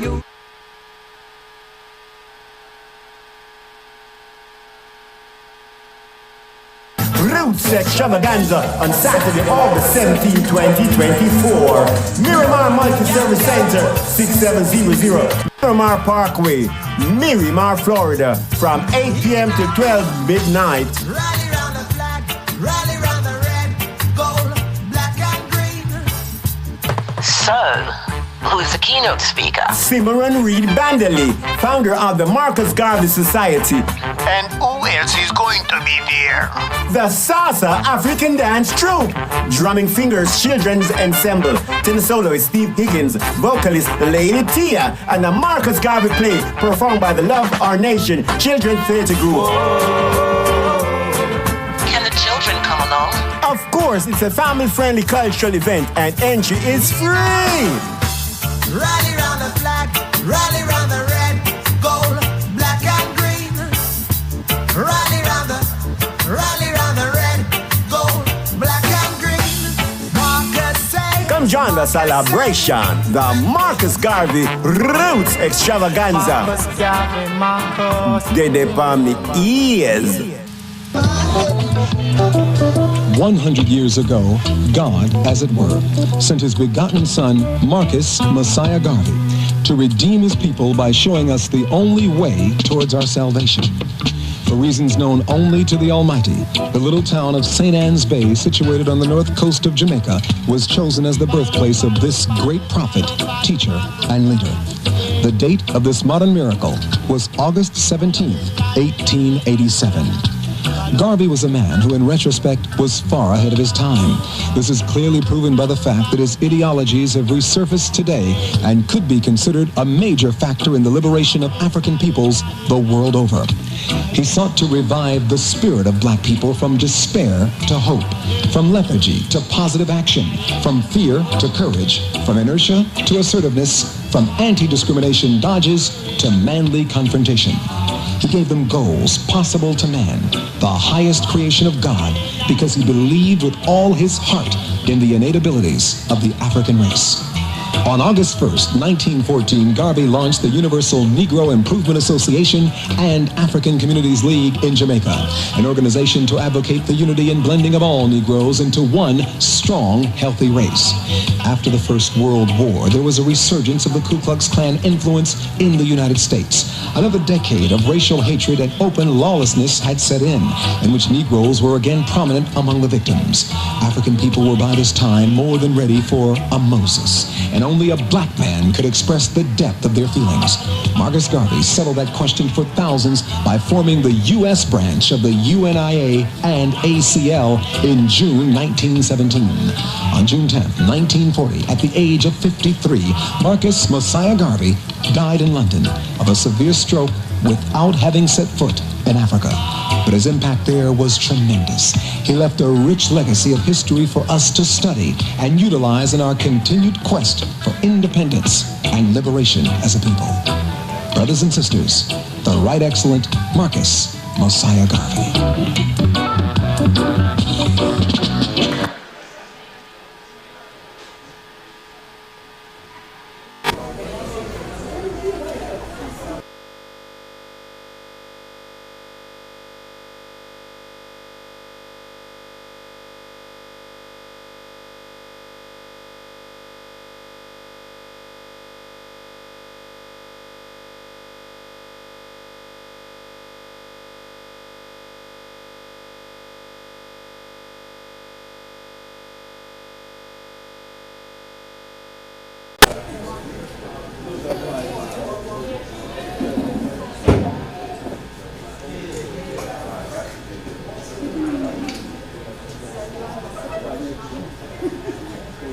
you. Roots Extravaganza on Saturday, August 17, 2024. Miramar Multi-Service Center, 6700 Miramar Parkway, Miramar, Florida, from 8 p.m. to 12 midnight. Rally round the flag, rally round the red, gold, black and green. So, who's the keynote speaker? Simran Reed Bandely, founder of the Marcus Garvey Society. And who else is going to be there? The Salsa African Dance Troupe, Drumming Fingers Children's Ensemble. Tenor soloist Steve Higgins, vocalist Lady Tia, and the Marcus Garvey play performed by the Love Our Nation Children's Theatre Group. Can the children come along? Of course, it's a family-friendly cultural event and entry is free. Rally round the flag, rally round the red, gold, black and green. Rally round the red, gold, black and green. Marcus say, Come join the celebration, the Marcus Garvey Roots Extravaganza. They palm the ears. 100 years ago, God, as it were, sent his begotten son, Marcus Messiah Garvey, to redeem his people by showing us the only way towards our salvation. For reasons known only to the Almighty, the little town of St. Anne's Bay, situated on the north coast of Jamaica, was chosen as the birthplace of this great prophet, teacher, and leader. The date of this modern miracle was August 17, 1887. Garvey was a man who, in retrospect, was far ahead of his time. This is clearly proven by the fact that his ideologies have resurfaced today and could be considered a major factor in the liberation of African peoples the world over. He sought to revive the spirit of black people from despair to hope, from lethargy to positive action, from fear to courage, from inertia to assertiveness, from anti-discrimination dodges to manly confrontation. He gave them goals possible to man, the highest creation of God, because he believed with all his heart in the innate abilities of the African race. On August 1st, 1914, Garvey launched the Universal Negro Improvement Association and African Communities League in Jamaica, an organization to advocate the unity and blending of all Negroes into one strong, healthy race. After the First World War, there was a resurgence of the Ku Klux Klan influence in the United States. Another decade of racial hatred and open lawlessness had set in which Negroes were again prominent among the victims. African people were by this time more than ready for a Moses, and only a black man could express the depth of their feelings. Marcus Garvey settled that question for thousands by forming the U.S. branch of the UNIA and ACL in June 1917. On June 10, 1940, at the age of 53, Marcus Messiah Garvey died in London of a severe stroke without having set foot in Africa. But his impact there was tremendous. He left a rich legacy of history for us to study and utilize in our continued quest for independence and liberation as a people. Brothers and sisters, the Right Excellent Marcus Messiah Garvey.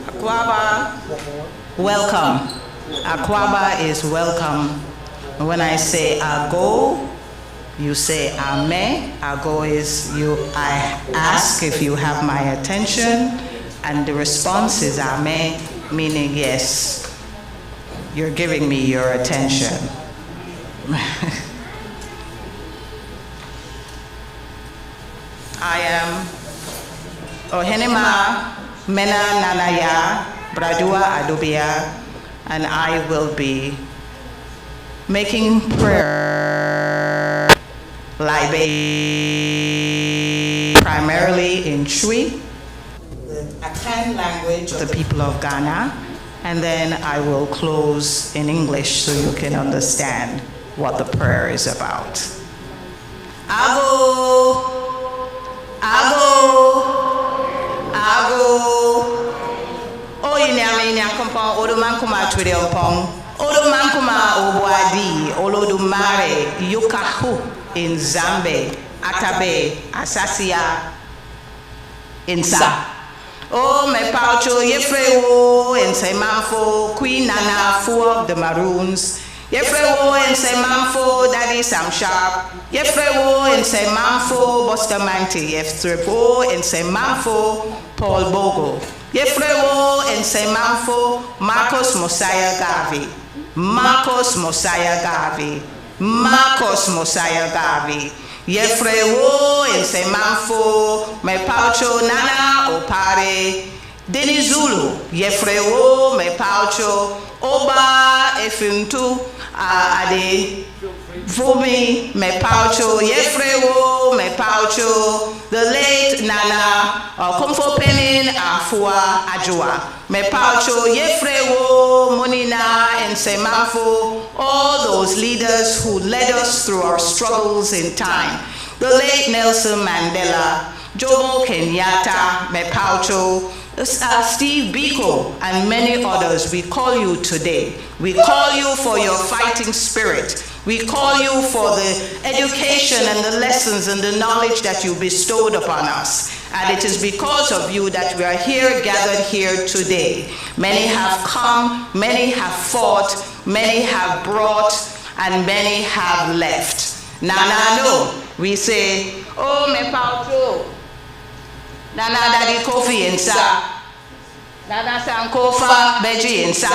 Akwaba, welcome. Akwaba is welcome. When I say Ago, you say Ame. Ago is I ask if you have my attention, and the response is Ame, meaning yes, you're giving me your attention. I am Ohenema Mena Nanaya Bradua Adubia, and I will be making prayer libation primarily in Twi, the Akan language of the people of Ghana, and then I will close in English so you can understand what the prayer is about. Ago, ago, ago. O inyame nyankopon oduman kuma twede opon. Oduman kuma obwadi olodumare yukahu in Zambe atabe asasia insa. Oh, me paucho yefrewo in Semanfo, Queen Nana, four of the Maroons. Yefrewo in Semanfo, Daddy Sam Sharp. Yefrewo in Semanfo, Bustamante. Yefrewo in Semanfo, Paul Bogle. Yefrewo in Semanfo, Marcos Mosiah Garvey. Marcos Mosiah Garvey. Marcos Mosiah Garvey. Yefrewo in Semanfo, me paucho Nana Opare. Deni Zulu, Yefrewo, me paucho, Oba Efintu, Ade Fumi, me paucho, Yefrewo, me paucho, the late Nana, Komfo Penin, Afua, Ajua, me paucho, Yefrewo, Monina, and Semanfo, all those leaders who led us through our struggles in time. The late Nelson Mandela, Jomo Kenyatta, me paucho, Steve Biko, and many others, we call you today. We call you for your fighting spirit. We call you for the education and the lessons and the knowledge that you bestowed upon us. And it is because of you that we are here, gathered here today. Many have come, many have fought, many have brought, and many have left. Nana, no, we say, oh, me paucho. Nana Daddy Kofi Insa, Nana Sankofa Beji Insa,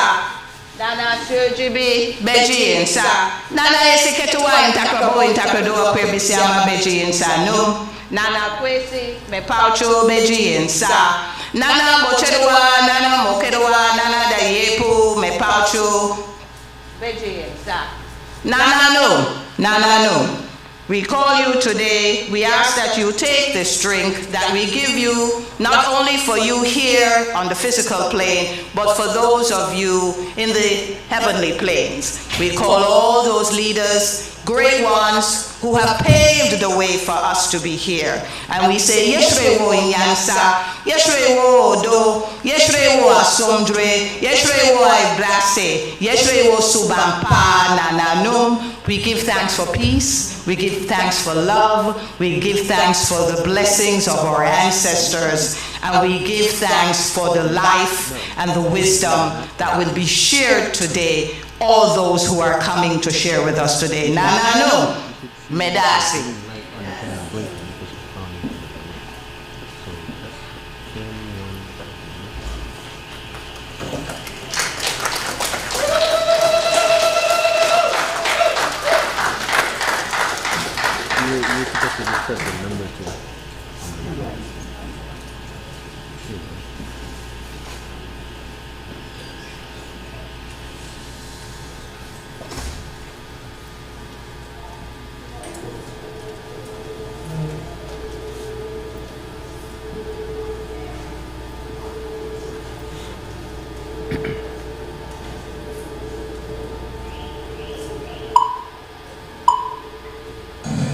Nana Surjibi Beji Insa, Nana Esiketua Intakrabo Intakrado Kwebisiama Beji Insa, no, Nana Kwesi Me Paucho Beji Insa, Nana Bochedua, Nana Mokedua, Nana Dayepu Me Paucho Beji Insa, Nana no, Nana no. We call you today, we ask that you take this drink that we give you, not only for you here on the physical plane, but for those of you in the heavenly planes. We call all those leaders, great ones, who have paved the way for us to be here. And we say, Yeshrewo Inyansa, Yeshrewo Odo, Yeshrewo Asomdre, Yeshrewo Iblase, Yeshrewo Subampa Nananum. We give thanks for peace, we give thanks for love, we give thanks for the blessings of our ancestors, and we give thanks for the life and the wisdom that will be shared today, all those who are coming to share with us today. Nanano, Medasi.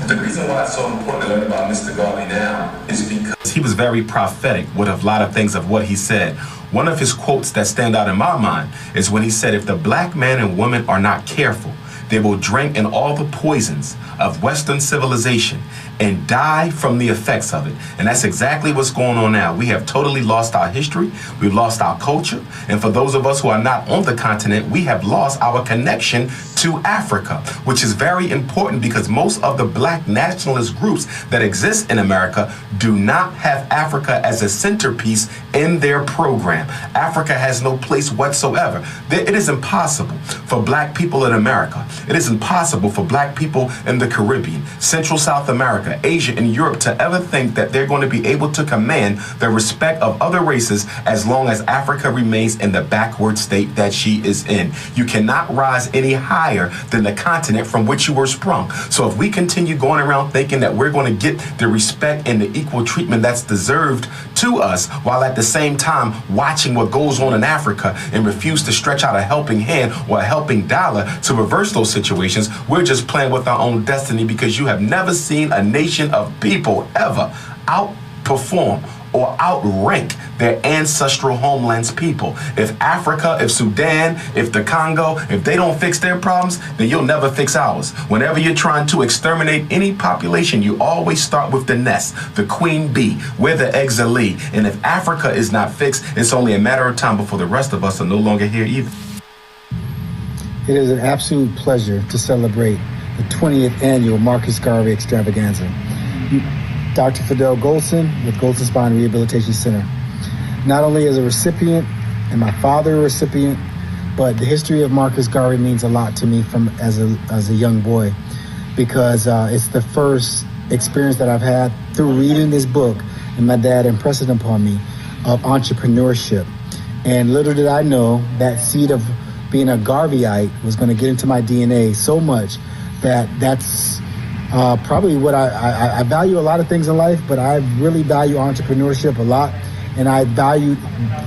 The reason why it's so important to learn about Mr. Garvey now is because he was very prophetic with a lot of things of what he said. One of his quotes that stand out in my mind is when he said, if the black man and woman are not careful, they will drink in all the poisons of Western civilization and die from the effects of it. And that's exactly what's going on now. We have totally lost our history. We've lost our culture. And for those of us who are not on the continent, we have lost our connection to Africa, which is very important because most of the black nationalist groups that exist in America do not have Africa as a centerpiece in their program. Africa has no place whatsoever. It is impossible for black people in America. It is impossible for black people in the Caribbean, Central South America, Africa, Asia, and Europe to ever think that they're going to be able to command the respect of other races as long as Africa remains in the backward state that she is in. You cannot rise any higher than the continent from which you were sprung. So if we continue going around thinking that we're going to get the respect and the equal treatment that's deserved to us, while at the same time watching what goes on in Africa and refuse to stretch out a helping hand or a helping dollar to reverse those situations, we're just playing with our own destiny, because you have never seen a nation of people ever outperform or outrank their ancestral homeland's people. If Africa, if Sudan, if the Congo, if they don't fix their problems, then you'll never fix ours. Whenever you're trying to exterminate any population, you always start with the nest, the queen bee, where the eggs are laid. And if Africa is not fixed, it's only a matter of time before the rest of us are no longer here either. It is an absolute pleasure to celebrate the 20th annual Marcus Garvey Extravaganza. Dr. Fidel Goldson with Goldson Spine Rehabilitation Center. Not only as a recipient and my father a recipient, but the history of Marcus Garvey means a lot to me from as a young boy, because it's the first experience that I've had through reading this book and my dad impressing upon me of entrepreneurship. And little did I know that seed of being a Garveyite was going to get into my DNA so much that's probably what I value a lot of things in life, but I really value entrepreneurship a lot. And I value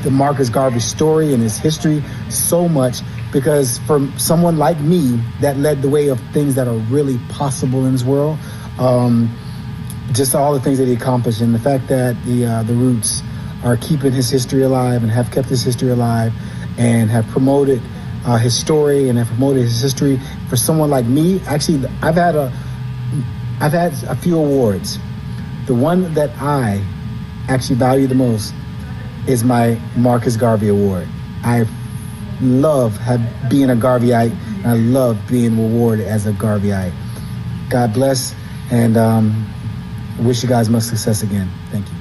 the Marcus Garvey story and his history so much, because for someone like me, that led the way of things that are really possible in this world. Just all the things that he accomplished, and the fact that the Roots are keeping his history alive and have kept his history alive and have promoted his story and have promoted his history. For someone like me, actually, I've had a few awards. The one that I actually value the most is my Marcus Garvey Award. I love being a Garveyite, and I love being rewarded as a Garveyite. God bless, and wish you guys much success again. Thank you.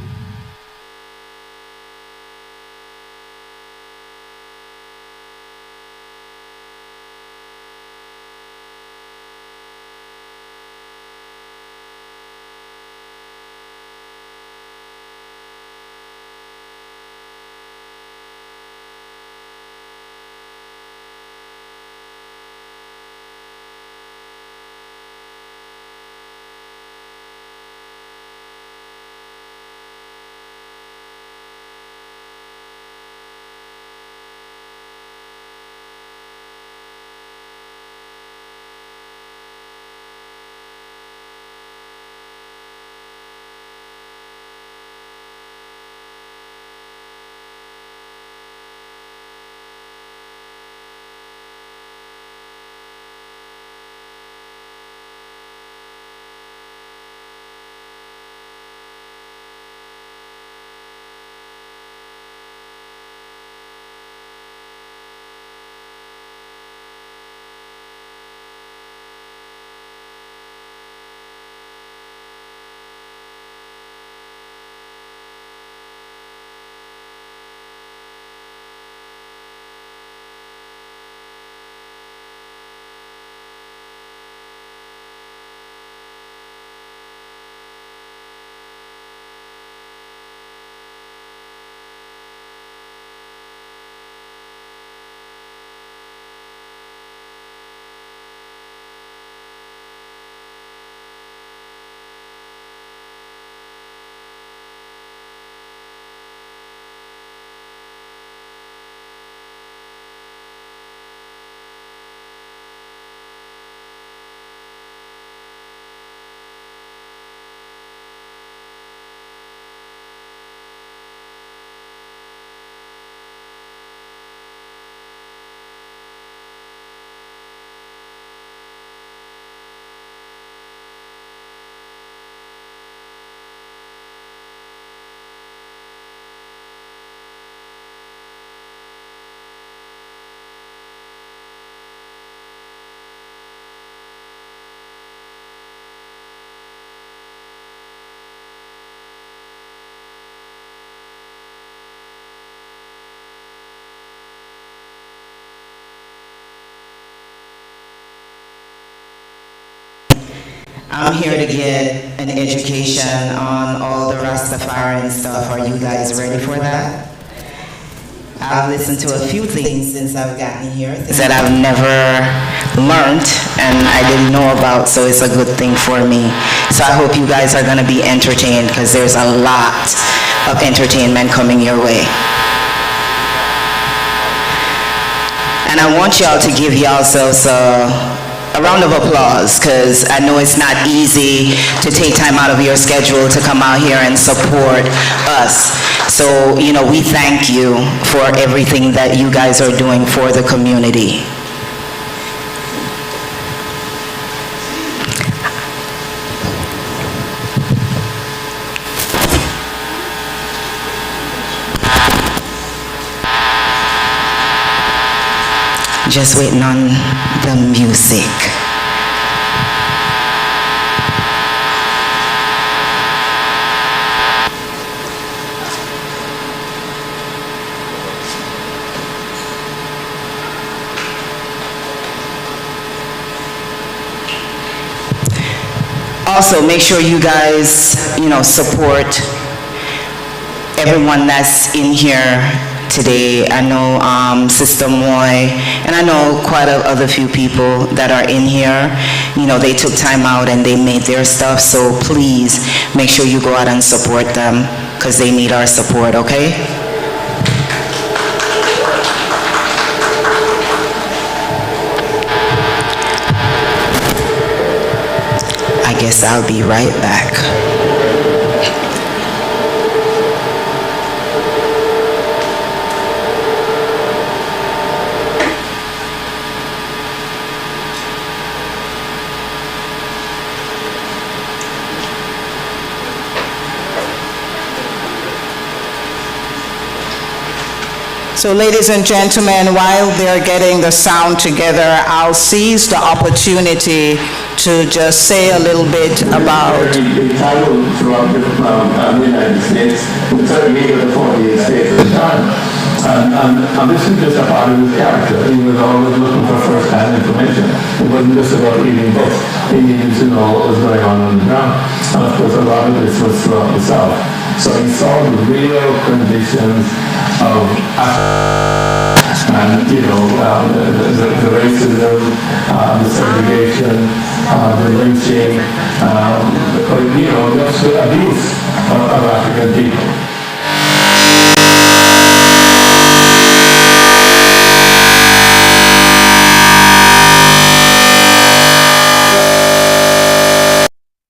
I'm here to get an education on all the Rastafarian stuff. Are you guys ready for that? I've listened to a few things since I've gotten here, things that I've never learned and I didn't know about, so it's a good thing for me. So I hope you guys are going to be entertained, because there's a lot of entertainment coming your way. And I want y'all to give yourselves a round of applause, because I know it's not easy to take time out of your schedule to come out here and support us. So, you know, we thank you for everything that you guys are doing for the community. Just waiting on the music. Also, make sure you guys, support everyone that's in here today. I know Sister Moy, and I know quite a few people that are in here. They took time out and they made their stuff, so please make sure you go out and support them, because they need our support, okay? I guess I'll be right back. So ladies and gentlemen, while they're getting the sound together, I'll seize the opportunity to just say a little bit about... He traveled throughout the United States, certainly with the 48 states at the time. And this is just a part of his character. He was always looking for first-hand information. It wasn't just about reading books. He needed to know what was going on the ground. And of course, a lot of this was throughout the South. So he saw the real conditions of and the racism, the segregation, the lynching, just the abuse of African people.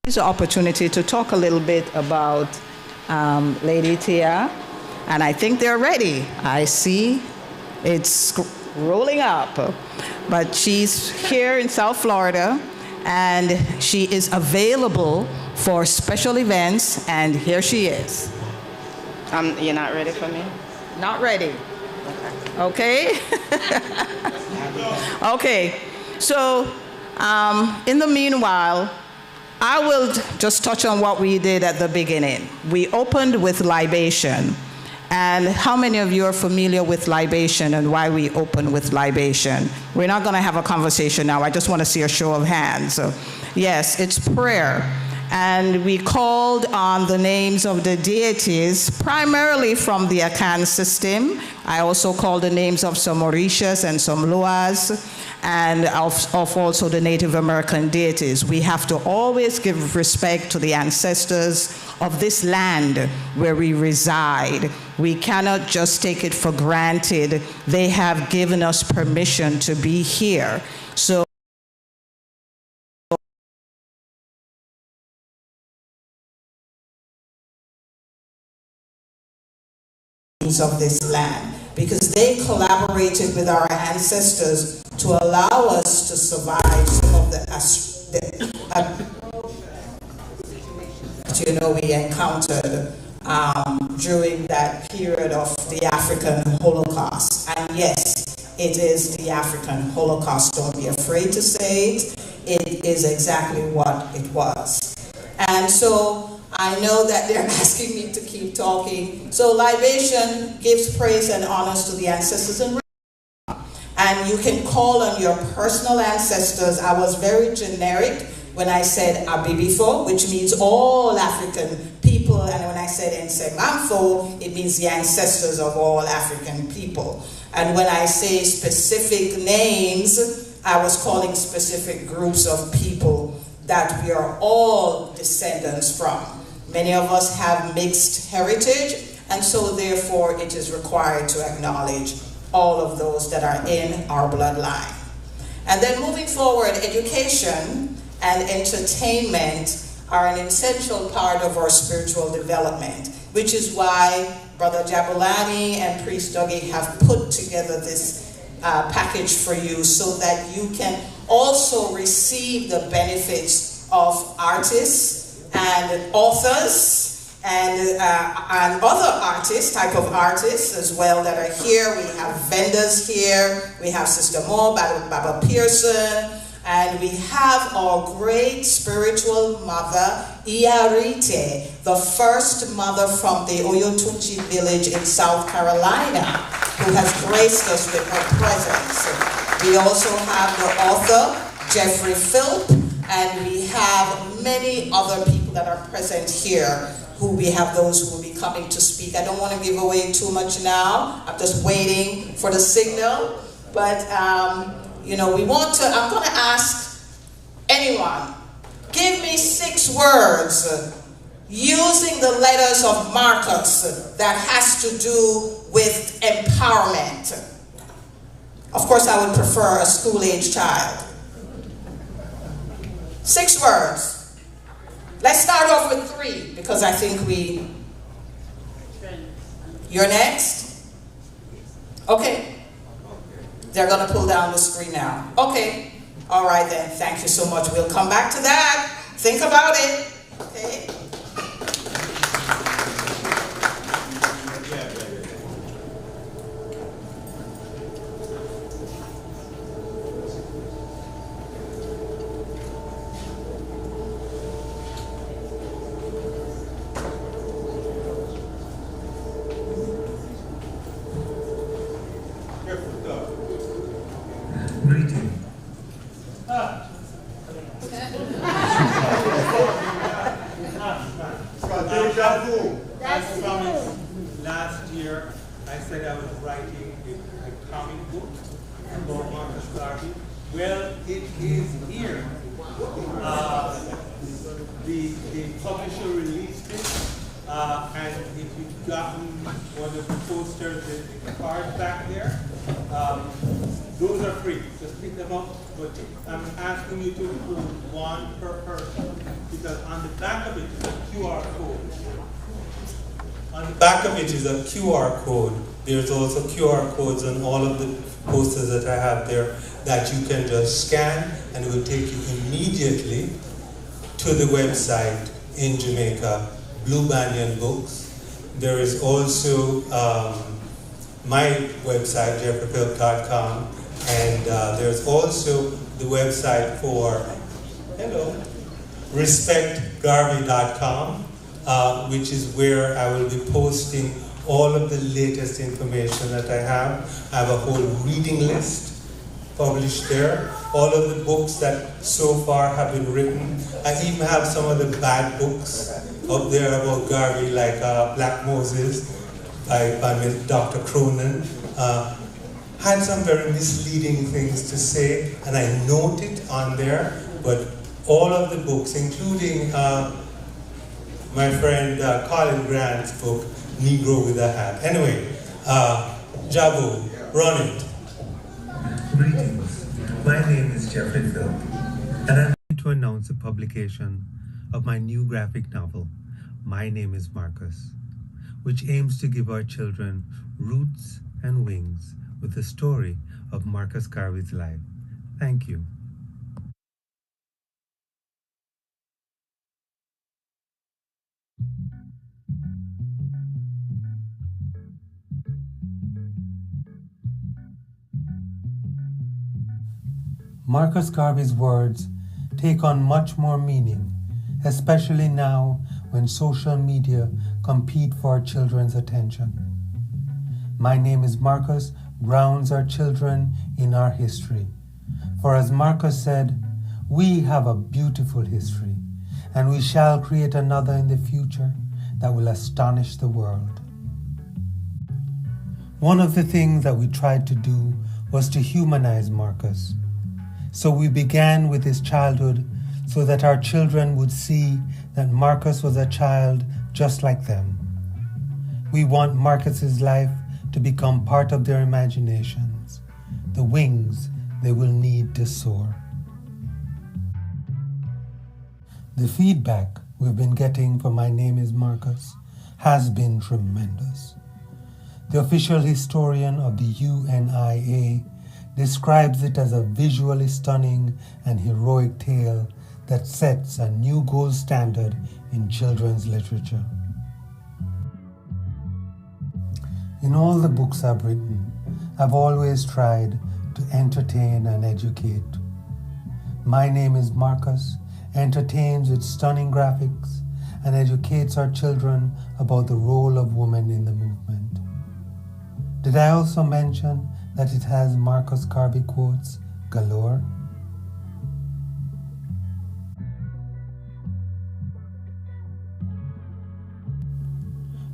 Here's an opportunity to talk a little bit about Lady Tia, and I think they're ready. I see it's rolling up, but she's here in South Florida, and she is available for special events, and here she is. You're not ready for me? Not ready. Okay. Okay. So, in the meanwhile, I will just touch on what we did at the beginning. We opened with libation. And how many of you are familiar with libation and why we open with libation? We're not going to have a conversation now. I just want to see a show of hands. So, yes, it's prayer. And we called on the names of the deities, primarily from the Akan system. I also called the names of some Orishas and some Loas, and of also the Native American deities. We have to always give respect to the ancestors of this land where we reside. We cannot just take it for granted. They have given us permission to be here. So of this land, because they collaborated with our ancestors to allow us to survive some of the we encountered during that period of the African Holocaust. And yes, it is the African Holocaust. Don't be afraid to say it. It is exactly what it was. And so I know that they're asking me to keep talking. So libation gives praise and honors to the ancestors and you can call on your personal ancestors. I was very generic When I said Abibifo, which means all African people, and when I said Nsemamfo, it means the ancestors of all African people. And when I say specific names, I was calling specific groups of people that we are all descendants from. Many of us have mixed heritage, and so therefore it is required to acknowledge all of those that are in our bloodline. And then moving forward, education and entertainment are an essential part of our spiritual development, which is why Brother Jabulani and Priest Dougie have put together this package for you so that you can also receive the benefits of artists and authors and other artists, type of artists as well that are here. We have vendors here. We have Sister Mo, Baba Pearson, and we have our great spiritual mother, Iarite, the first mother from the Oyotunchi village in South Carolina, who has graced us with her presence. We also have the author, Jeffrey Philp, and we have many other people that are present here. We have those who will be coming to speak. I don't want to give away too much now. I'm just waiting for the signal. But, I'm going to ask anyone, give me 6 words using the letters of Marcus that has to do with empowerment. Of course, I would prefer a school-age child. 6 words. Let's start off with 3, because I think you're next? Okay. They're going to pull down the screen now. Okay. All right then. Thank you so much. We'll come back to that. Think about it. Okay. Last year, I said I was writing a comic book about Marcus Garvey. Well, it is here. The publisher released it, and if you've gotten one of the posters, the card back there, those are free. Just pick them up. But I'm asking you to include 1 per person, because on the back of it is a QR code. On the back of it is a QR code. There's also QR codes on all of the posters that I have there that you can just scan, and it will take you immediately to the website in Jamaica, Blue Banyan Books. There is also my website, jeffreyphilp.com, and there's also the website for respectgarvey.com. Which is where I will be posting all of the latest information that I have. I have a whole reading list published there. All of the books that so far have been written. I even have some of the bad books up there about Garvey, like Black Moses by Dr. Cronin. Had some very misleading things to say, and I note it on there, but all of the books, including my friend Colin Grant's book, Negro with a Hat. Anyway, Jabu, run it. Greetings. My name is Jeffrey Philp, and I'm going to announce the publication of my new graphic novel, My Name is Marcus, which aims to give our children roots and wings with the story of Marcus Garvey's life. Thank you. Marcus Garvey's words take on much more meaning, especially now when social media compete for our children's attention. My Name is Marcus grounds our children in our history. For as Marcus said, We have a beautiful history, and we shall create another in the future that will astonish the world. One of the things that we tried to do was to humanize Marcus. So we began with his childhood so that our children would see that Marcus was a child just like them. We want Marcus's life to become part of their imaginations, the wings they will need to soar. The feedback we've been getting for My Name is Marcus has been tremendous. The official historian of the UNIA describes it as a visually stunning and heroic tale that sets a new gold standard in children's literature. In all the books I've written, I've always tried to entertain and educate. My Name is Marcus entertains with stunning graphics and educates our children about the role of women in the movement. Did I also mention that it has Marcus Garvey quotes galore?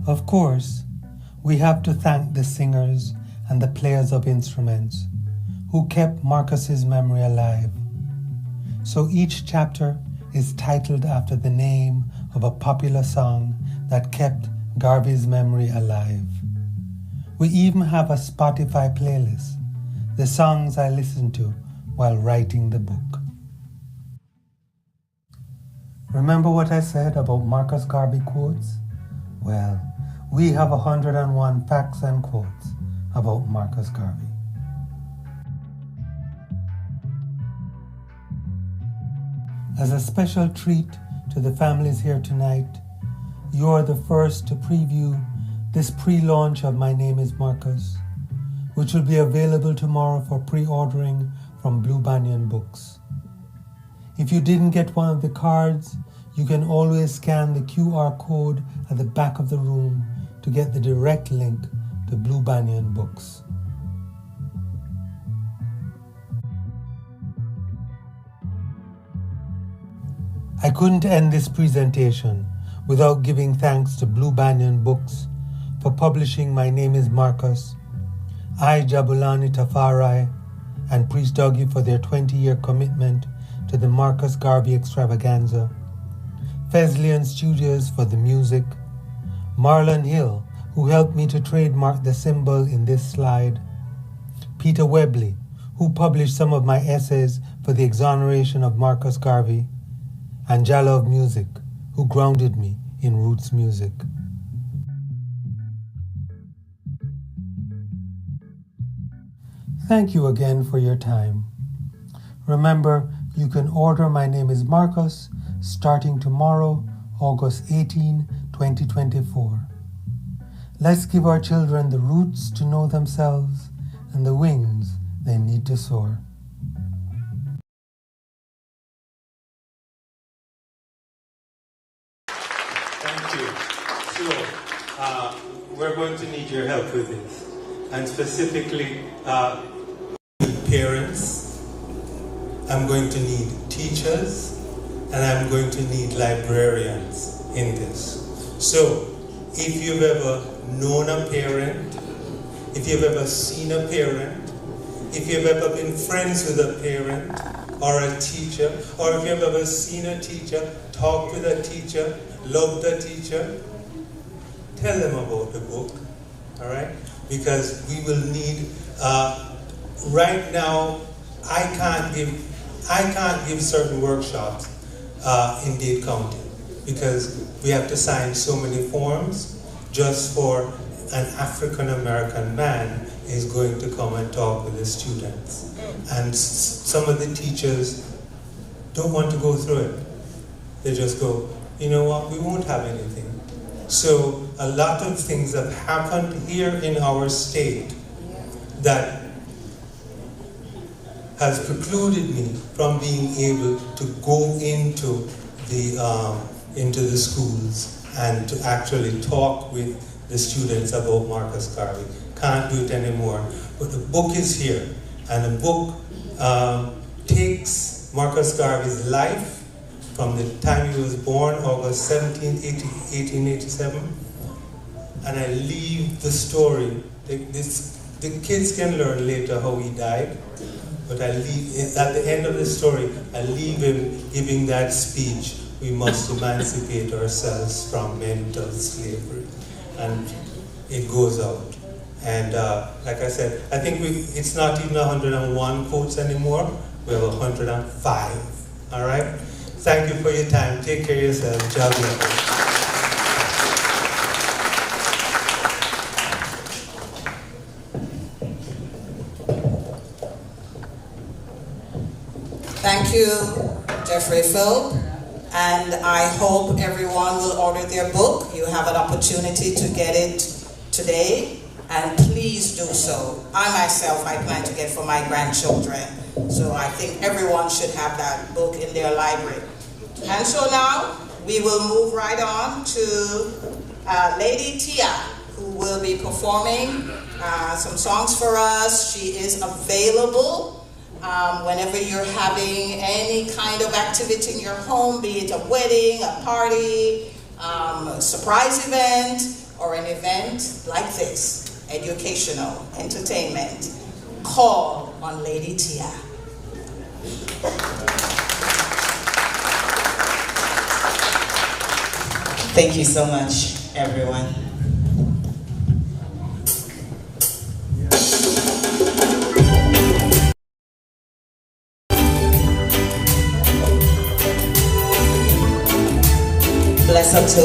Of course, we have to thank the singers and the players of instruments who kept Marcus's memory alive. So each chapter is titled after the name of a popular song that kept Garvey's memory alive. We even have a Spotify playlist, the songs I listened to while writing the book. Remember what I said about Marcus Garvey quotes? Well, we have 101 facts and quotes about Marcus Garvey. As a special treat to the families here tonight, you are the first to preview this pre-launch of My Name is Marcus, which will be available tomorrow for pre-ordering from Blue Banyan Books. If you didn't get one of the cards, you can always scan the QR code at the back of the room to get the direct link to Blue Banyan Books. I couldn't end this presentation without giving thanks to Blue Banyan Books for publishing My Name is Marcus, I, Jabulani Tafari, and Priest Dougie for their 20-year commitment to the Marcus Garvey Extravaganza, Fesleyan Studios for the music, Marlon Hill, who helped me to trademark the symbol in this slide, Peter Webley, who published some of my essays for the exoneration of Marcus Garvey, and Jala of Music, who grounded me in roots music. Thank you again for your time. Remember, you can order My Name is Marcus starting tomorrow, August 18, 2024. Let's give our children the roots to know themselves and the wings they need to soar. Thank you. So, we're going to need your help with this. And specifically, parents, I'm going to need teachers, and I'm going to need librarians in this. So, if you've ever known a parent, if you've ever seen a parent, if you've ever been friends with a parent or a teacher, or if you've ever seen a teacher, talked with a teacher, loved a teacher, tell them about the book, all right? Because we will need, right now, I can't give certain workshops in Dade County because we have to sign so many forms just for an African American man is going to come and talk with the students. And some of the teachers don't want to go through it. They just go, you know what, we won't have anything. So a lot of things have happened here in our state that has precluded me from being able to go into the schools and to actually talk with the students about Marcus Garvey. Can't do it anymore. But the book is here, and the book takes Marcus Garvey's life from the time he was born, August 17, 1887, and I leave the story. The kids can learn later how he died, but I leave, at the end of the story, I leave him giving that speech, we must emancipate ourselves from mental slavery. And it goes out. And like I said, I think it's not even 101 quotes anymore, we have 105, all right? Thank you for your time, take care of yourself, job well. Thank you, Jeffrey Philp, and I hope everyone will order their book. You have an opportunity to get it today, and please do so. I myself, I plan to get for my grandchildren, so I think everyone should have that book in their library. And so now, we will move right on to Lady Tia, who will be performing some songs for us. She is available whenever you're having any kind of activity in your home, be it a wedding, a party, a surprise event, or an event like this, educational, entertainment. Call on Lady Tia. Thank you so much, everyone. Bless up to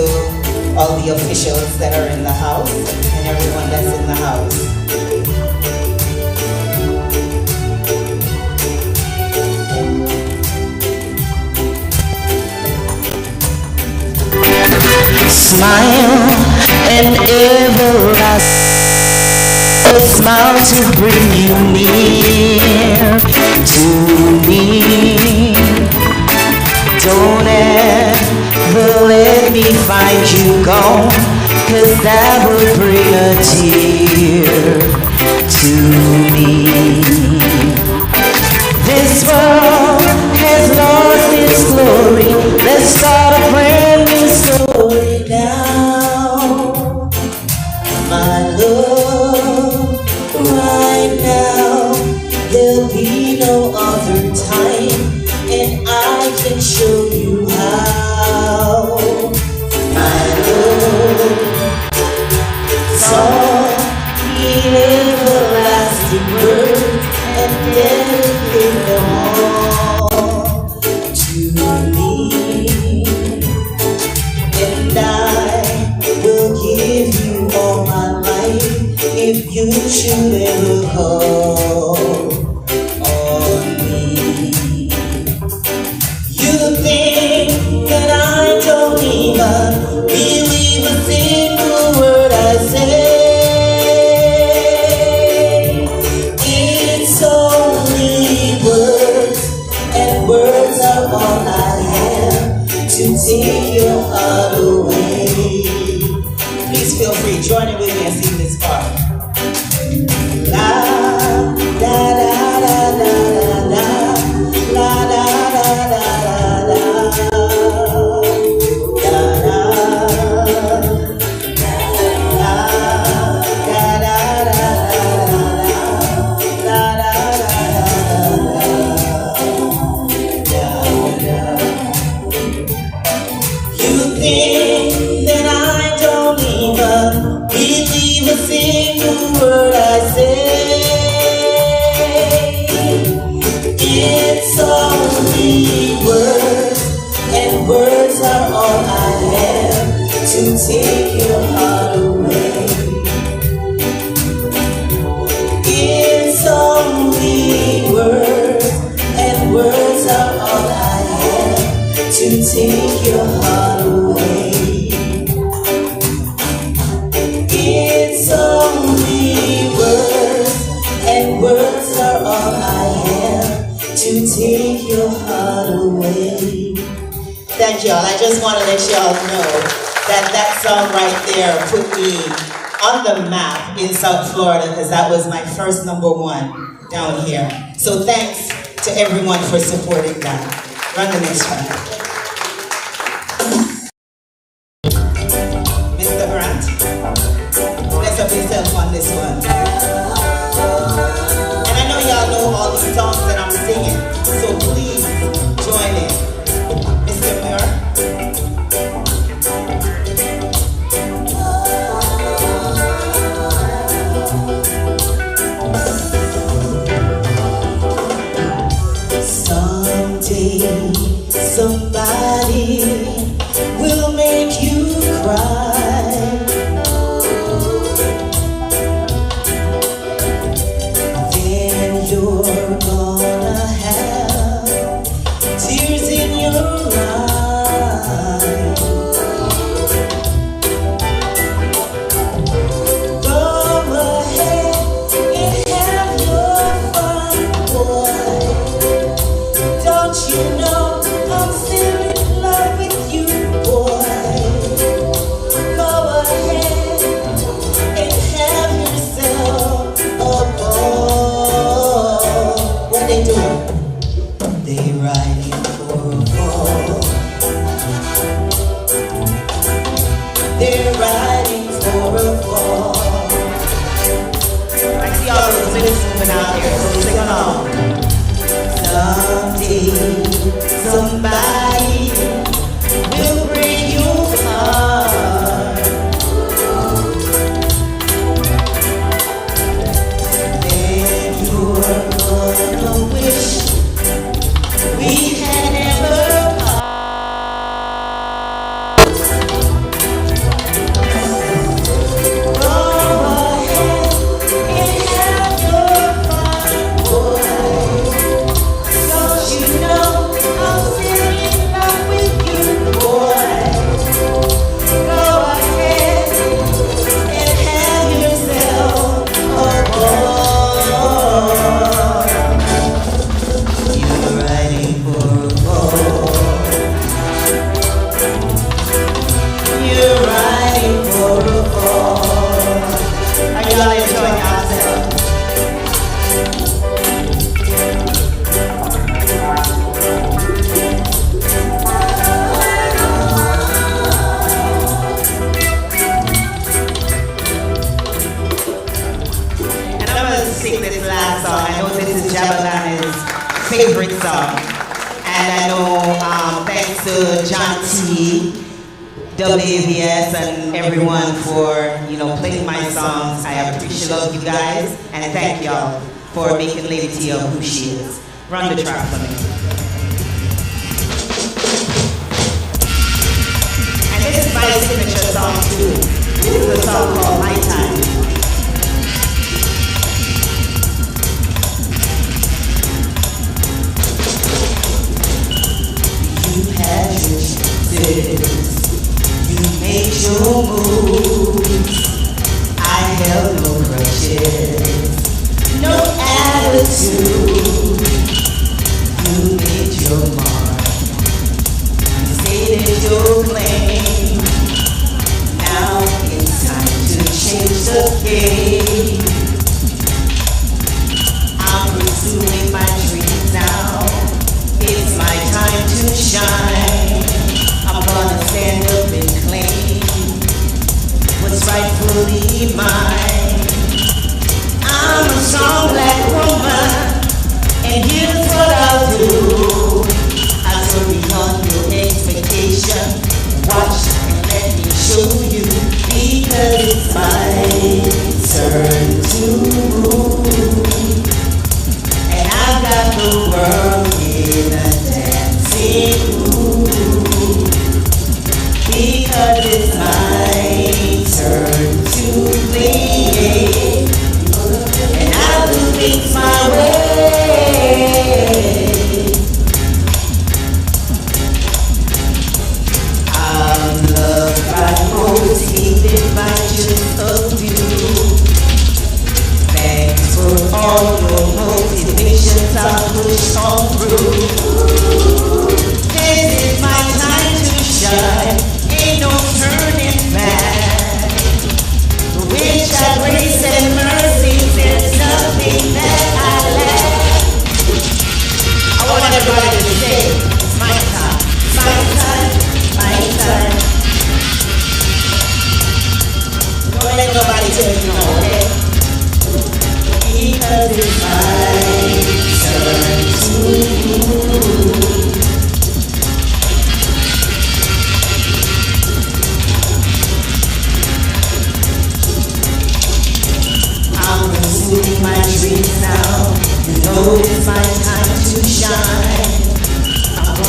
all the officials that are in the house and everyone that's in the house. Smile and everlasting smile to bring you near to me. Don't ever let me find you gone, 'cause that would bring a tear to me. This world has lost its glory. Let's start a brand new story now, my love. Right now, there'll be no other time, and I can show you how, my love. Song in everlasting words and dedicate them all to me, and I will give you all my life if you should ever call on me. You think that I don't even believe a single word I say. It's only words, and words are all I have to take your heart away. Please feel free, join in with me and sing this part. La da da da da da la da da da da You think that I don't even believe a single word I say. It's only words, and words are all I have to take your heart away. It's only words, and words are all I have to take your heart away. It's only words, and words are all I have to take your heart away. Thank y'all. I just want to let y'all know that that song right there put me on the map in South Florida, because that was my first #1 down here. So thanks to everyone for supporting that. Run the next one. Mr. Grant, bless up yourself on this one. And I know y'all know all these songs that I'm singing, so please join in. Mr. Muir. Someday, somebody will make you cry. Then you're gonna have tears in your eyes. Go ahead and have your fun, boy. Don't you know I'm still in love with you, boy? Go ahead and have yourself a ball. What they doing? They riding for a fall. They're riding for a fall. I see all those lips moving out there, so sing along. Someday, somebody will break your heart. Then you're gonna wish we had never part. Go ahead and have your fun, boy. Don't you know I'm still in love with you, boy? Go ahead and have yourself a ball. You're riding for a ball. You're riding for a ball. Are y'all enjoying yourselves? And I'm going to sing this last song. I know this is Jabagana's favorite song. And I know thanks to John T, WAVS, and everyone for, playing my songs. I appreciate you guys. And thank y'all for making Lady Tia who she is. Run the track for me. And this is my signature song too. This is a song called My Time. You had your chances, you made your moves. I held no grudges, no attitude. You made your mark, you stated your claim. Now it's time to change the game. I'm pursuing my dreams now. It's my time to shine. I'm gonna stand up and claim what's rightfully mine. I'm a strong black woman, and here's what I'll do.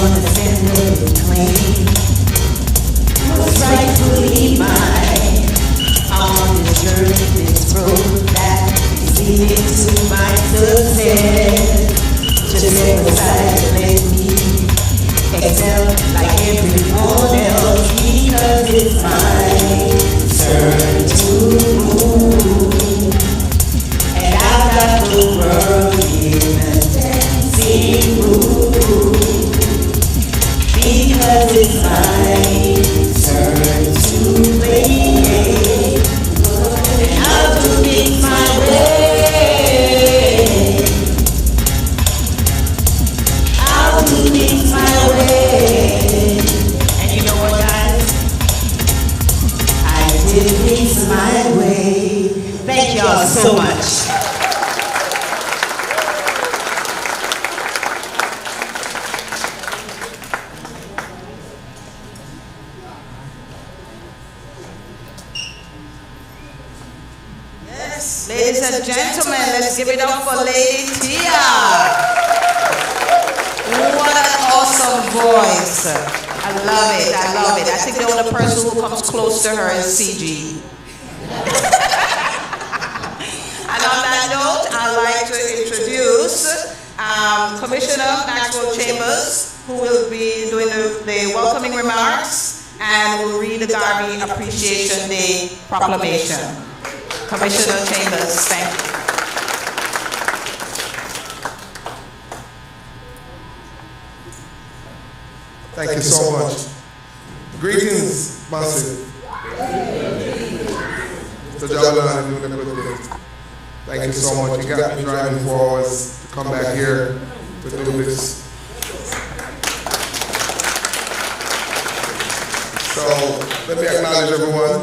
gonna defend the claim was rightfully mine on the journey, this road that is leading to my success. Just step aside and let me excel like everyone else, because it's my turn to move, and I've got the world in a dancing mood, because it's my turn to play, and I'll do things my way. I'll do things my way. And you know what, guys? I did things my way. Thank y'all so much. Yes, ladies and gentlemen, let's give it up for Lady Tia. What an awesome voice. I love it, I love it. I think the only person who comes close to her is CG. And on that note, I'd like to introduce Commissioner Maxwell Chambers, who will be doing the welcoming remarks and will read the Garvey Appreciation Day proclamation. Commissioner Chambers, thank you. Thank you so much. Greetings, Massive. Mr. Jalan, doing a good thing. Thank you so much. You got me driving 4 hours to come back here to do this. So, let me acknowledge everyone.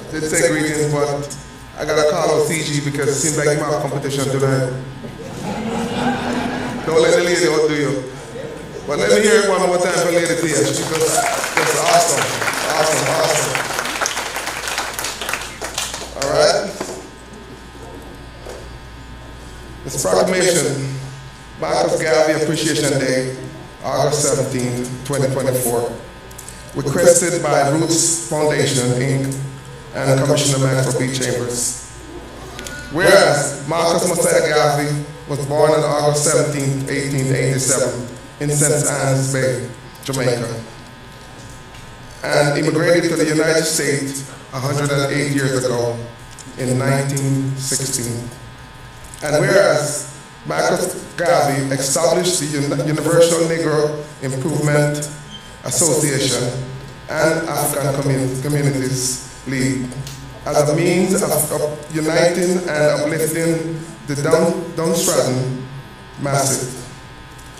I did say greetings, but I got to call out CG because it seems like you have competition tonight. Don't let the lady out, do you? But let me hear it one more time for Lady Tia. She goes, that's awesome, awesome, awesome. All right. This proclamation, Marcus Garvey Appreciation Day, August 17, 2024, requested by Roots Foundation, Inc., and Commissioner Maxwell B. Chambers. Whereas Marcus Mosiah Garvey was born on August 17, 1887, in St. Anne's Bay, Jamaica, and immigrated to the United States 108 years ago in 1916. And whereas Marcus Garvey established the Universal Negro Improvement Association and African Communities League as a means of uniting and uplifting the downtrodden masses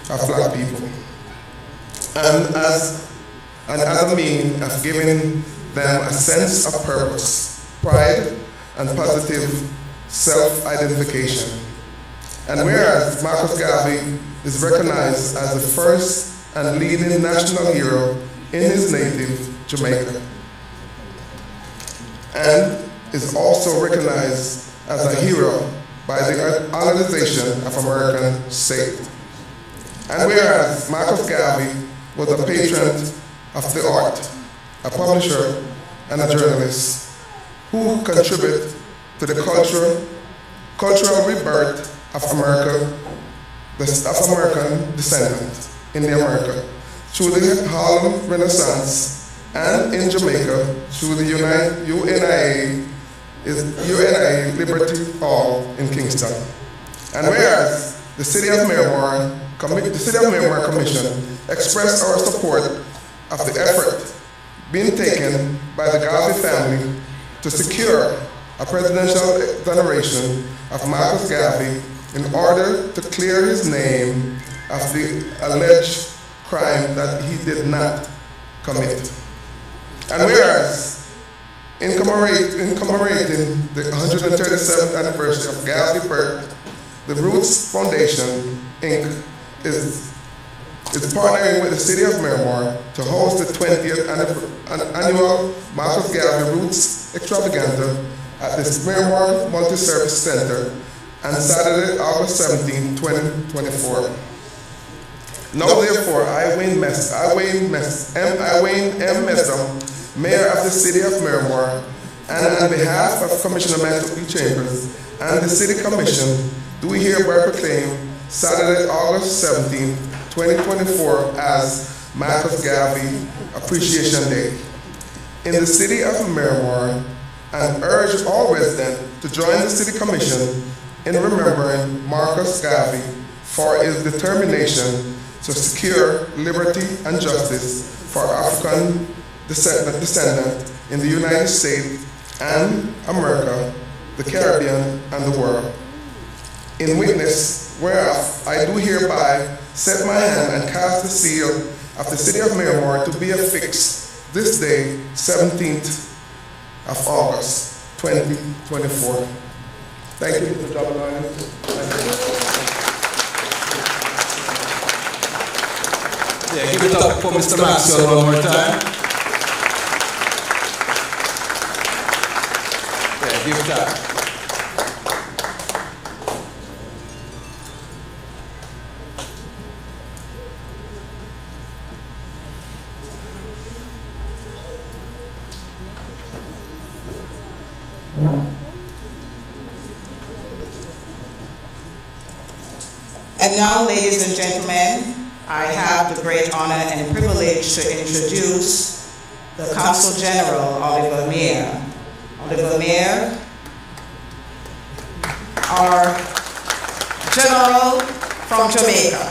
of black people, and as a means of giving them a sense of purpose, pride, and positive self-identification. And whereas Marcus Garvey is recognized as the first and leading national hero in his native Jamaica, and is also recognized as a hero by the Organization of American States. And whereas Marcus Garvey was a patron of the art, a publisher, and a journalist who contributed to the cultural rebirth of America, of American descent in America, through the Harlem Renaissance, and in Jamaica through the UNIA Liberty Hall in Kingston. And whereas the City of Miramar Commission expressed our support of the effort being taken by the Garvey family to secure a presidential exoneration of Marcus Garvey in order to clear his name of the alleged crime that he did not commit. And whereas, in commemorating the 137th anniversary of Garvey's birth, the Roots Foundation, Inc. is partnering with the City of Miramar to host the 20th annual Marcus Garvey Roots Extravaganza at the Miramar Multi-Service Center on Saturday, August 17, 2024. Now therefore, I, Wayne M. Mesdom, Mayor of the City of Miramar, and on behalf of Commissioner Matthew E. Chambers and the City Commission, do hereby proclaim Saturday, August 17, 2024 as Marcus Garvey Appreciation Day in the City of Miramar, and urge all residents to join the City Commission in remembering Marcus Garvey for his determination to secure liberty and justice for African descendants in the United States and America, the Caribbean, and the world. In witness whereof I do hereby set my hand and cast the seal of the City of Miramar to be affixed this day, 17th of August, 2024. Thank you, Mr. Jobber. Yeah, give it up for Mr. Maxwell one more time. Yeah, give it up. And now, ladies and gentlemen, I have the great honor and privilege to introduce the Consul General, Oliver Mayer. Oliver Mayer, our General from Jamaica.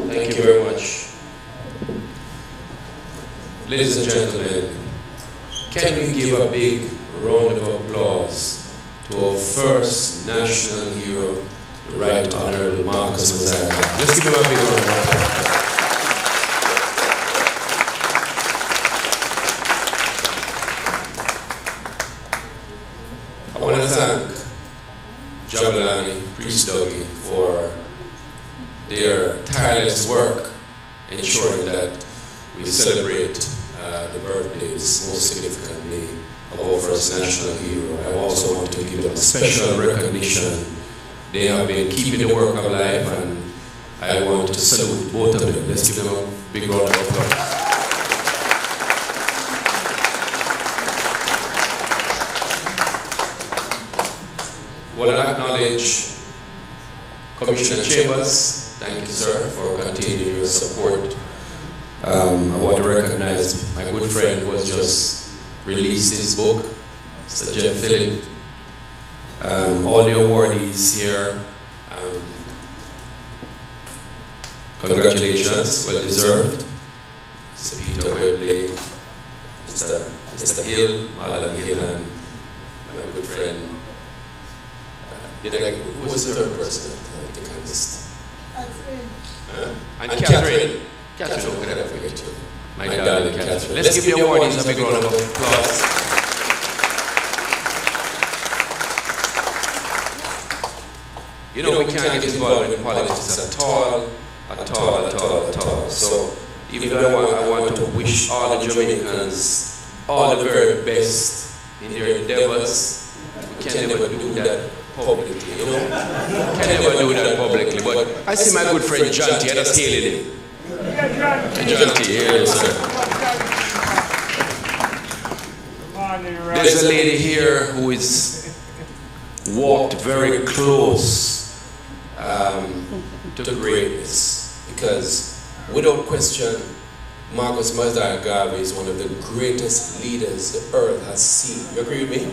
Thank you very much. Ladies and gentlemen, can we give a big round of applause to our first national hero, the Right Honorable Marcus Mosiah Garvey. Let's give him a big round of applause. I want to thank Jabalani, Priest Dougie, for their tireless work ensuring that we celebrate the birthdays, most significantly, of our first national hero. I also want to give them special recognition. They have been keeping the work alive, and I want to salute both of them. Let's give them a big round of applause. I want to acknowledge Commissioner Chambers. Thank you, sir, for continuing your support. I want to recognize my good friend who has just released his book, Mr. Jeff Phillip. All the awardees here, congratulations, well deserved. Mr. Peter Webley, Mr. Hill, Malam Hill, and my good friend. Who was the third person? I think I missed. And Catherine. Catherine, how could I forget you? My darling Catherine. Let's give the awardees a big round of applause. You know, we can't get involved in politics at all. So, even though I want to wish all the Jamaicans all the very best in their endeavors, we can never do that publicly, you know? Can never do that publicly, but I see my good friend John T. I just hailing him. John T, here, sir. There's a lady here who is walked very close to greatness, because without question, Marcus Mosiah Garvey is one of the greatest leaders the earth has seen. You agree with me?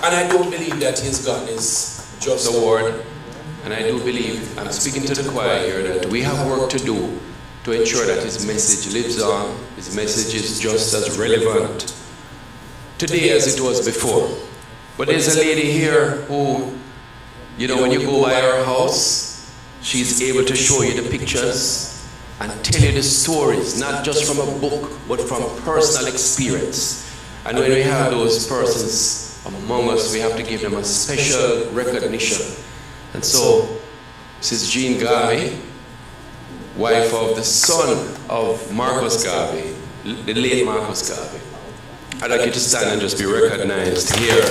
And I don't believe that he's gotten his just award. And I do believe, I'm speaking to the choir here, that we have work to do to ensure that his message lives on, his message is just as relevant today as it was before. But there's a lady here who, you know, when you go by her house, she's able to show you the pictures and tell you the stories, not just from a book, but from personal experience. And when we have those persons among us, we have to give them a special recognition. And so, Mrs. Jean Garvey, wife of the son of Marcus Garvey, the late Marcus Garvey. I'd like you to stand and just be recognized here.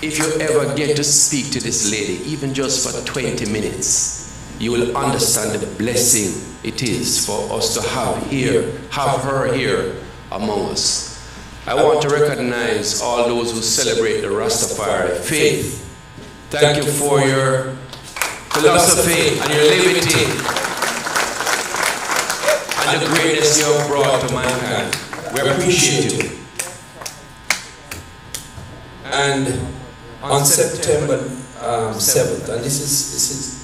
If you ever get to speak to this lady, even just for 20 minutes, you will understand the blessing it is for us to have her here among us. I want to recognize all those who celebrate the Rastafari faith. Thank you for your philosophy and your liberty and the greatness you have brought to mankind. We appreciate you. And on September 7th, and this is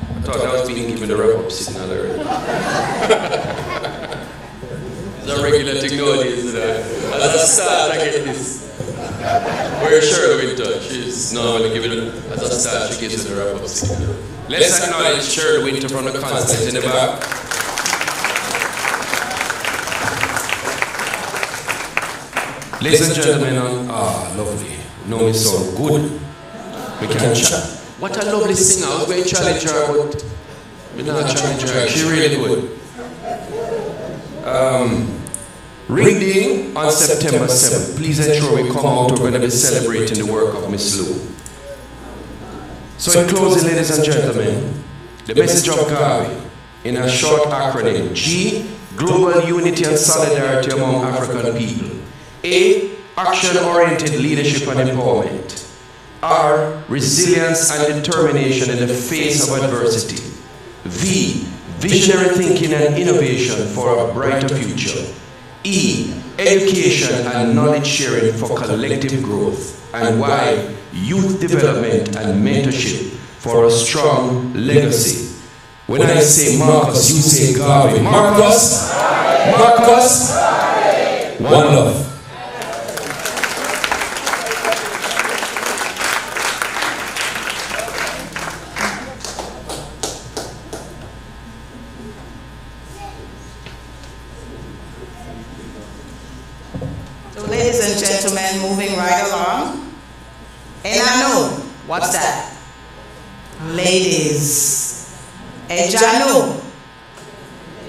I thought I was being given a wrap-up signal already. It's a regular thing nowadays. As a start, I get this. Where Shirley Winter, she's normally given it as a start, she gives it a wrap-up signal. Let's acknowledge Shirley Winter from the concert in the back. Ladies and gentlemen, lovely. No, me so good. We can chat. What a lovely singer. I was going to challenge her, but we not challenge her. She really good. Reading on September 7th. Please ensure we come out. We're going to be celebrating the work of Miss Lou. So in closing, ladies and gentlemen, the message of Garvey in a short acronym. G, global unity and solidarity among African people. A, action-oriented leadership and empowerment. R, resilience and determination in the face of adversity. V, visionary thinking and innovation for a brighter future. E, education and knowledge sharing for collective growth. And Y, youth development and mentorship for a strong legacy. When I say Marcus, you say Garvey. Marcus, Marcus, one love. Ladies and gentlemen, moving right along. And I know, what's that? Ladies. Ejanu.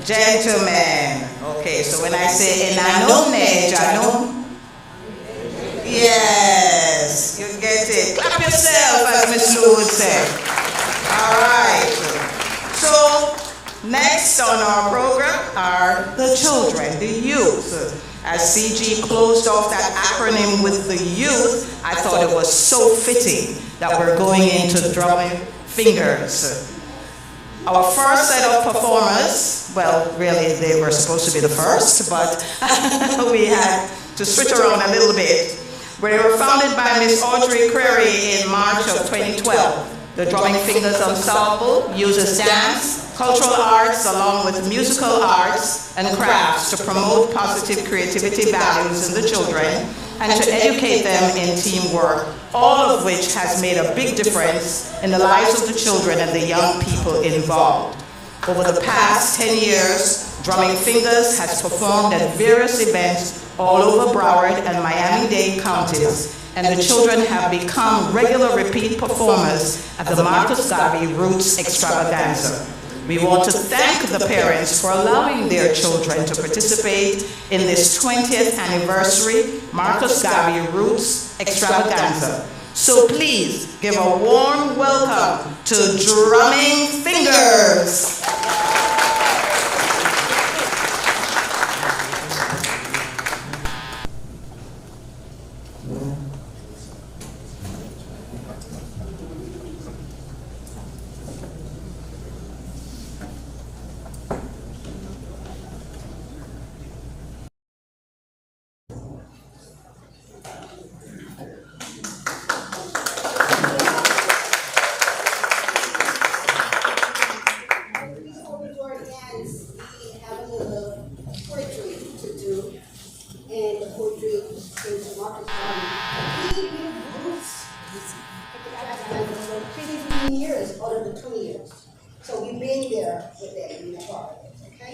Gentlemen. Okay, so when I say enano ne ejanu, yes, you get it. Clap yourself, as Miss Lou would say. All right. So, next on our program are the children, the youth. As CG closed off that acronym with the youth, I thought it was so fitting that we're going into drumming fingers. Our first set of performers, well, really they were supposed to be the first, but we had to switch around a little bit. They were founded by Miss Audrey Creary in March of 2012. The Drumming Fingers Ensemble uses dance, cultural arts, along with musical arts and crafts to promote positive creativity values in the children and to educate them in teamwork, all of which has made a big difference in the lives of the children and the young people involved. Over the past 10 years, Drumming Fingers has performed at various events all over Broward and Miami-Dade counties, and the children have become regular repeat performers at the Marcus Garvey Roots Extravaganza. We want to thank the parents for allowing their children to participate in this 20th anniversary Marcus Garvey Roots Extravaganza. So please give a warm welcome to Drumming Fingers. Years out of the 20 years. So we've been there with them in the park, okay?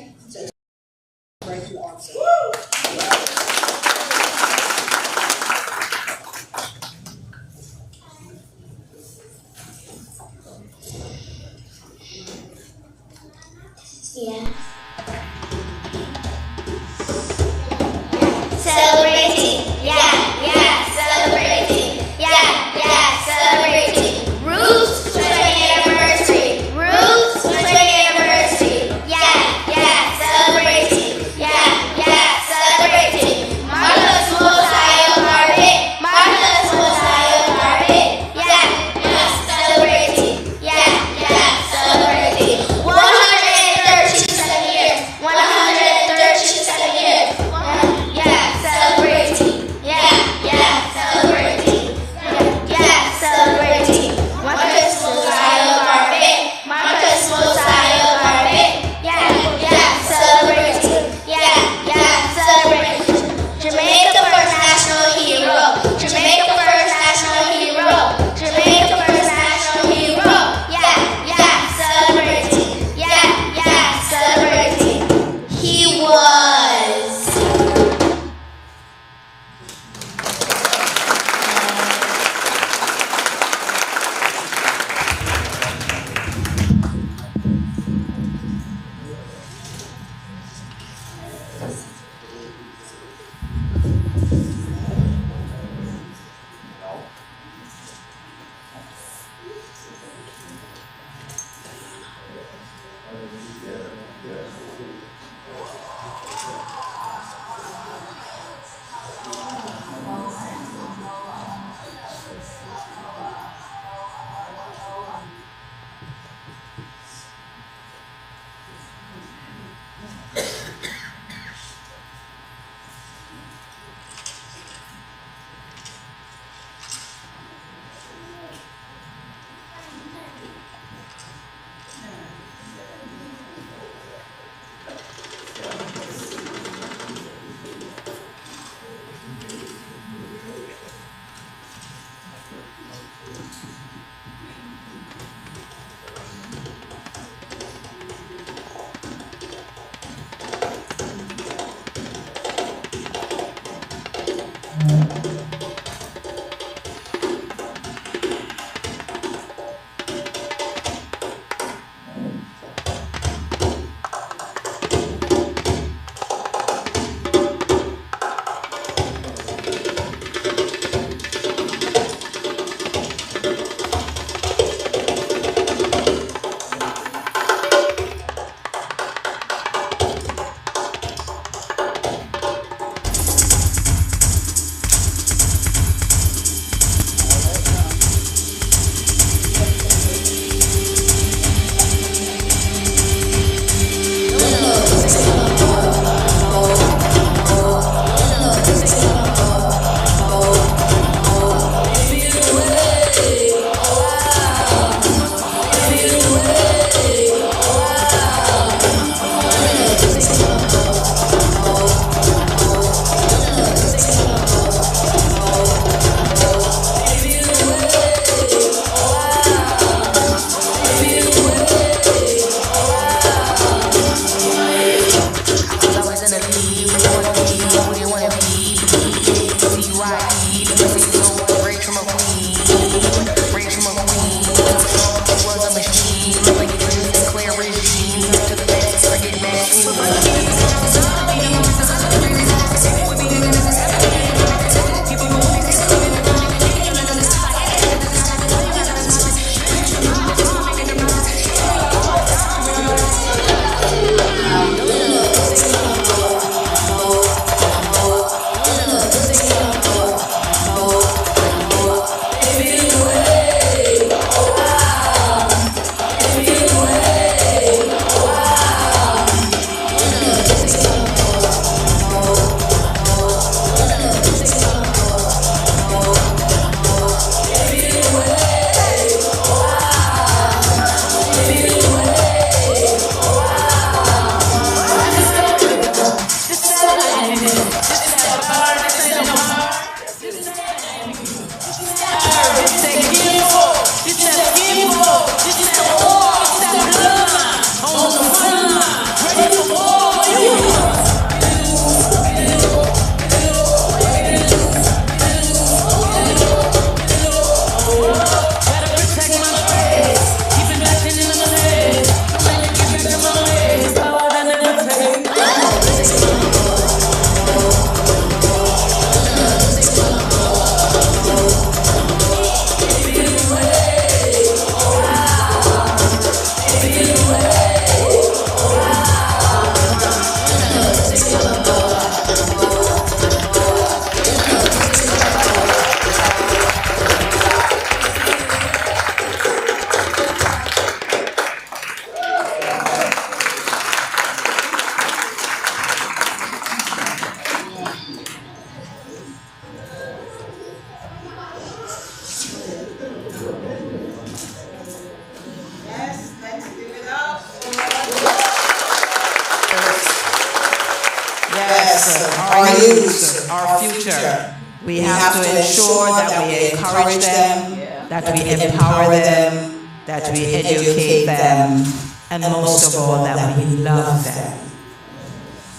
Our youth, our future. We have to ensure that we encourage them, that we empower them, that we educate them, and most of all, that we love them.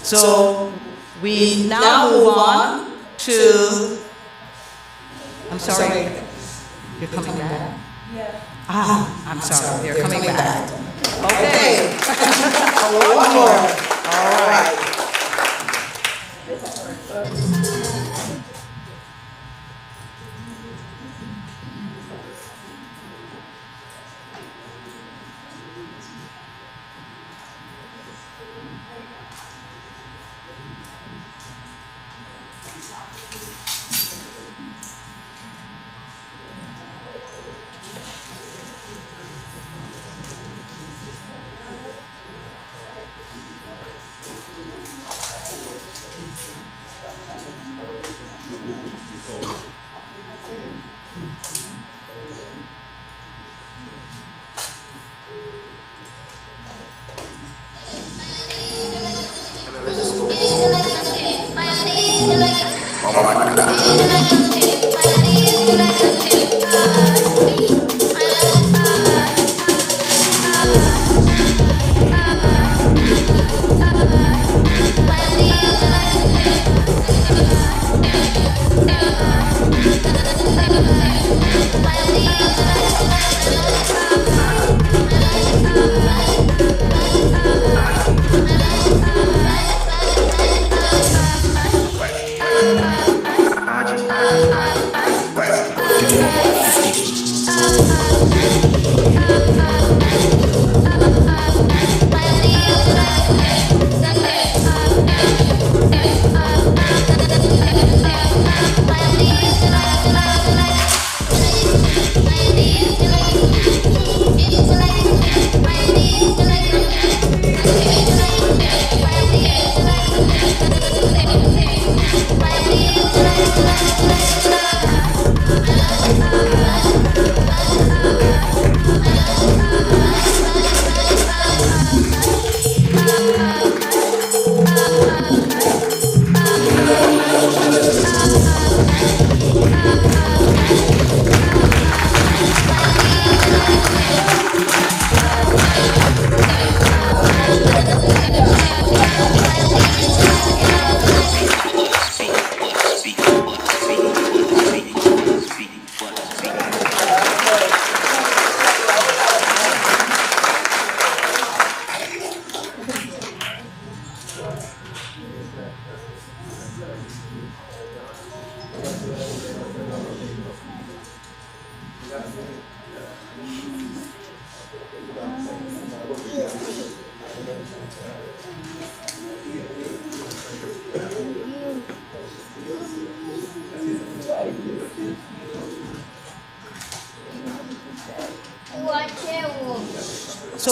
So we now move on to, I'm sorry, you're coming back? I'm sorry, you're coming back. Okay. One more. All right.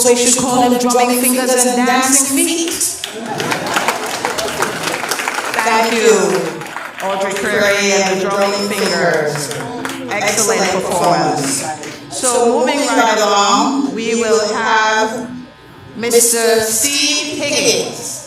suppose we should call them drumming fingers and dancing feet. Thank you, Audrey Curry and the drumming fingers. Excellent performance. So moving right along, we will have Mr. Steve Higgins.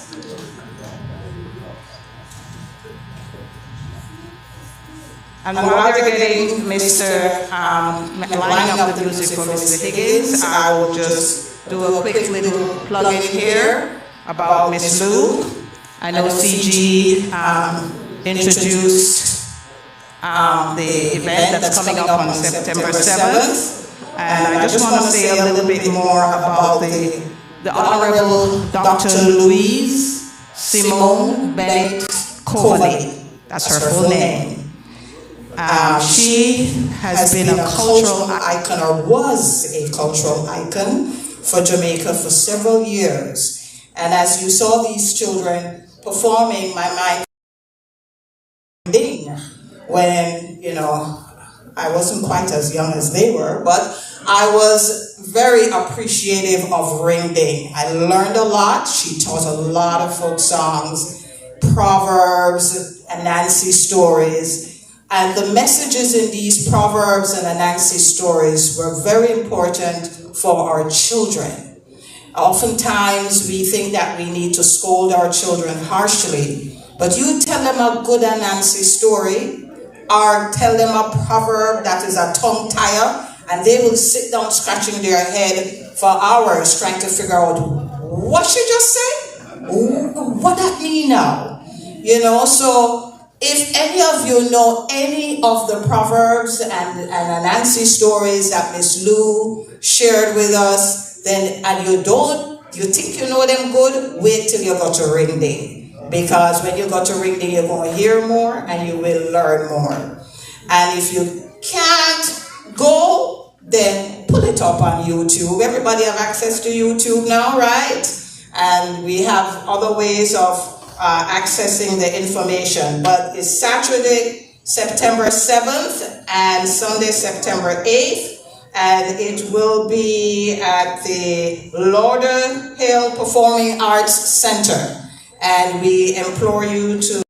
And while they're getting Mr. lining up the music for Mr. Higgins, I will just do a quick little plug in here about Miss Lou. I know CG introduced the event that's coming up on September 7th. And I just want to say a little bit more about the Honorable Dr. Louise Simone Bennett Coveney. That's her full name. She has been a cultural icon, or was a cultural icon for Jamaica for several years. And as you saw these children performing, my mind when, you know, I wasn't quite as young as they were, but I was very appreciative of Ring Ding. I learned a lot. She taught a lot of folk songs, proverbs, Anansi stories. And the messages in these proverbs and Anansi stories were very important for our children. Oftentimes we think that we need to scold our children harshly, but you tell them a good Anansi story, or tell them a proverb that is a tongue tire, and they will sit down scratching their head for hours trying to figure out what she just said? What that mean now? You know, so if any of you know any of the proverbs and Anansi stories that Miss Lou shared with us, then, and you think you know them good, wait till you go to Ring Day. Because when you go to Ring Day, you're going to hear more and you will learn more. And if you can't go, then put it up on YouTube. Everybody have access to YouTube now, right? And we have other ways of accessing the information. But it's Saturday, September 7th and Sunday, September 8th. And it will be at the Lauderhill Performing Arts Center. And we implore you to,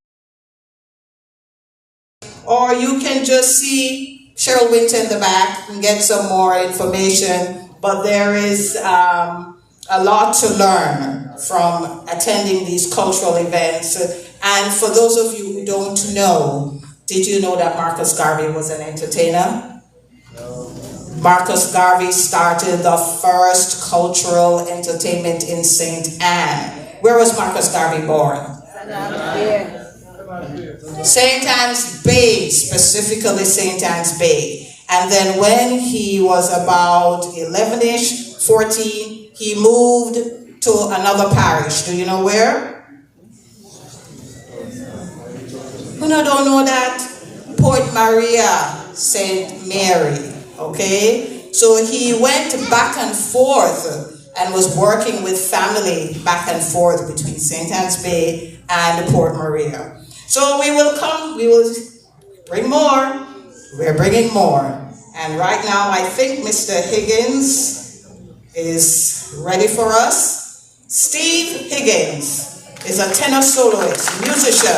or you can just see Cheryl Winter in the back and get some more information. But there is a lot to learn from attending these cultural events. And for those of you who don't know, did you know that Marcus Garvey was an entertainer? No. Marcus Garvey started the first cultural entertainment in St. Anne. Where was Marcus Garvey born? St. Anne's Bay, specifically St. Anne's Bay. And then when he was about 11-ish, 14, he moved to another parish. Do you know where? Who don't know that? Port Maria, St. Mary, okay? So he went back and forth and was working with family back and forth between St. Anne's Bay and Port Maria. So we will bring more. We're bringing more. And right now I think Mr. Higgins is ready for us. Steve Higgins is a tenor soloist, musician,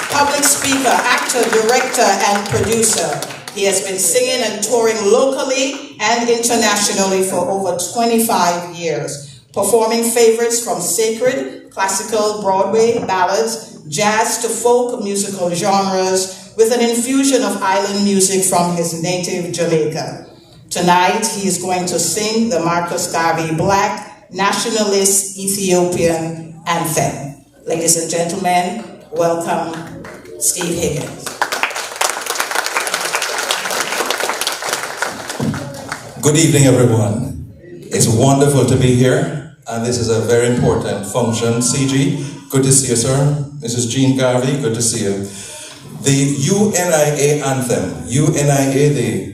public speaker, actor, director, and producer. He has been singing and touring locally and internationally for over 25 years, performing favorites from sacred, classical, Broadway, ballads, jazz to folk musical genres, with an infusion of island music from his native Jamaica. Tonight, he is going to sing the Marcus Garvey Black Nationalist Ethiopian Anthem. Ladies and gentlemen, welcome Steve Higgins. Good evening, everyone. It's wonderful to be here, and this is a very important function. CG, good to see you, sir. Mrs. Jean Garvey, good to see you. The UNIA anthem, UNIA, the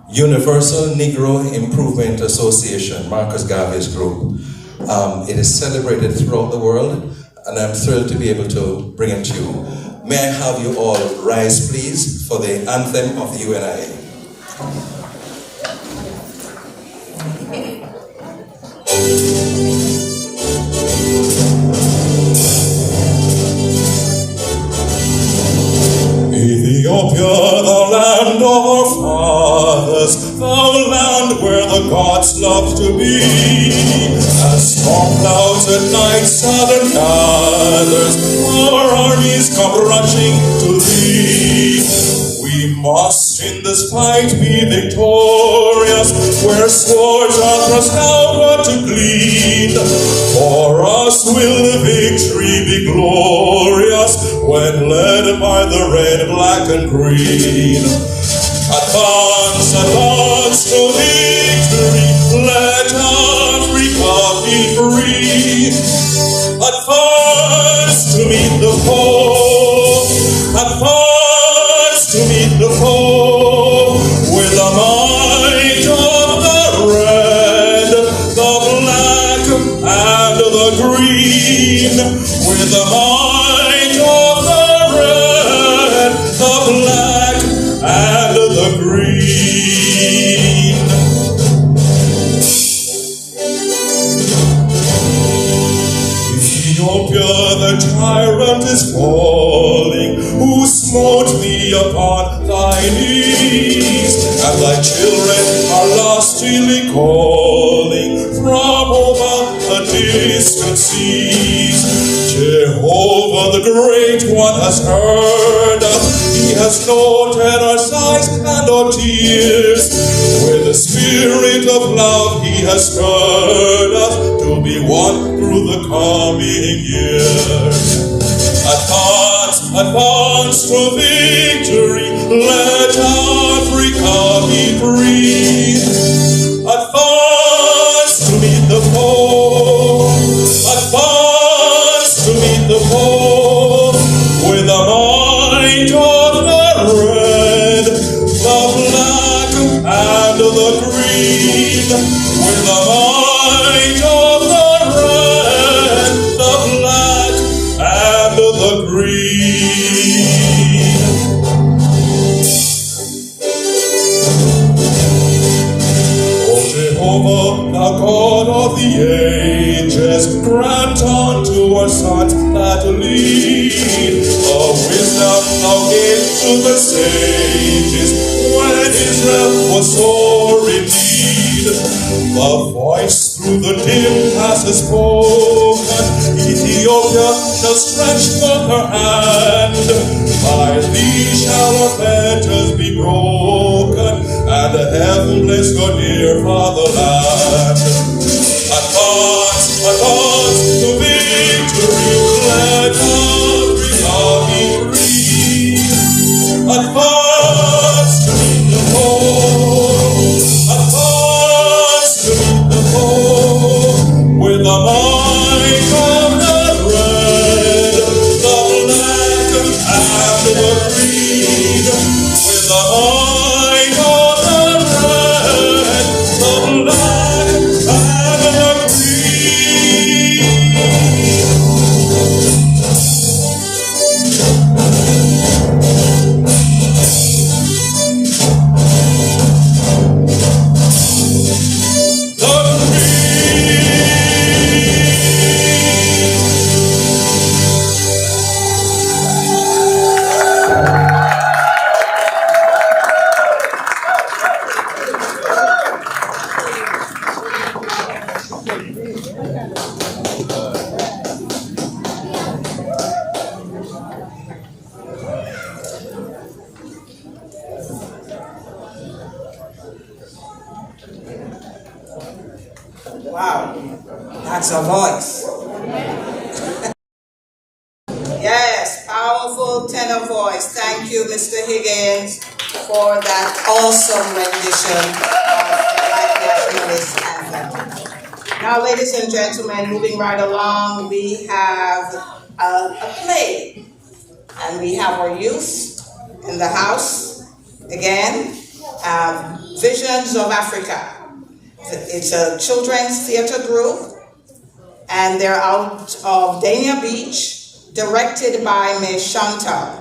Universal Negro Improvement Association, Marcus Garvey's group. It is celebrated throughout the world, and I'm thrilled to be able to bring it to you. May I have you all rise, please, for the anthem of the UNIA. hearts love to be. As storm clouds at night southern gathers, our armies come rushing to thee. We must in this fight be victorious, where swords are thrust outward to glean. For us will the victory be glorious, when led by the red, black, and green. Advance, advance to victory, let Africa be free. Advance to meet the foe, advance to meet the foe, with the might of the red, the black, and the green. With the might of the red, the black, and the green. Ethiopia, the tyrant is falling, who smote thee upon thy knees, and thy children are lustily calling from over the distant seas. Jehovah the Great One has heard us, He has noted our sighs and our tears. With the spirit of love He has stirred us to be one through the coming years. Advance, advance to victory, let Africa be free. Advance to meet the foe, advance to meet the foe, with the might of the red, the black, and the green. With the might of the red, the black, and the green. O Jehovah, thou God of the ages, grant unto our sons that lead the wisdom thou gave to the sages when Israel was sore in need. The voice through the dim has spoken, Ethiopia shall stretch forth her hand. By thee shall our fetters be broken, and heaven bless your dear fatherland. Advance, advance to victory, let Africa be free. Advance to meet the foe, advance to meet the foe, with the might of the red, the black, and the green. With the might of the red, the black, and the green. Wow, that's a voice. Yes, powerful tenor voice. Thank you, Mr. Higgins, for that awesome rendition of the Black Nationalist Anthem. Now, ladies and gentlemen, moving right along, we have a play, and we have our youth in the house again. Visions of Africa. It's a children's theater group, and they're out of Dania Beach, directed by Ms. Chantal.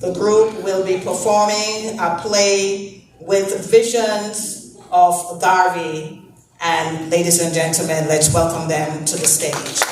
The group will be performing a play with visions of Garvey, and ladies and gentlemen, let's welcome them to the stage.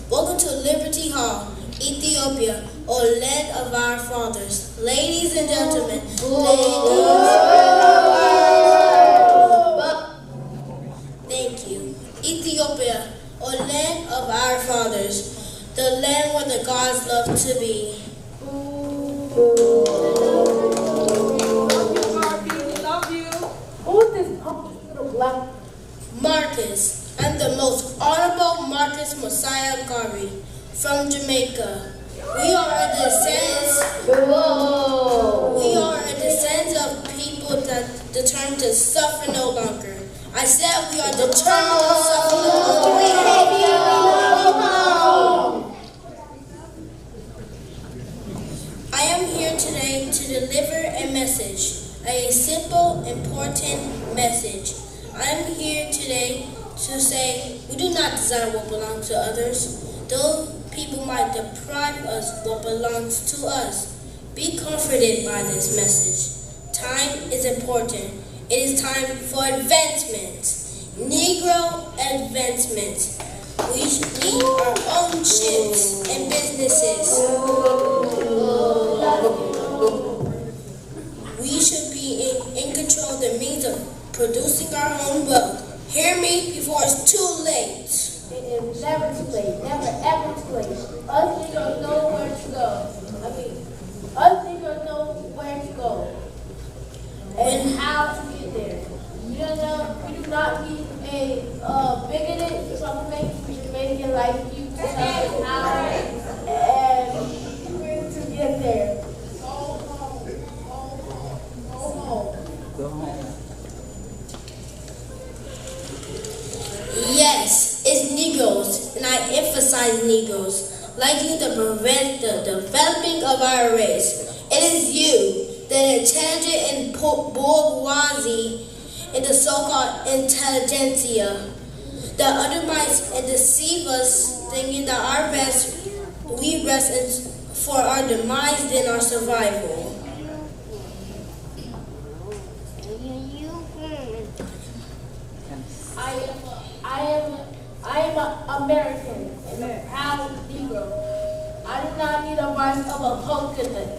Welcome to Liberty Hall, Ethiopia, or land of our fathers. Ladies and gentlemen, thank you. Ethiopia, or land of our fathers, the land where the gods love to be. Who's this little black? Marcus. I'm the most honorable Marcus Mosiah Garvey from Jamaica. We are a descendants of people that determined to suffer no longer. I said we are determined to suffer no longer. I am here today to deliver a message, a simple, important message. I am here today to say we do not desire what belongs to others. Those people might deprive us what belongs to us. Be comforted by this message. Time is important. It is time for advancement. Negro advancement. We need our own ships and businesses. We should be in control of the means of producing our own wealth. Hear me before it's too late. It is never too late. Never ever too late. Us niggas know where to go. Us niggas know where to go. And how to get there. We do not need a bigoted troublemaker Jamaican like you to tell us how and to get there. Go home. Yes, it's Negroes, and I emphasize Negroes, like you to prevent the developing of our race. It is you, the intelligent and bourgeoisie, and the so-called intelligentsia, that undermines and deceive us, thinking that we rest for our demise than our survival. I am American and a proud Negro. I do not need a rice of a coconut.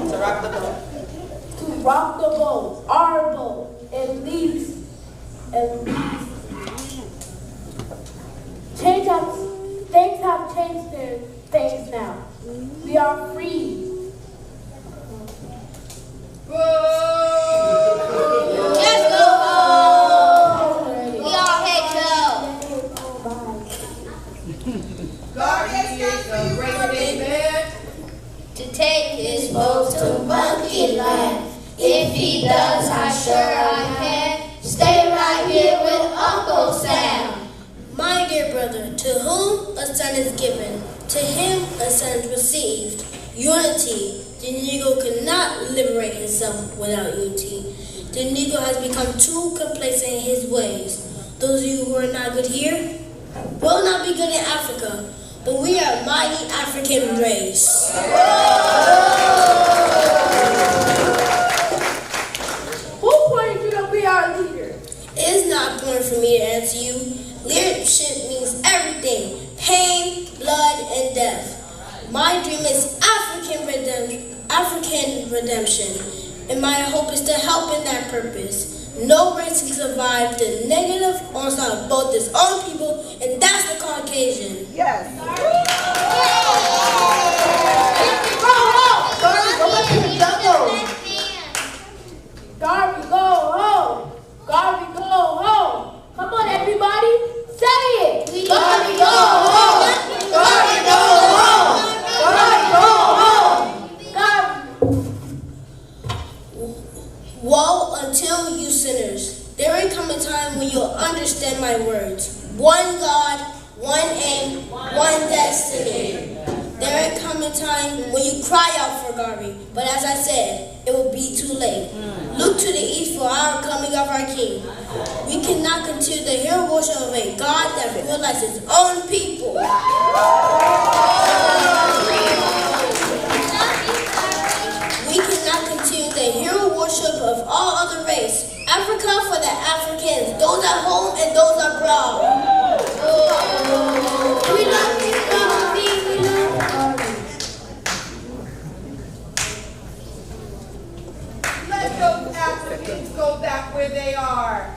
To rock the boat. To rock the boat. Our boat. At least. Things have changed their things now. We are free. Let's go home. We all hate you. Garvey is a great big man to take his folks to Monkey Land. If he does, I'm sure I can stay right here with Uncle Sam. My dear brother, to whom a son is given, to him a son is received. Unity. The Negro cannot liberate himself without unity. The Negro has become too complacent in his ways. Those of you who are not good here will not be good in Africa, but we are a mighty African race. Who pointed you to be our leader? It is not important for me to answer you. Leadership means everything: pain, blood, and death. My dream is African redemption, and my hope is to help in that purpose. No race can survive the negative onslaught of both its own people, and that's the Caucasian. Yes. Garvey, go home. Garvey, go home. Come on, everybody. Say it. Garvey, go home. Garvey, go home. Garvey, go home. Garvey. Woe until you sinners. There will come a time when you'll understand my words. One God, one aim, one destiny. There will come a time when you cry out for Garvey, but as I said, it will be too late. Look to the east for our coming of our King. We cannot continue the hero worship of a God that realizes his own people. We cannot continue the hero worship of all other race. Africa for the Africans, those at home and those abroad. We love you, Garvey. We love Garvey. Let those Africans go back where they are.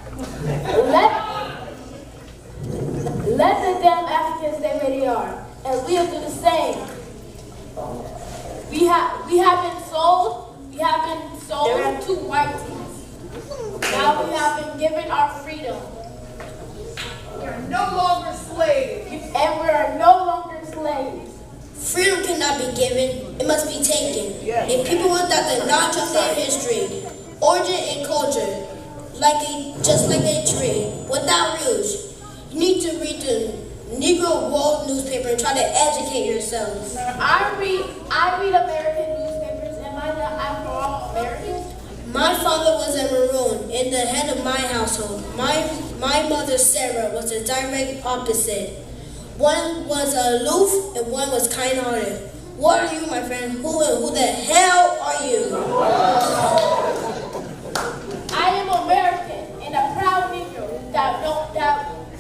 Let the damn Africans stay where they are, and we'll do the same. We have been sold to whiteys. Now we have been given our freedom. We are no longer slaves. And we are no longer slaves. Freedom cannot be given, it must be taken. Yes. If people without the knowledge of their history, origin, and culture, just like a tree, without roots, you need to read the Negro World newspaper and try to educate yourselves. I read American newspapers. Am I not, after all, American? My father was a Maroon and the head of my household. My mother, Sarah, was the direct opposite. One was aloof and one was kind-hearted. What are you, my friend? Who the hell are you? I am American and a proud Negro that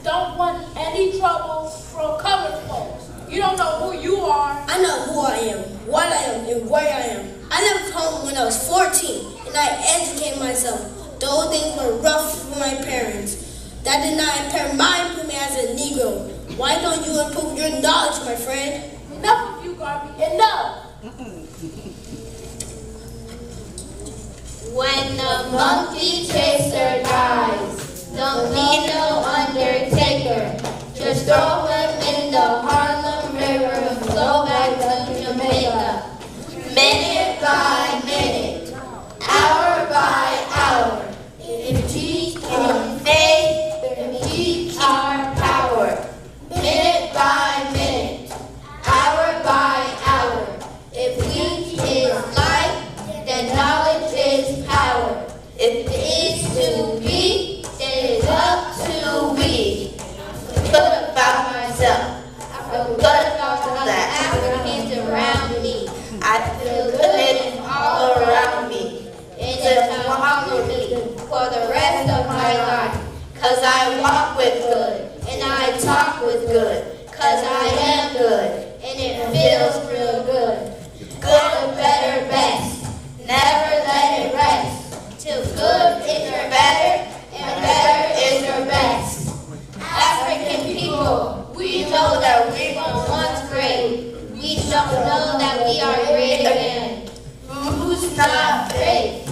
don't want any trouble from colored folks. You don't know who you are. I know who I am, what I am, and where I am. I left home when I was 14, and I educated myself. Though things were rough for my parents, that did not impair my improvement as a Negro. Why don't you improve your knowledge, my friend? Enough of you, Garvey. Enough. When the monkey chaser dies, don't need no undertaker. Just throw him in the Harlem River and flow back to Jamaica. Minute by minute, hour by hour. If G can faith, then we are power. Minute by minute, hour by hour. If we is light, then knowledge is power. If it is to be, then it's up to we. Good about myself. I feel good about the Africans around me. I feel good all around me. It just follow me for the rest of my life. Cause I walk with good, and I talk with good. Cause I am good, and it feels real good. Good, better, best. Never let it rest. Till good is your better, and better is your best. African people, we know that we were once great. We don't know that we are great again. Lose not faith,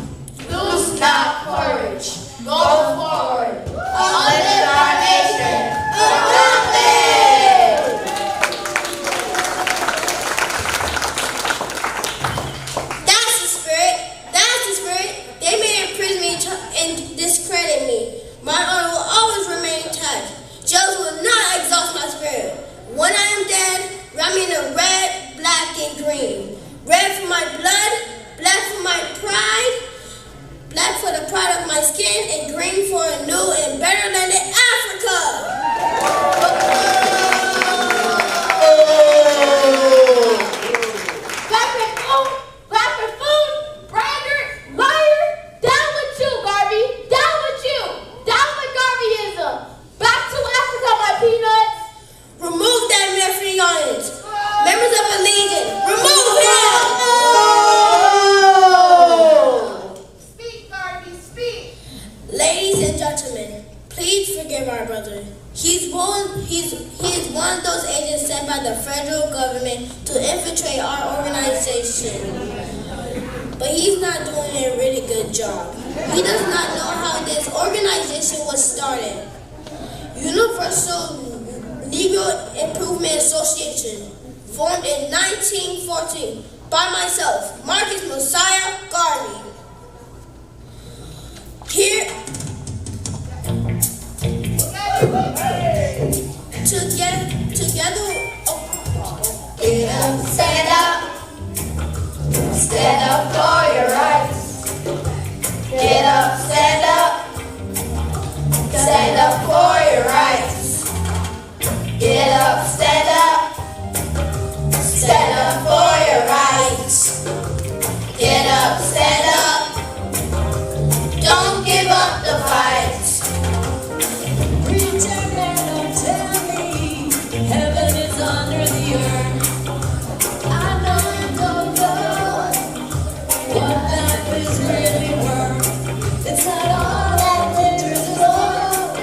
lose not courage. Go forward, uplift our nation. Long live! one of those agents sent by the federal government to infiltrate our organization. But he's not doing a really good job. He does not know how this organization was started. Universal Negro Improvement Association, formed in 1914 by myself, Marcus Messiah Garvey. Here, together, get up, stand up. Stand up for your rights. Get up, stand up. Stand up for your rights. Get up, stand up. Stand up for your rights. Get up, stand up. Don't give up the fight. Preacher man, don't tell me heaven is under the earth. I know you don't know what life is really worth. It's not all that glitters is gold,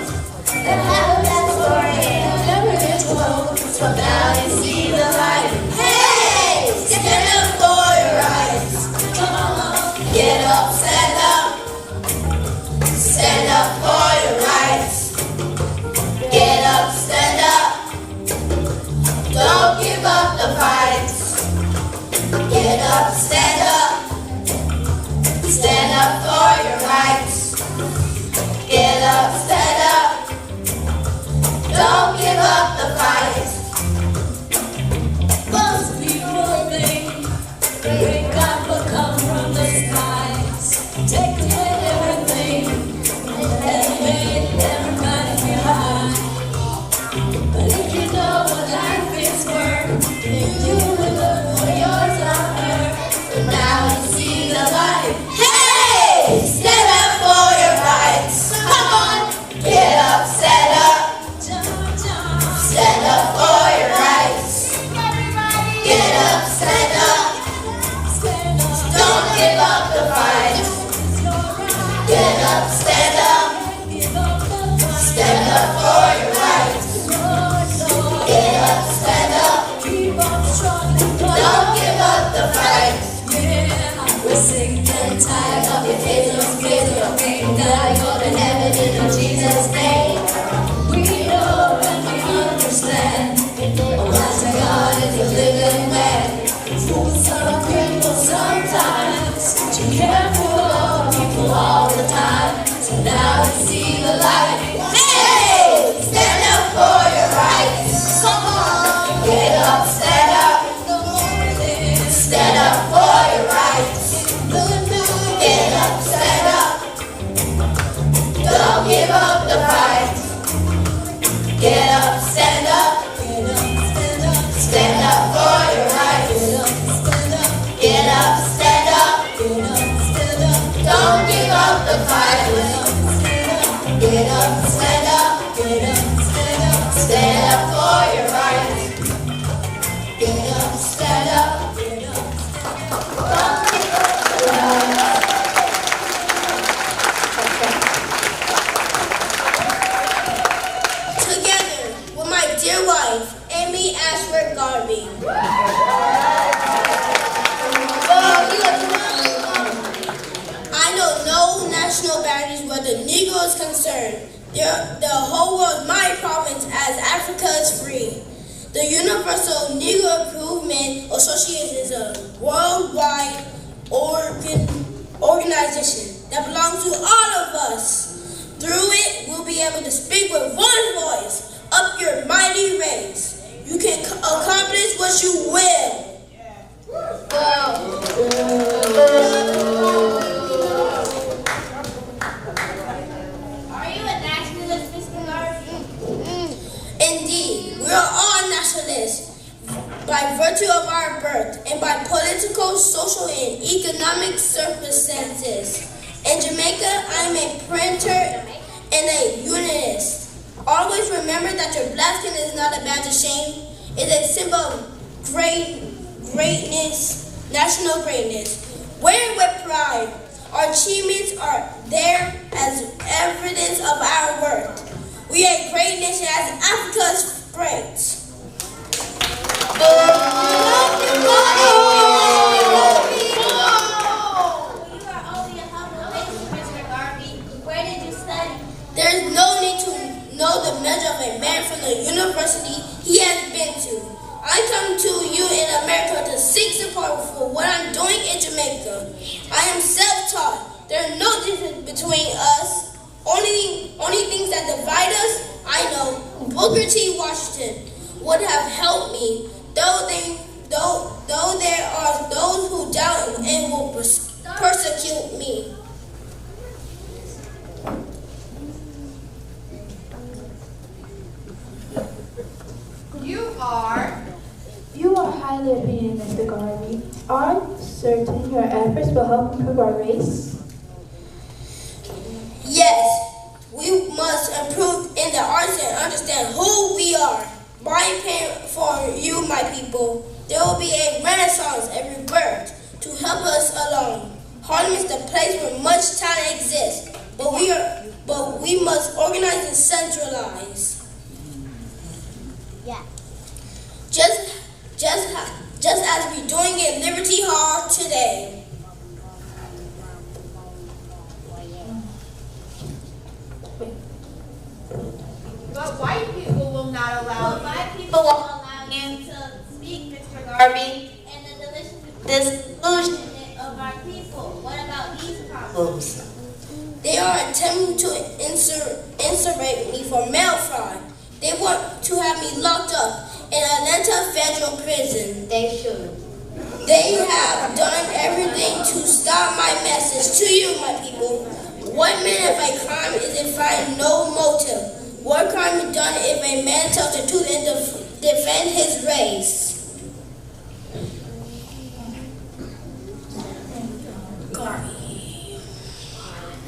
and how that story never gets told. So now you see the light. Hey, stand up for your rights. Come on, get up, stand up. Stand up for your rights. Get up, stand up. Don't give up the fight. Get up, stand up. Stand up for your rights. Get up, stand up. Don't give up the fight. most people think great God will come from the skies, take away everything, and make everybody feel high. But if you know what life is worth, you will look for yours on earth. So now you see the light. Hey! Stand up for your rights. Come on! Get up, stand up. Stand up for your rights. Get up, stand up. Don't give up the fight. Get up, stand up. Stand up for your rights. Get up, stand up. Don't give up the fight. We're sick and tired of your failures, your pain. Gotta go to heaven in Jesus' name. We know and we understand. Almighty God is a living man. Some people sometimes, but you can't fool all people all the time. So now you see the light. Hey! Stand up for your rights. Come on! Get up, stand up. Stand up for your rights. Get up, stand up. Don't give up the fight. Get up, stand up. Stand up for your rights. Get up, stand up. Don't give up the fight. Get up, stand up. Stand up for your rights. Get up, stand up. Don't give up the fight. Together with my dear wife, Amy Ashford Garvey. I know no national boundaries where the Negro is concerned. The whole world is my province as Africa is free. The Universal Negro Improvement Association is a worldwide organization that belongs to all of us. Through it, we'll be able to speak with one voice up your mighty race. You can accomplish what you will. Are you a nationalist, Mr. Garvey? Indeed, we are all nationalists by virtue of our birth and by political, social, and economic circumstances. In Jamaica, I'm a printer and a unionist. Always remember that your black skin is not a badge of shame. It's a symbol of greatness, national greatness. Wear it with pride. Our achievements are there as evidence of our worth. We are a great nation as Africa's great. he has been to. I come to you in America to seek support for what I'm doing in Jamaica. I am self-taught. There are no difference between us. Only things that divide us, I know Booker T. Washington would have helped me, though there are those who doubt and will persecute me. You are highly opinionated, Mr. Garvey. Are you certain your efforts will help improve our race? Yes, we must improve in the arts and understand who we are. By paying for you, my people, there will be a renaissance, a rebirth to help us along. Harlem is the place where much talent exists, but we must organize and centralize. Yeah. Just as we're doing in Liberty Hall today. But white people will not allow you to speak, Mr. Garvey, and the disillusionment of our people. What about these problems? They are attempting to insurrect me for mail fraud. They want to have me locked up in Atlanta Federal Prison. They should. They have done everything to stop my message to you, my people. What man if a crime is if I no motive? What crime is done if a man tells the truth and defend his race?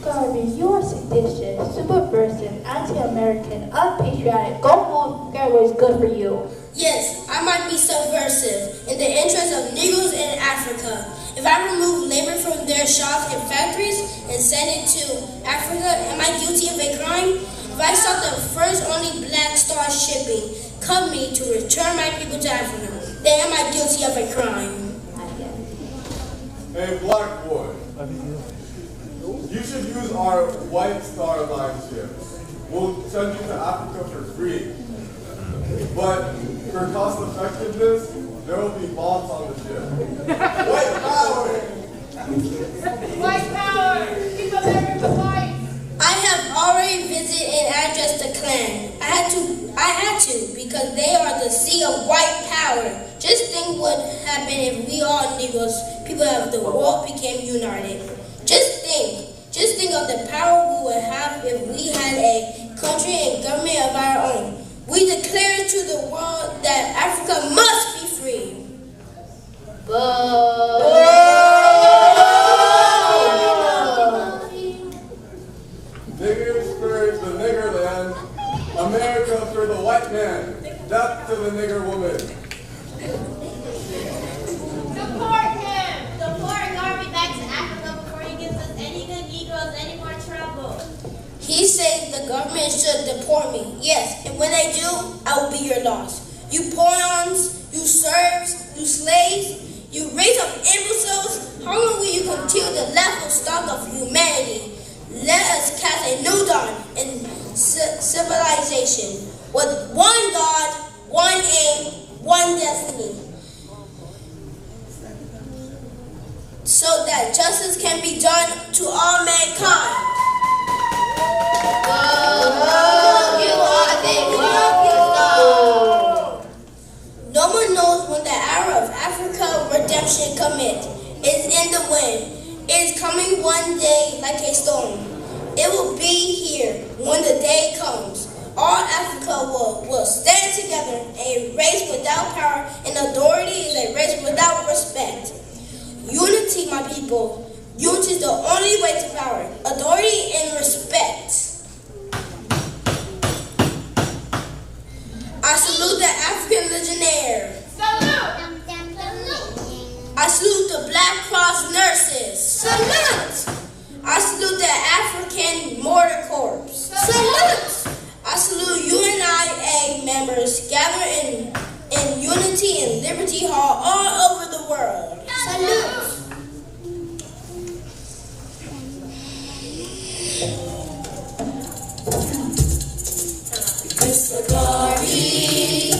Garvey, you are seditious, subversive, anti-American, unpatriotic. Go home, forget what is good for you. Yes, I might be subversive in the interest of Negroes in Africa. If I remove labor from their shops and factories and send it to Africa, am I guilty of a crime? If I start the first only Black Star shipping company to return my people to Africa, then am I guilty of a crime? Hey, black boy, you should use our White Star Line ship. We'll send you to Africa for free. But for cost effectiveness, there will be bombs on the ship. White power! White power! Keep America white! I have already visited and addressed the Klan. I had to because they are the sea of white power. Just think what happened if we all Negroes, people of the world, became united. Just think of the power we would have if we had a country and government of our own. We declare to the world that Africa must be free. Niggers for the niggerland, America for the white man, death to the nigger woman. Support him! Support Garvey back to Africa before he gives us any good Negroes any more trouble. He says the government should deport me. Yes, and when they do, I will be your loss. You pawns, you serfs, you slaves, you race of imbeciles, how long will you continue the level stock of humanity? Let us cast a new dawn in civilization with one God, one aim, one destiny, so that justice can be done to all mankind. No one knows when the hour of Africa redemption commit. It's in the wind. It's coming one day like a storm. It will be here when the day comes. All Africa will stand together. A race without power and authority is a race without respect. Unity, my people. Unity is the only way to power, authority, and respect. I salute the African legionnaire. Salute! I salute the Black Cross nurses. Salute! I salute the African Mortar Corps. Salute! I salute UNIA members gathered in unity in Liberty Hall all over the world. Salute! Mr. Garvey,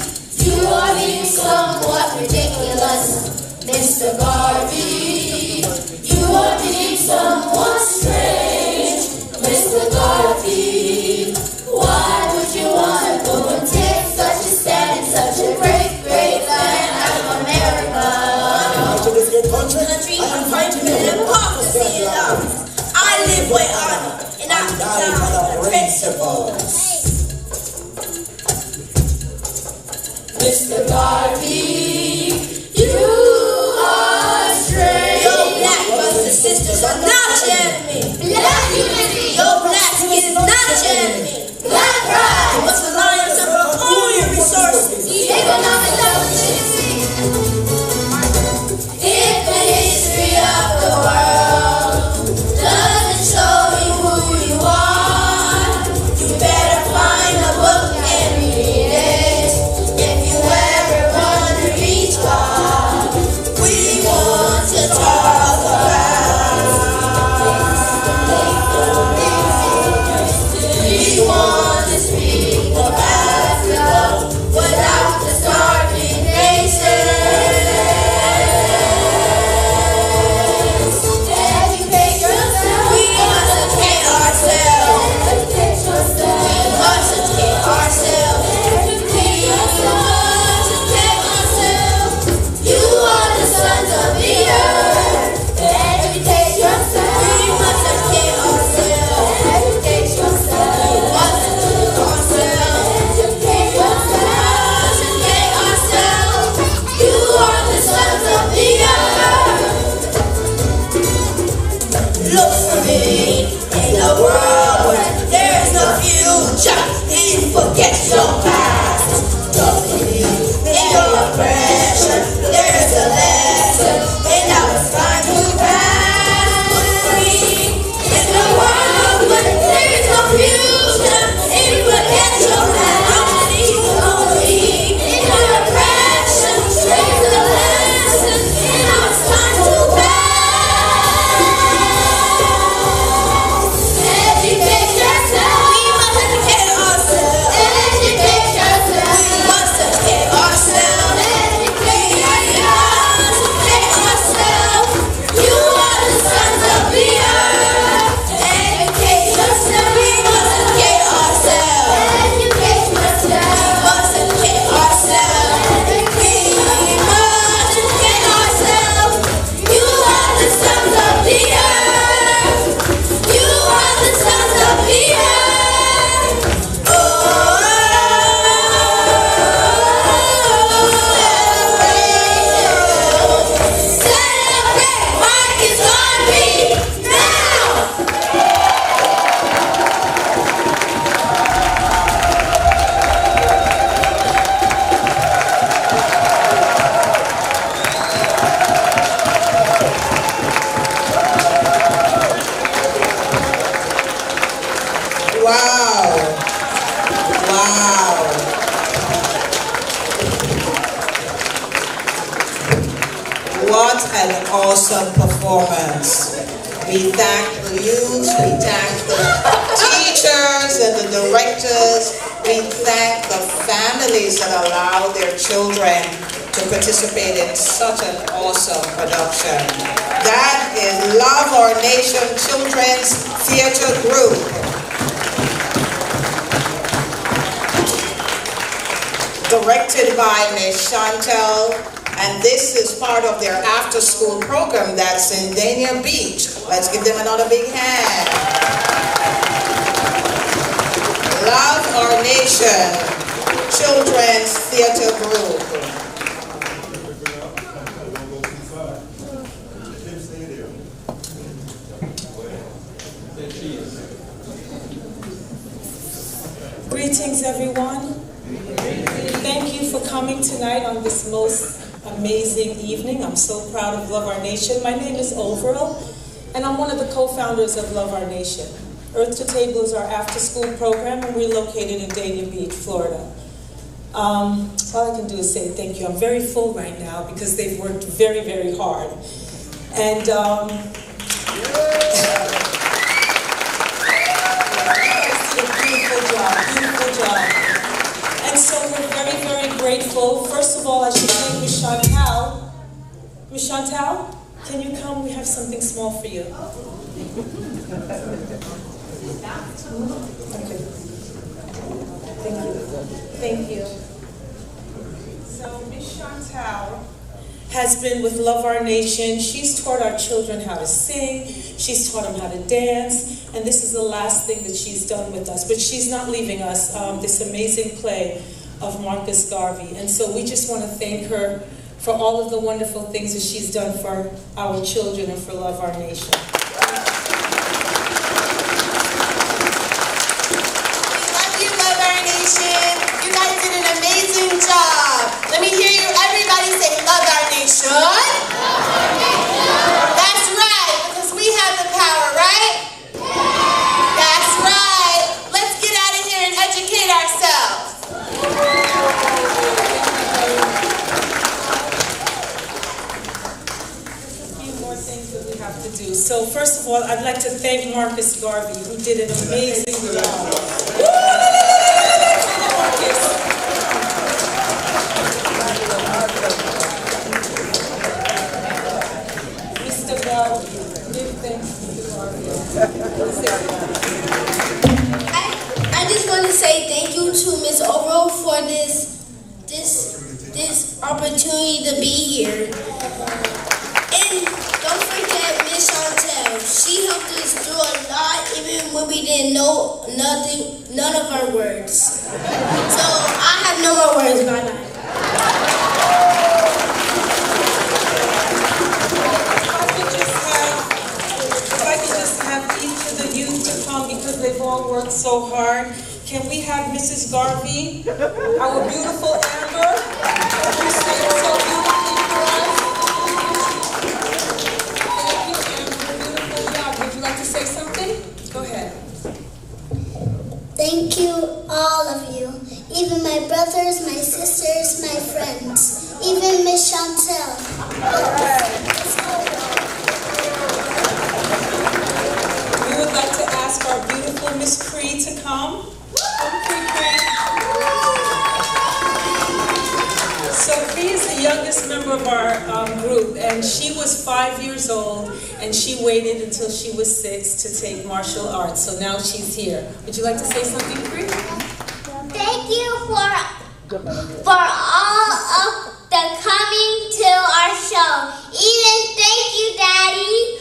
somewhat ridiculous, Mr. Garvey. You are being somewhat strange, Mr. Garvey. Why would you want to go and take such a stand in such a great, great land like America? To this great country, I'm fighting the hypocrisy in us. I live with honor, and I'm down with principles. Mr. Garvey, you are strange. Your black brothers and sisters are not your enemy. Black unity. Your black skin is not your enemy. Black pride. You must rely on some of all your resources. Economic opportunity. If the history of the world doesn't show you who you are, you better find a book and read it. If you ever want to reach God, We want to talk we want to speak about Africa without the starving nations. Educate yourself. We must educate ourselves. Educate yourself. We must educate ourselves. Educate yourself. Educate ourselves. You are the sons of the earth. Educate yourself. We must educate ourselves. Educate yourself. We must educate ourselves. Educate yourself. Educate ourselves. You are the sons of the earth. Look for me in a world where there is no future. You forget your past. Look for me in your oppression. There is a lesson, and now it's time to pass. Look for me in a world where there is no future. And you forget your past. Only in your oppression. There is a lesson, and now it's time to pass. Educate yourself. We must educate ourselves. Educate yourself. We must educate ourselves. Educate We yourself. must educate ourselves. You are the sons of the earth. Educate yourself. We must educate ourselves. Educate yourself. We must educate ourselves. We must educate ourselves. You are the sons of the earth. You are the sons of the earth. Celebrate Marcus Garvey now. Wow. Wow. What an awesome performance. We thank the youth, we thank the teachers and the directors, we thank the families that allow their children to participate in such an awesome production. That is Love Our Nation Children's Theater Group. Directed by Ms. Chantel, and this is part of their after-school program that's in Dania Beach. Let's give them another big hand. Love Our Nation Children's Theater Group. Greetings, everyone. Thank you for coming tonight on this most amazing evening. I'm so proud of Love Our Nation. My name is Overall, and I'm one of the co-founders of Love Our Nation. Earth to Table is our after-school program, and we're located in Dania Beach, Florida. All I can do is say thank you. I'm very full right now because they've worked very, very hard. And beautiful job. And so we're very, very grateful. First of of all, I should thank Miss Chantal. Miss Chantal, can you come? We have something small for you. Okay. Thank you. Thank you. So Miss Chantal has been with Love Our Nation. She's taught our children how to sing. She's taught them how to dance. And this is the last thing that she's done with us. But she's not leaving us. This amazing play of Marcus Garvey. And so we just want to thank her for all of the wonderful things that she's done for our children and for Love Our Nation. Love Our Nation. You guys did an amazing job. Let me hear you, everybody say Love Our Nation. That's right, because we have the power, right? That's right. Let's get out of here and educate ourselves. A few more things that we have to do. So first of all, I'd like to thank Marcus Garvey, who did an amazing job. Mr. Garvey, give thanks to Garvey. I just want to say thank you to Ms. Overall for this opportunity to be here. And don't forget Ms. Chantel. She helped us do a lot even when we didn't know none of our words. So I have no more words by now. If I could just have each of the youth to come because they've all worked so hard. Can we have Mrs. Garvey, our beautiful Amber, who sang so beautifully for us? Thank you, Amber. Beautiful job. Would you like to say something? Go ahead. Thank you, all of you. Even my brothers, my sisters, my friends. Even Miss Chantel. We would like to ask our beautiful Miss Cree to come. So Cree is the youngest member of our group, and she was 5 years old, and she waited until she was 6 to take martial arts. So now she's here. Would you like to say something, Cree? Thank you for all of the coming to our show. Even thank you, Daddy.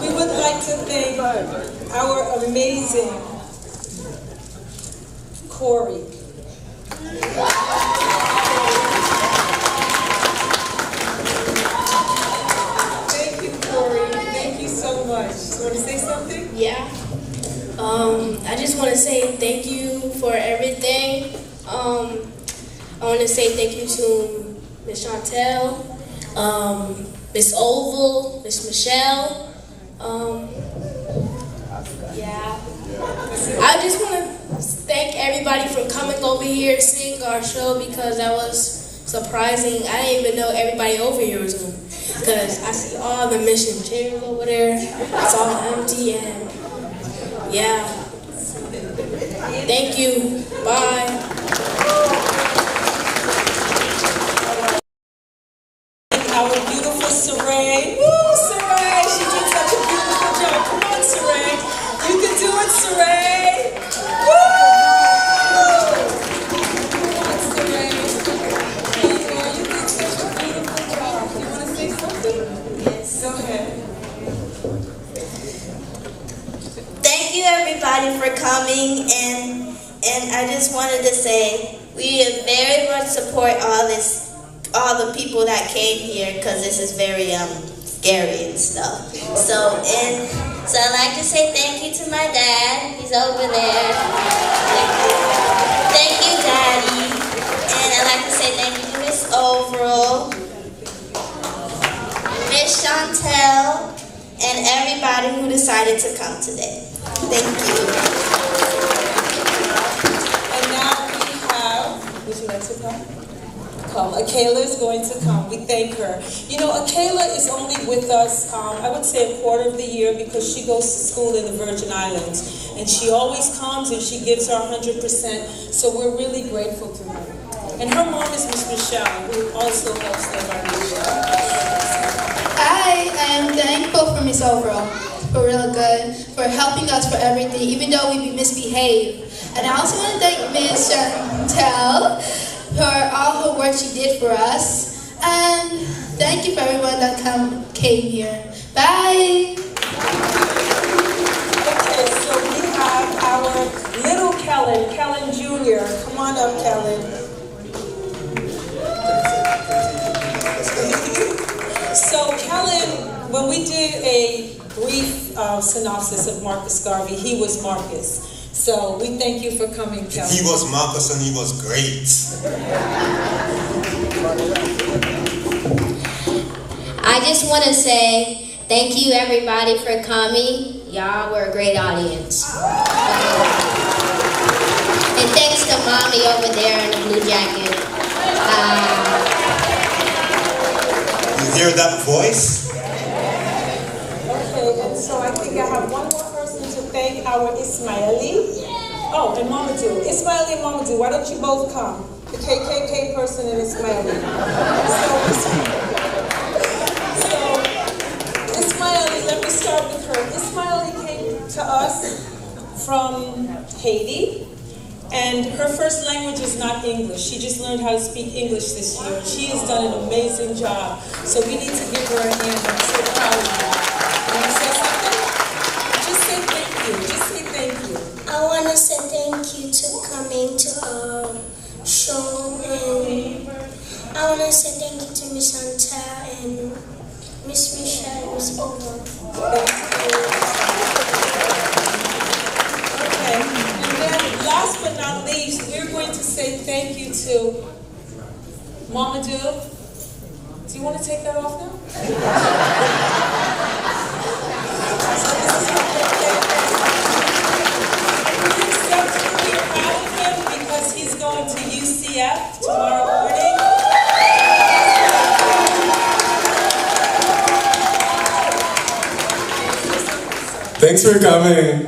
We would like to thank our amazing Corey. Thank you, Corey. Thank you so much. You want to say something? Yeah. I just want to say thank you for everything. I want to say thank you to Miss Chantel, Miss Oval, Miss Michelle. Yeah. I just want to thank everybody for coming over here to sing our show because that was surprising. I didn't even know everybody over here was going because I see all the mission chairs over there. It's all empty and yeah. Thank you. Bye. Our beautiful Saray. Woo, Saray! She did such a beautiful job. Come on, Saray. You can do it, Saray. Woo! Come on, Saray. You did such a beautiful job. You want to say something? Yes. Go ahead. Thank you everybody for coming, and I just wanted to say we very much support all the people that came here because this is very scary and stuff. So I'd like to say thank you to my dad. He's over there. Thank you, Daddy. And I'd like to say thank you to Miss Overall, Miss Chantel, and everybody who decided to come today. Thank you. And now we have, would you like to come? come. Akela is going to come. We thank her. You know, Akela is only with us, I would say a quarter of the year because she goes to school in the Virgin Islands. And she always comes and she gives her 100%. So we're really grateful to her. And her mom is Miss Michelle, who also helps Live Our Nation. I am thankful for Miss Overall, for real good, for helping us for everything, even though we misbehave. And I also want to thank Miss Chantel for all her work she did for us. And thank you for everyone that came here. Bye. Okay, so we have our little Kellen Jr. Come on up, Kellen. So Kellen, when we did a brief synopsis of Marcus Garvey, he was Marcus. So we thank you for coming, Kellen. He was Marcus and he was great. I just want to say thank you everybody for coming. Y'all were a great audience. And thanks to Mommy over there in the blue jacket. You hear that voice? Okay, and so I think I have one more person to thank, our Ismaili. Oh, and Mamadou. Ismaili and Mamadou, why don't you both come? The KKK person and Ismaili. So Ismaili, let me start with her. Ismaili came to us from Haiti. And her first language is not English. She just learned how to speak English this year. She has done an amazing job. So we need to give her a hand. I'm so proud of her. Want to say something? Just say thank you. Just say thank you. I want to say thank you to coming to our show. And I want to say thank you to Miss Chantel and Miss Michelle and Miss Over. Okay. Last but not least, we're going to say thank you to Mamadou. Do you want to take that off now? We accept to be proud of him because he's going to UCF tomorrow morning. Thanks for coming.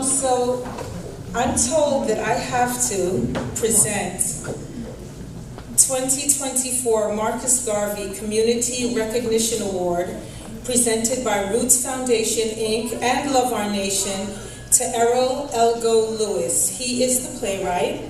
So I'm told that I have to present 2024 Marcus Garvey Community Recognition Award presented by Roots Foundation, Inc. and Love Our Nation to Errol Elgo Lewis. He is the playwright,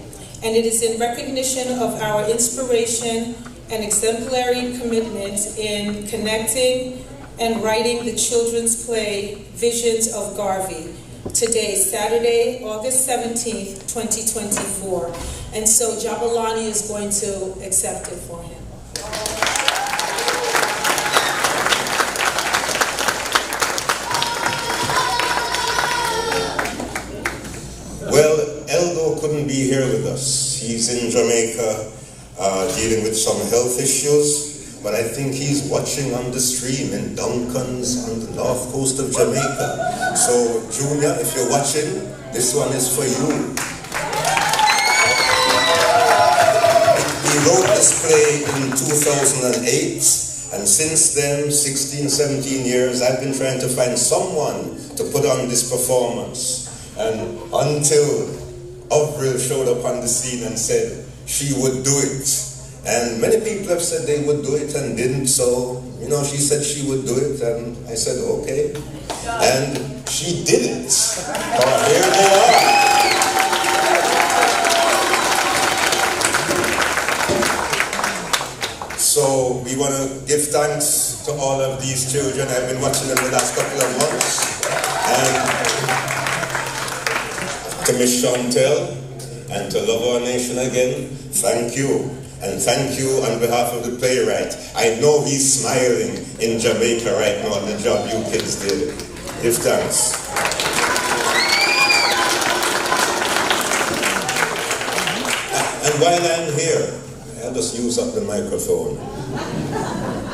and it is in recognition of our inspiration and exemplary commitment in connecting and writing the children's play Visions of Garvey. Today, Saturday, August 17th, 2024. And so Jabalani is going to accept it for him. Well, Eldo couldn't be here with us. He's in Jamaica dealing with some health issues. But I think he's watching on the stream in Duncan's on the north coast of Jamaica. So, Junior, if you're watching, this one is for you. He wrote this play in 2008, and since then, 16, 17 years, I've been trying to find someone to put on this performance. And until Avril showed up on the scene and said she would do it. And many people have said they would do it and didn't, so, you know, she said she would do it, and I said, okay. And she did it. Here they are. So we want to give thanks to all of these children. I've been watching them the last couple of months. And to Miss Chantel and to Love Our Nation again, thank you. And thank you on behalf of the playwright. I know he's smiling in Jamaica right now on the job you kids did. Give thanks. And while I'm here, I'll just use up the microphone.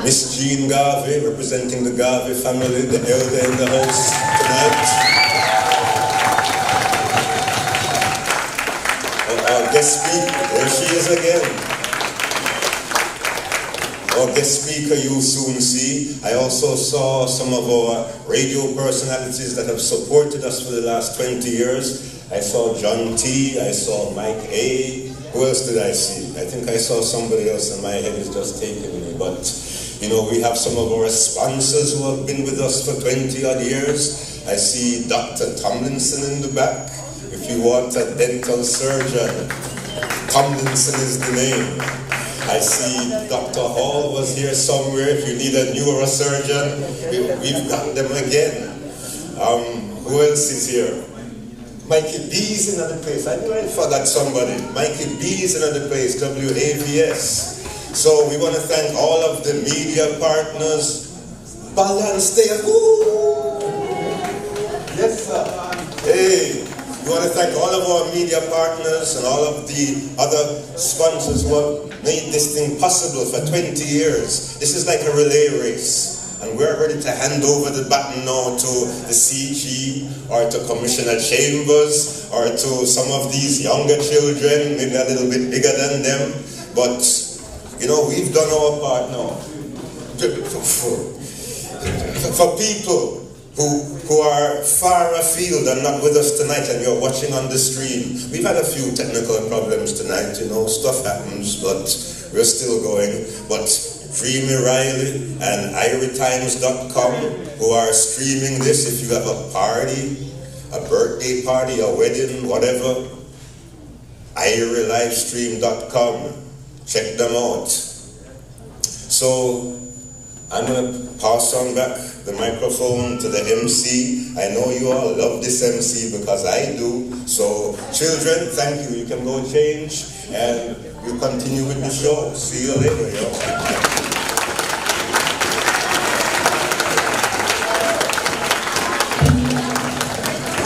Miss Jean Garvey, representing the Garvey family, the elder in the house tonight. guest speaker, there she is again. Our guest speaker you'll soon see. I also saw some of our radio personalities that have supported us for the last 20 years. I saw John T, I saw Mike A. Who else did I see? I think I saw somebody else and my head is just taking me. But, you know, we have some of our sponsors who have been with us for 20 odd years. I see Dr. Tomlinson in the back. If you want a dental surgeon, Tomlinson is the name. I see Dr. Hall was here somewhere. If you need a neurosurgeon, we've got them again. Who else is here? Mikey B is in another place. I knew I forgot somebody. Mikey B is in another place, WAVS. So we want to thank all of the media partners. Balance there. Yes, sir. Hey, we want to thank all of our media partners and all of the other sponsors who have made this thing possible for 20 years. This is like a relay race. And we're ready to hand over the baton now to the CG or to Commissioner Chambers or to some of these younger children, maybe a little bit bigger than them. But, you know, we've done our part now. For people who are far afield and not with us tonight and you're watching on the stream, we've had a few technical problems tonight, you know, stuff happens, but we're still going. But Dreamy Riley and IRITimes.com who are streaming this. If you have a party, a birthday party, a wedding, whatever, IRILivestream.com. Check them out. So I'm going to pass on back the microphone to the MC. I know you all love this MC because I do. So children, thank you. You can go change and you continue with the show. See you later, yo.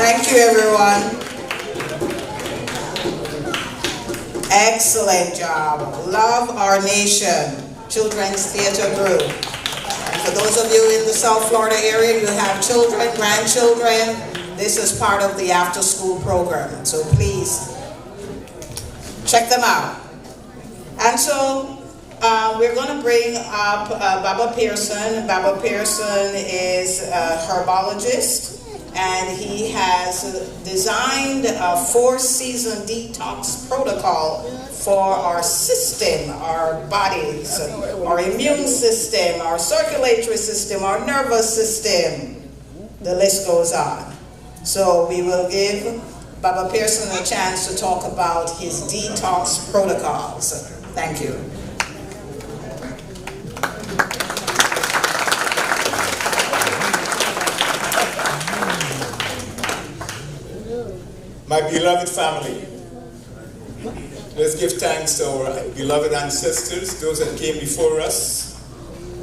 Thank you, everyone. Excellent job. Love Our Nation, Children's Theater Group. And for those of you in the South Florida area, you have children, grandchildren, this is part of the after-school program. So please, check them out. And so, we're going to bring up Baba Pearson. Baba Pearson is a herbologist. And he has designed a 4-season detox protocol for our system, our bodies, our immune system, our circulatory system, our nervous system. The list goes on. So we will give Baba Pearson a chance to talk about his detox protocols. Thank you. My beloved family, let's give thanks to our beloved ancestors, those that came before us,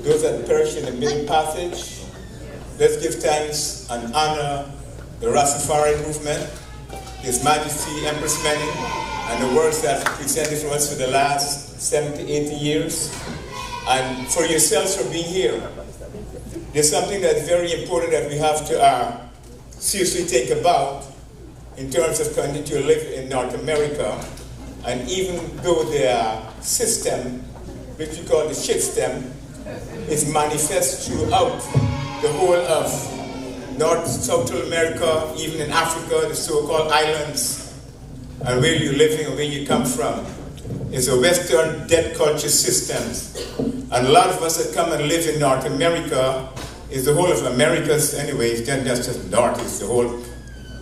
those that perished in the middle passage. Let's give thanks and honor the Rastafari movement, His Majesty Empress Mene, and the works that presented for us for the last 70, 80 years, and for yourselves for being here. There's something that's very important that we have to seriously think about in terms of continuing to live in North America, and even though their system, which we call the shit stem, is manifest throughout the whole of North, Central America, even in Africa, the so-called islands, and where you're living and where you come from, is a Western debt culture systems. And a lot of us that come and live in North America, is the whole of Americas anyways, then that's just North, is the whole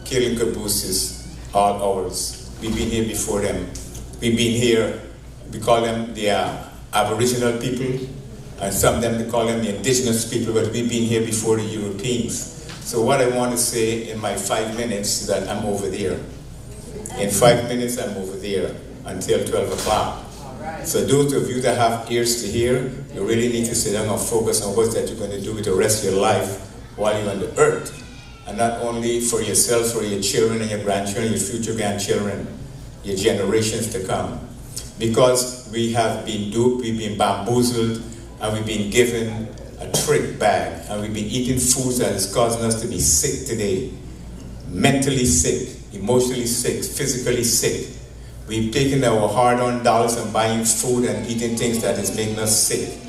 killing caboose is all ours. We've been here before them. We've been here, we call them the Aboriginal people, and some of them they call them the indigenous people, but we've been here before the Europeans. So what I want to say in my 5 minutes is that I'm over there. In 5 minutes, I'm over there until 12 o'clock. So those of you that have ears to hear, you really need to sit down and focus on what that you're going to do with the rest of your life while you're on the earth. And not only for yourself, for your children and your grandchildren, your future grandchildren, your generations to come. Because we have been duped, we've been bamboozled, and we've been given a trick bag, and we've been eating foods that is causing us to be sick today. Mentally sick, emotionally sick, physically sick. We've taken our hard-earned dollars and buying food and eating things that is making us sick.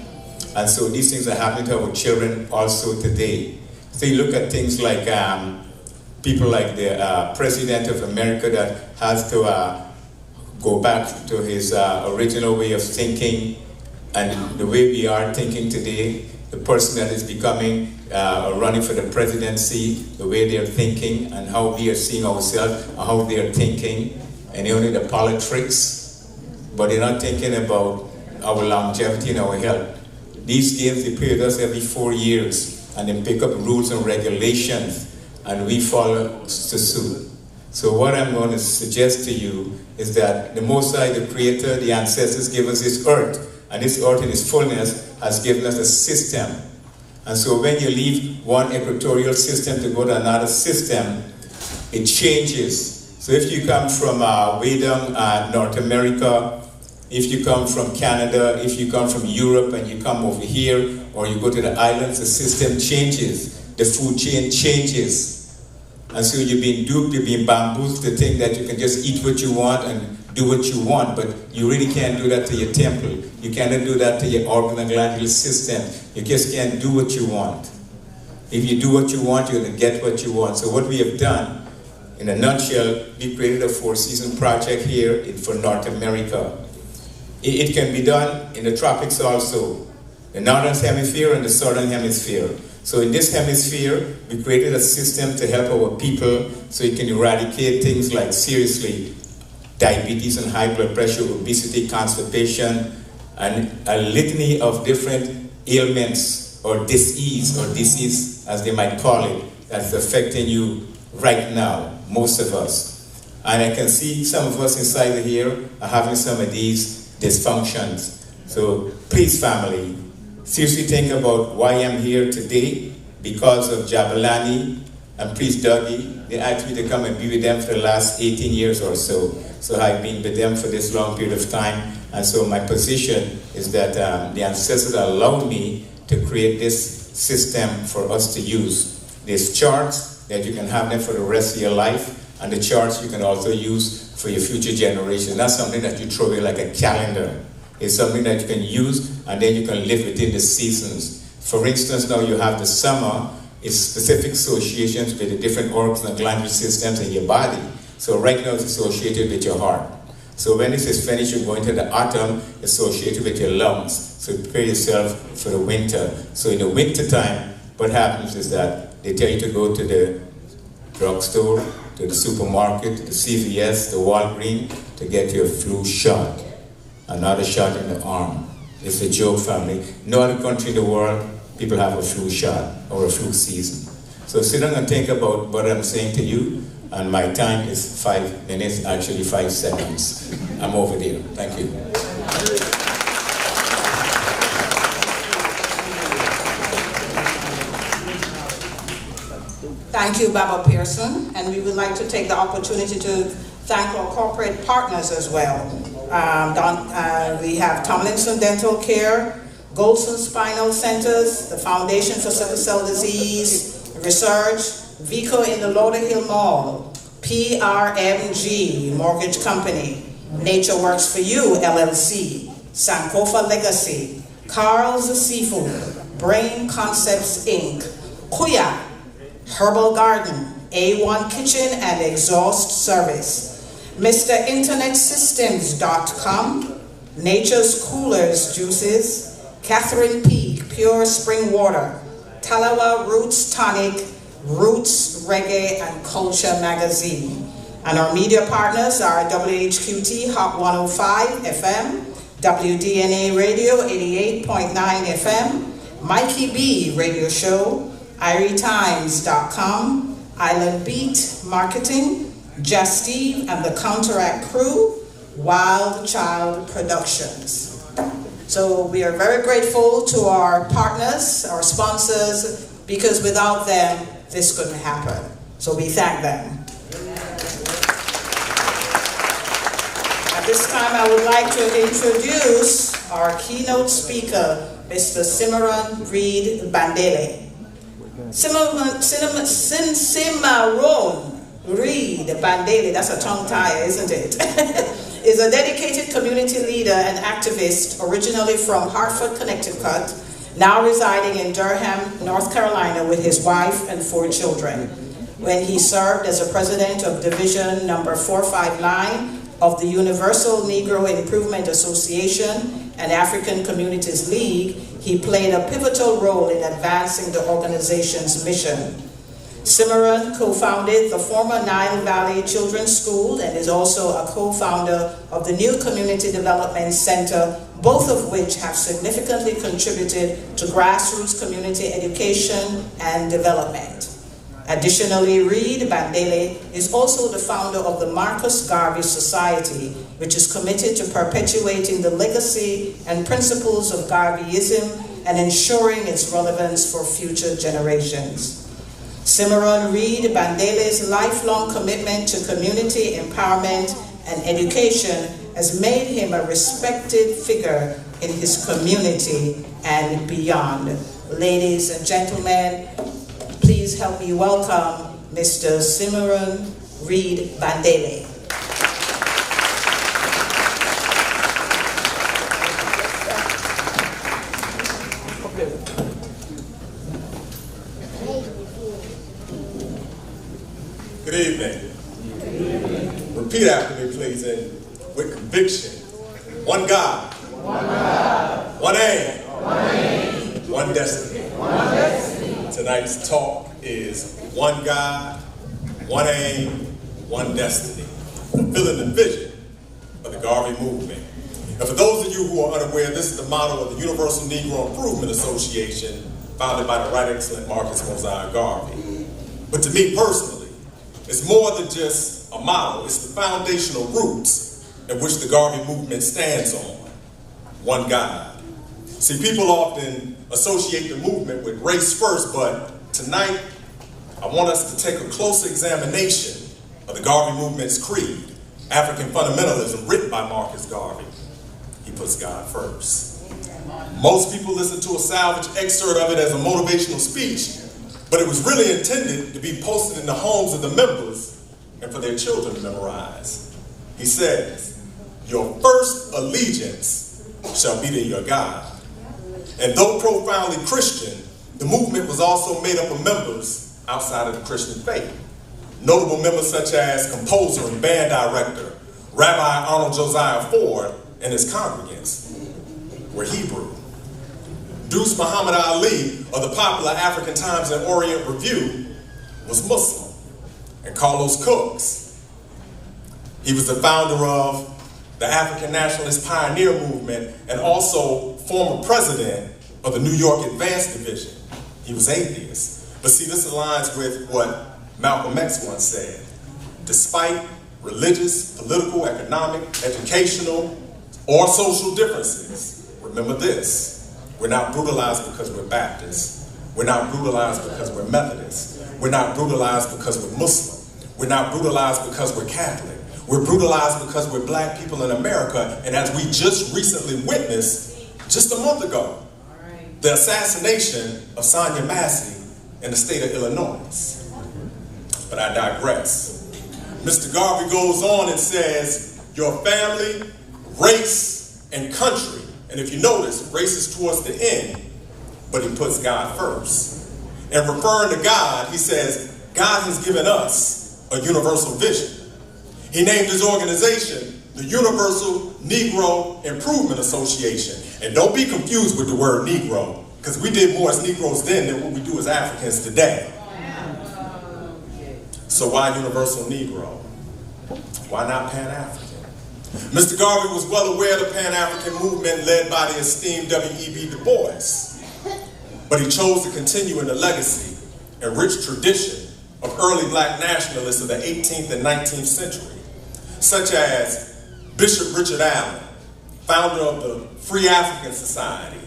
And so these things are happening to our children also today. So you look at things like people like the President of America that has to go back to his original way of thinking and the way we are thinking today. The person that is becoming running for the presidency, the way they're thinking and how we are seeing ourselves and how they're thinking. And only the politics, but they're not thinking about our longevity and our health. These games, they play with us every 4 years, and they pick up rules and regulations, and we follow to suit. So what I'm going to suggest to you is that the Most High, the Creator, the ancestors gave us this earth, and this earth in its fullness has given us a system. And so when you leave one equatorial system to go to another system, it changes. So if you come from way down North America, if you come from Canada, if you come from Europe and you come over here, or you go to the islands, the system changes. The food chain changes. And so you've been duped, you've been bamboozled to think that you can just eat what you want and do what you want, but you really can't do that to your temple. You cannot do that to your organ and glandular system. You just can't do what you want. If you do what you want, you're going to get what you want. So what we have done, in a nutshell, we created a 4-season project here for North America. It can be done in the tropics also, the northern hemisphere and the southern hemisphere. So in this hemisphere, we created a system to help our people so it can eradicate things like, seriously, diabetes and high blood pressure, obesity, constipation, and a litany of different ailments or disease as they might call it, that's affecting you right now, most of us. And I can see some of us inside here are having some of these dysfunctions. So please, family, seriously think about why I'm here today, because of Jabulani and Priest Dougie. They asked me to come and be with them for the last 18 years or so. So I've been with them for this long period of time. And so my position is that the ancestors allowed me to create this system for us to use. There's charts that you can have them for the rest of your life, and the charts you can also use for your future generation. That's something that you throw away like a calendar. It's something that you can use, and then you can live within the seasons. For instance, now you have the summer, it's specific associations with the different organs and glandular systems in your body. So right now it's associated with your heart. So when this is finished, you go into the autumn, associated with your lungs. So prepare yourself for the winter. So in the winter time, what happens is that they tell you to go to the drugstore, to the supermarket, the CVS, the Walgreens, to get your flu shot. Another shot in the arm. It's a joke, family. No other country in the world, people have a flu shot or a flu season. So sit down and think about what I'm saying to you, and my time is 5 minutes, actually 5 seconds. I'm over there. Thank you. Thank you, Baba Pearson, and we would like to take the opportunity to thank our corporate partners as well. We have Tomlinson Dental Care, Golson Spinal Centers, the Foundation for Sickle Cell Disease Research, Vico in the Lauderhill Mall, PRMG Mortgage Company, Nature Works for You LLC, Sankofa Legacy, Carl's Seafood, Brain Concepts Inc., Kuya, Herbal Garden, A1 Kitchen and Exhaust Service, MrInternetSystems.com, Nature's Coolers Juices, Catherine Peak Pure Spring Water, Talawa Roots Tonic, Roots Reggae and Culture Magazine. And our media partners are WHQT Hot 105 FM, WDNA Radio 88.9 FM, Mikey B Radio Show, IrieTimes.com, Island Beat Marketing, Just Steve and the Counteract Crew, Wild Child Productions. So we are very grateful to our partners, our sponsors, because without them, this couldn't happen. So we thank them. At this time, I would like to introduce our keynote speaker, Mr. Cimarron Reed Bandele. Cimarron Reed Bandele, that's a tongue tie, isn't it? is a dedicated community leader and activist originally from Hartford, Connecticut, now residing in Durham, North Carolina with his wife and 4 children. When he served as a president of Division number 459 of the Universal Negro Improvement Association and African Communities League, he played a pivotal role in advancing the organization's mission. Cimarron co-founded the former Nile Valley Children's School and is also a co-founder of the new Community Development Center, both of which have significantly contributed to grassroots community education and development. Additionally, Reed Bandele is also the founder of the Marcus Garvey Society, which is committed to perpetuating the legacy and principles of Garveyism and ensuring its relevance for future generations. Cimarron Reed Bandele's lifelong commitment to community empowerment and education has made him a respected figure in his community and beyond. Ladies and gentlemen, please help me welcome Mr. Cimarron Reed Bandele. Good evening. Repeat after me, please, and with conviction. One God. One aim. One destiny. Tonight's talk is one God, one aim, one destiny. Fulfilling the vision of the Garvey movement. And for those of you who are unaware, this is the motto of the Universal Negro Improvement Association, founded by the Right Excellent Marcus Mosiah Garvey. But to me personally, it's more than just a motto, it's the foundational roots in which the Garvey movement stands on. One God. See, people often associate the movement with race first, but tonight I want us to take a close examination of the Garvey movement's creed, African fundamentalism, written by Marcus Garvey. He puts God first. Most people listen to a salvage excerpt of it as a motivational speech, but it was really intended to be posted in the homes of the members and for their children to memorize. He says, "Your first allegiance shall be to your God." And though profoundly Christian, the movement was also made up of members outside of the Christian faith. Notable members such as composer and band director Rabbi Arnold Josiah Ford and his congregants were Hebrew. Deuce Muhammad Ali of the popular African Times and Orient Review was Muslim. And Carlos Cooks, he was the founder of the African Nationalist Pioneer Movement and also former president of the New York Advanced Division. He was atheist. But see, this aligns with what Malcolm X once said. Despite religious, political, economic, educational, or social differences, remember this. We're not brutalized because we're Baptists. We're not brutalized because we're Methodist. We're not brutalized because we're Muslim. We're not brutalized because we're Catholic. We're brutalized because we're black people in America, and as we just recently witnessed, just a month ago, the assassination of Sonia Massey in the state of Illinois. But I digress. Mr. Garvey goes on and says, your family, race, and country. And if you notice, race is towards the end, but he puts God first. And referring to God, he says, God has given us a universal vision. He named his organization the Universal Negro Improvement Association. And don't be confused with the word Negro, because we did more as Negroes then than what we do as Africans today. So why Universal Negro? Why not Pan-African? Mr. Garvey was well aware of the Pan-African movement led by the esteemed W.E.B. Du Bois. But he chose to continue in the legacy and rich tradition of early black nationalists of the 18th and 19th century, such as Bishop Richard Allen, founder of the Free African Society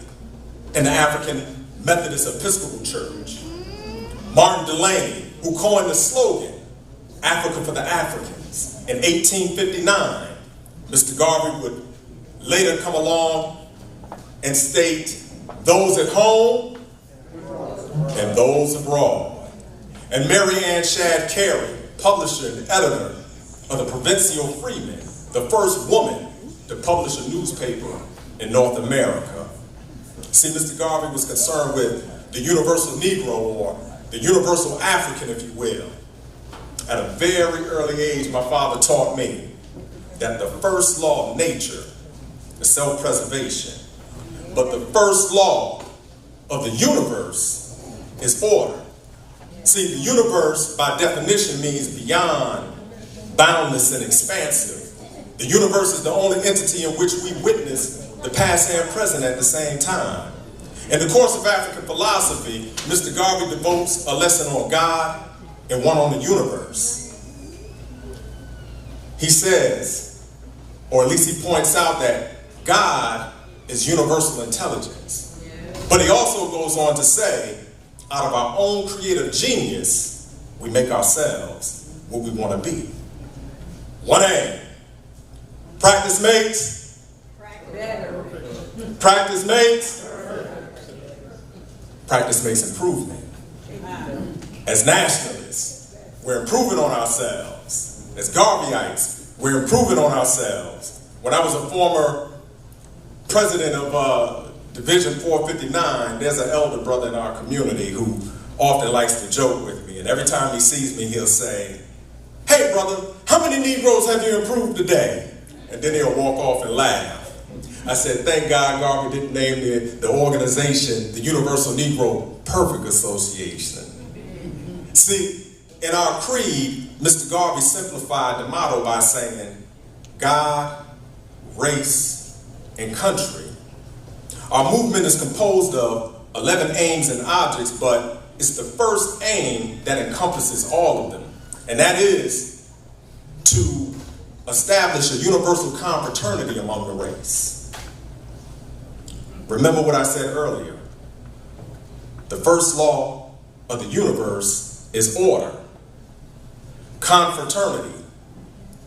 and the African Methodist Episcopal Church, Martin Delany, who coined the slogan, Africa for the Africans, in 1859. Mr. Garvey would later come along and state, those at home and those abroad. And Mary Ann Shadd Carey, publisher and editor of the Provincial Freeman, the first woman to publish a newspaper in North America. See, Mr. Garvey was concerned with the universal Negro, or the universal African, if you will. At a very early age, my father taught me that the first law of nature is self-preservation, but the first law of the universe is order. See, the universe, by definition, means beyond, boundless, and expansive. The universe is the only entity in which we witness the past and present at the same time. In the course of African philosophy, Mr. Garvey devotes a lesson on God and one on the universe. He says, or at least he points out, that God is universal intelligence. But he also goes on to say, out of our own creative genius, we make ourselves what we want to be. 1A, practice makes better. Practice makes improvement. As nationalists, we're improving on ourselves. As Garveyites, we're improving on ourselves. When I was a former president of Division 459, there's an elder brother in our community who often likes to joke with me. And every time he sees me, he'll say, "Hey brother, how many Negroes have you improved today?" And then he'll walk off and laugh. I said, thank God Garvey didn't name the organization the Universal Negro Perfect Association. See, in our creed, Mr. Garvey simplified the motto by saying, God, race, and country. Our movement is composed of 11 aims and objects, but it's the first aim that encompasses all of them. And that is to establish a universal confraternity among the race. Remember what I said earlier. The first law of the universe is order. Confraternity.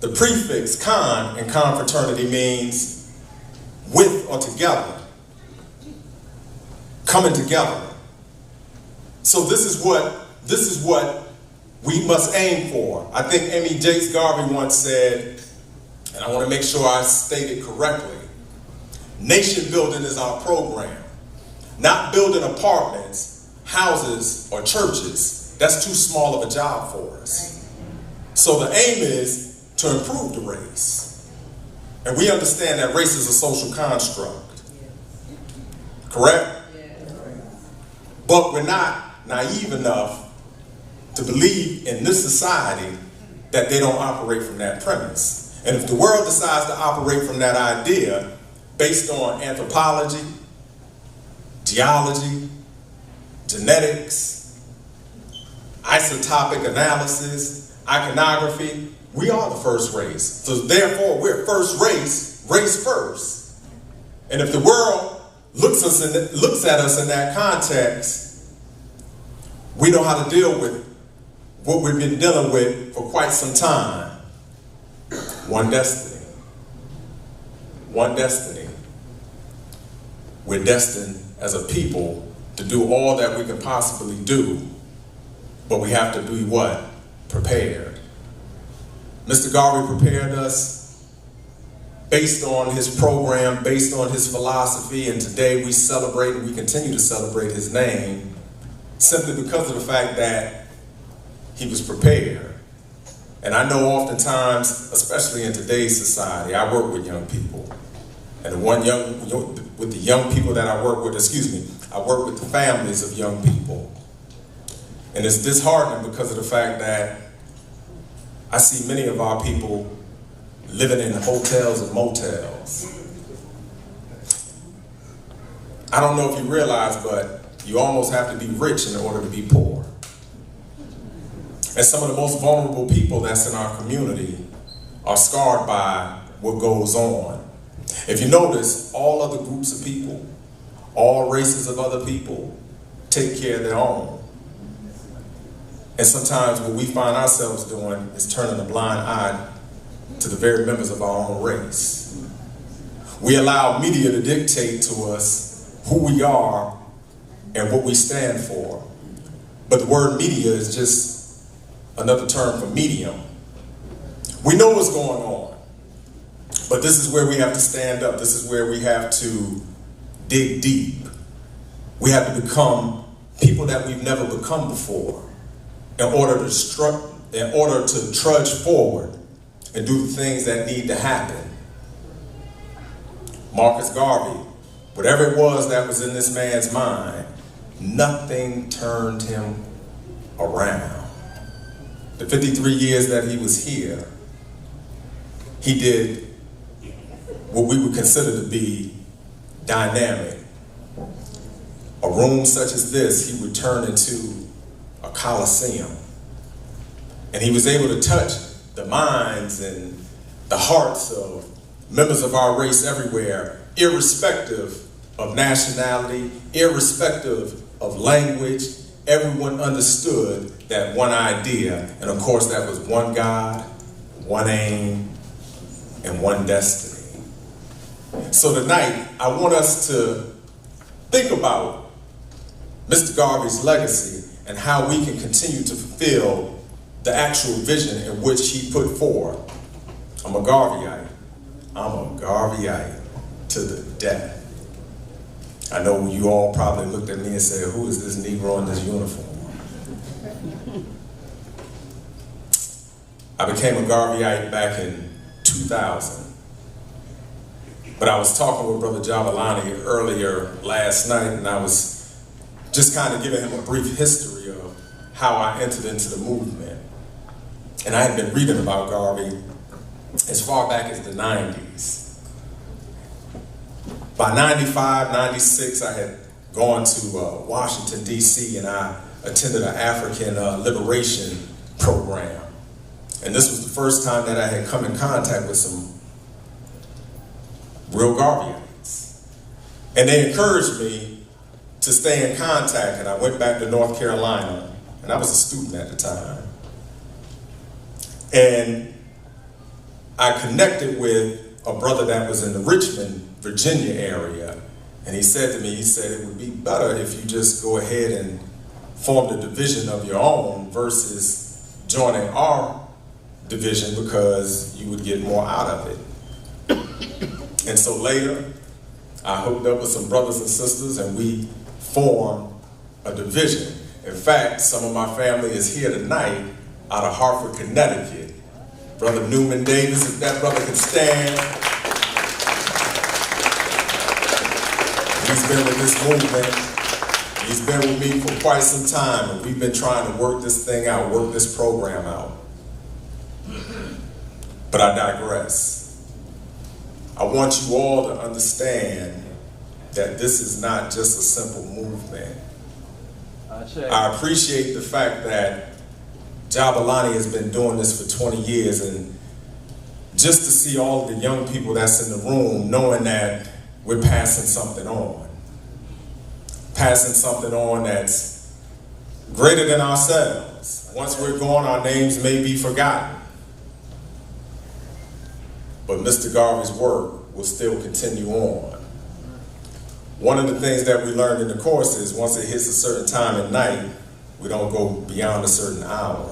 The prefix con in confraternity means with or together. Coming together. So this is what we must aim for. I think Emmy Jakes Garvey once said, and I want to make sure I state it correctly, nation building is our program. Not building apartments, houses, or churches. That's too small of a job for us. So the aim is to improve the race. And we understand that race is a social construct. Correct? But we're not naive enough to believe in this society that they don't operate from that premise. And if the world decides to operate from that idea based on anthropology, geology, genetics, isotopic analysis, iconography, we are the first race. So therefore, we're first race, race first. And if the world looks at us in that context, we know how to deal with what we've been dealing with for quite some time. One destiny. One destiny. We're destined as a people to do all that we can possibly do, but we have to be what? Prepared. Mr. Garvey prepared us based on his program, based on his philosophy, and today we celebrate and we continue to celebrate his name simply because of the fact that he was prepared. And I know oftentimes, especially in today's society, I work with young people. And with the young people that I work with, I work with the families of young people. And it's disheartening because of the fact that I see many of our people living in hotels and motels. I don't know if you realize, but you almost have to be rich in order to be poor. And some of the most vulnerable people that's in our community are scarred by what goes on. If you notice, all other groups of people, all races of other people, take care of their own. And sometimes what we find ourselves doing is turning a blind eye to the very members of our own race. We allow media to dictate to us who we are and what we stand for. But the word media is just another term for medium. We know what's going on. But this is where we have to stand up. This is where we have to dig deep. We have to become people that we've never become before in order to trudge forward and do the things that need to happen. Marcus Garvey, whatever it was that was in this man's mind, nothing turned him around. The 53 years that he was here, he did what we would consider to be dynamic. A room such as this, he would turn into a coliseum. And he was able to touch the minds and the hearts of members of our race everywhere, irrespective of nationality, irrespective of language. Everyone understood that one idea, and of course that was one God, one aim, and one destiny. So tonight, I want us to think about Mr. Garvey's legacy and how we can continue to fulfill the actual vision in which he put forth. I'm a Garveyite. I'm a Garveyite to the death. I know you all probably looked at me and said, who is this Negro in this uniform? I became a Garveyite back in 2000. But I was talking with Brother Jabalani earlier last night, and I was just kind of giving him a brief history of how I entered into the movement. And I had been reading about Garvey as far back as the 90s. By 95, 96, I had gone to Washington, D.C., and I attended an African liberation program. And this was the first time that I had come in contact with some real Garveyites. And they encouraged me to stay in contact, and I went back to North Carolina, and I was a student at the time. And I connected with a brother that was in the Richmond, Virginia area, and he said to me, he said, it would be better if you just go ahead and form the division of your own versus joining our division, because you would get more out of it. And so later, I hooked up with some brothers and sisters, and we formed a division. In fact, some of my family is here tonight out of Hartford, Connecticut. Brother Newman Davis, if that brother can stand. He's been with this movement. He's been with me for quite some time, and we've been trying to work this thing out, work this program out. But I digress. I want you all to understand that this is not just a simple movement. I appreciate the fact that Jabalani has been doing this for 20 years, and just to see all of the young people that's in the room knowing that we're passing something on. Passing something on that's greater than ourselves. Once we're gone, our names may be forgotten. But Mr. Garvey's work will still continue on. One of the things that we learned in the course is once it hits a certain time at night, we don't go beyond a certain hour.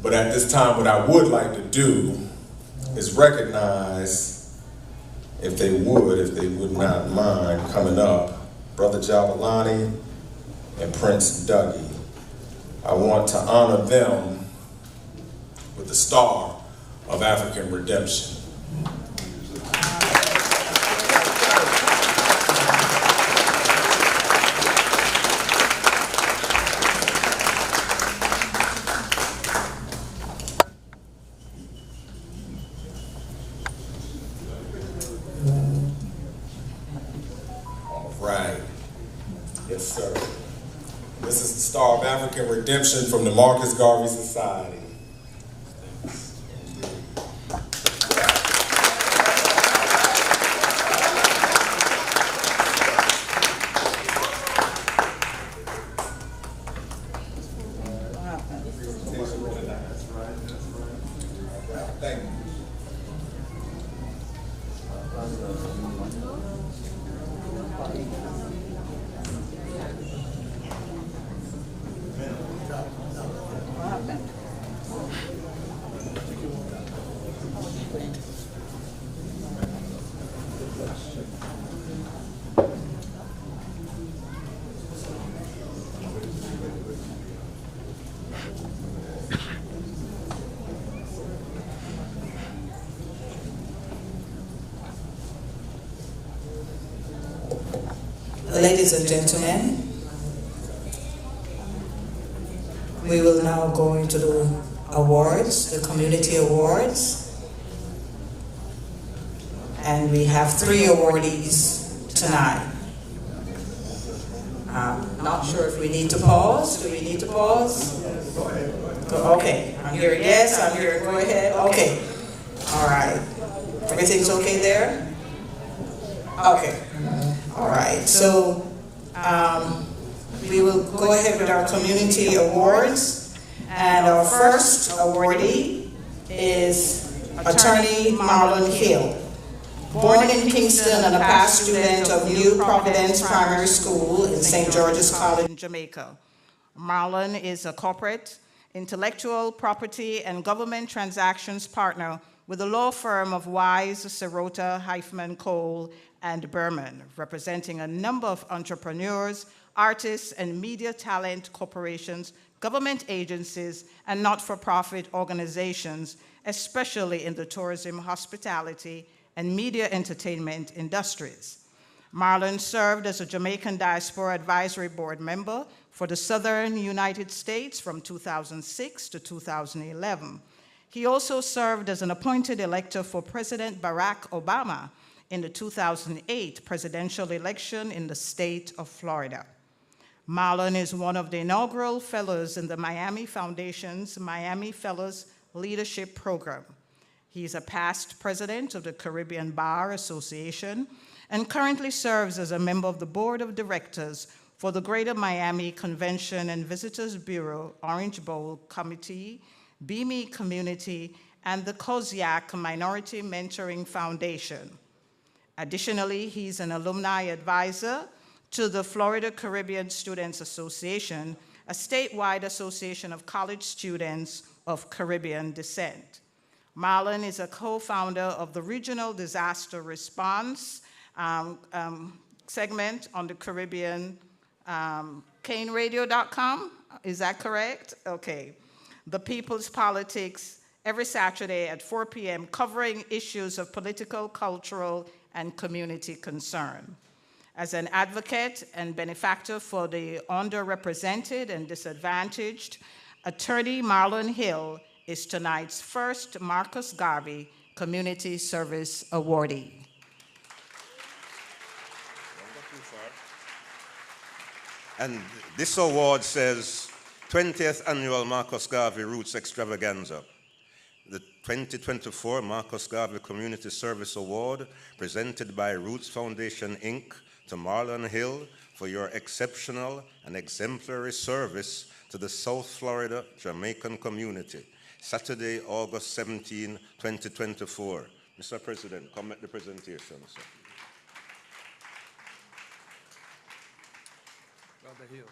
But at this time, what I would like to do is recognize, if they would not mind coming up, Brother Jabalani and Prince Dougie. I want to honor them with the Star of African Redemption. Yes, sir. This is the Star of African Redemption from the Marcus Garvey Society. Thank you. Ladies and gentlemen, we will now go into the awards, the community awards. And we have 3 awardees tonight. Not sure if we need to pause. Do we need to pause? Okay, I'm hearing yes, I'm hearing go ahead. Okay, all right. Everything's okay there? Okay, all right. So we will go ahead with our community awards. And our first awardee is Attorney Marlon Hill. Born in Kingston and a past student of New Providence Primary School in St. George's College in Jamaica. Marlon is a corporate, intellectual property, and government transactions partner with the law firm of Wise, Sirota, Heifman, Cole, and Berman, representing a number of entrepreneurs, artists, and media talent corporations, government agencies, and not-for-profit organizations, especially in the tourism, hospitality, and media entertainment industries. Marlon served as a Jamaican Diaspora Advisory Board member for the Southern United States from 2006 to 2011. He also served as an appointed elector for President Barack Obama in the 2008 presidential election in the state of Florida. Marlon is one of the inaugural fellows in the Miami Foundation's Miami Fellows Leadership Program. He's a past president of the Caribbean Bar Association and currently serves as a member of the board of directors for the Greater Miami Convention and Visitors Bureau, Orange Bowl Committee, BME Community, and the Koziak Minority Mentoring Foundation. Additionally, he's an alumni advisor to the Florida Caribbean Students Association, a statewide association of college students of Caribbean descent. Marlon is a co-founder of the Regional Disaster Response segment on the Caribbean, caneradio.com, is that correct? Okay. The People's Politics, every Saturday at 4 p.m., covering issues of political, cultural, and community concern. As an advocate and benefactor for the underrepresented and disadvantaged, Attorney Marlon Hill is tonight's first Marcus Garvey Community Service Awardee. And this award says 20th Annual Marcus Garvey Roots Extravaganza. The 2024 Marcus Garvey Community Service Award presented by Roots Foundation, Inc. to Marlon Hill for your exceptional and exemplary service to the South Florida Jamaican community. Saturday, August 17, 2024. Mr. President, come make the presentation, sir. Brother Hill.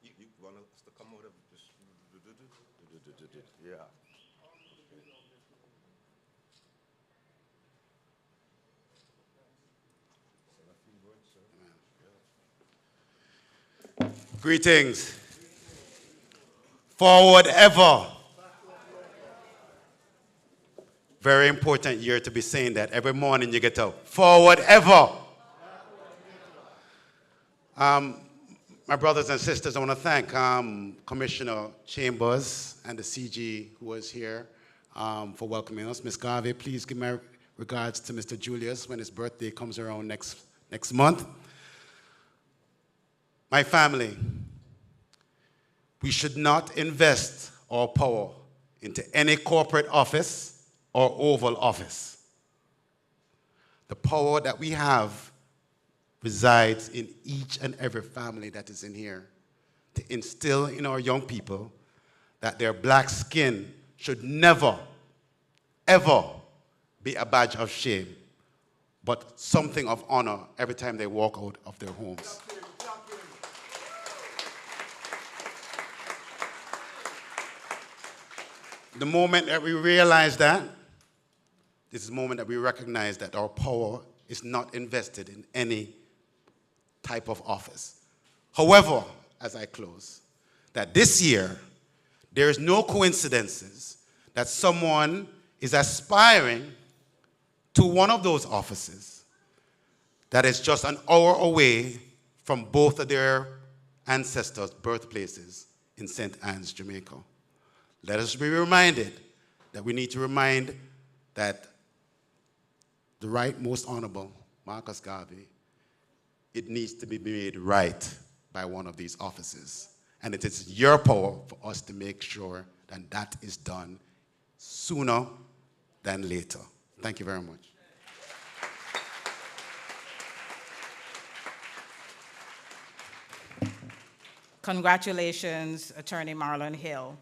You want us to come out of this? Yeah. Greetings. Forward ever. Very important year to be saying that. Every morning you get up. Forward ever. My brothers and sisters, I want to thank Commissioner Chambers and the CG who was here for welcoming us. Ms. Garvey, please give my regards to Mr. Julius when his birthday comes around next month. My family, we should not invest our power into any corporate office or Oval Office. The power that we have resides in each and every family that is in here, to instill in our young people that their black skin should never, ever be a badge of shame, but something of honor every time they walk out of their homes. The moment that we realize that, this is the moment that we recognize that our power is not invested in any type of office. However, as I close, that this year, there is no coincidences that someone is aspiring to one of those offices that is just an hour away from both of their ancestors' birthplaces in St. Anne's, Jamaica. Let us be reminded that we need to remind that the right most honorable Marcus Garvey, it needs to be made right by one of these offices. And it is your power for us to make sure that that is done sooner than later. Thank you very much. Congratulations, Attorney Marlon Hill.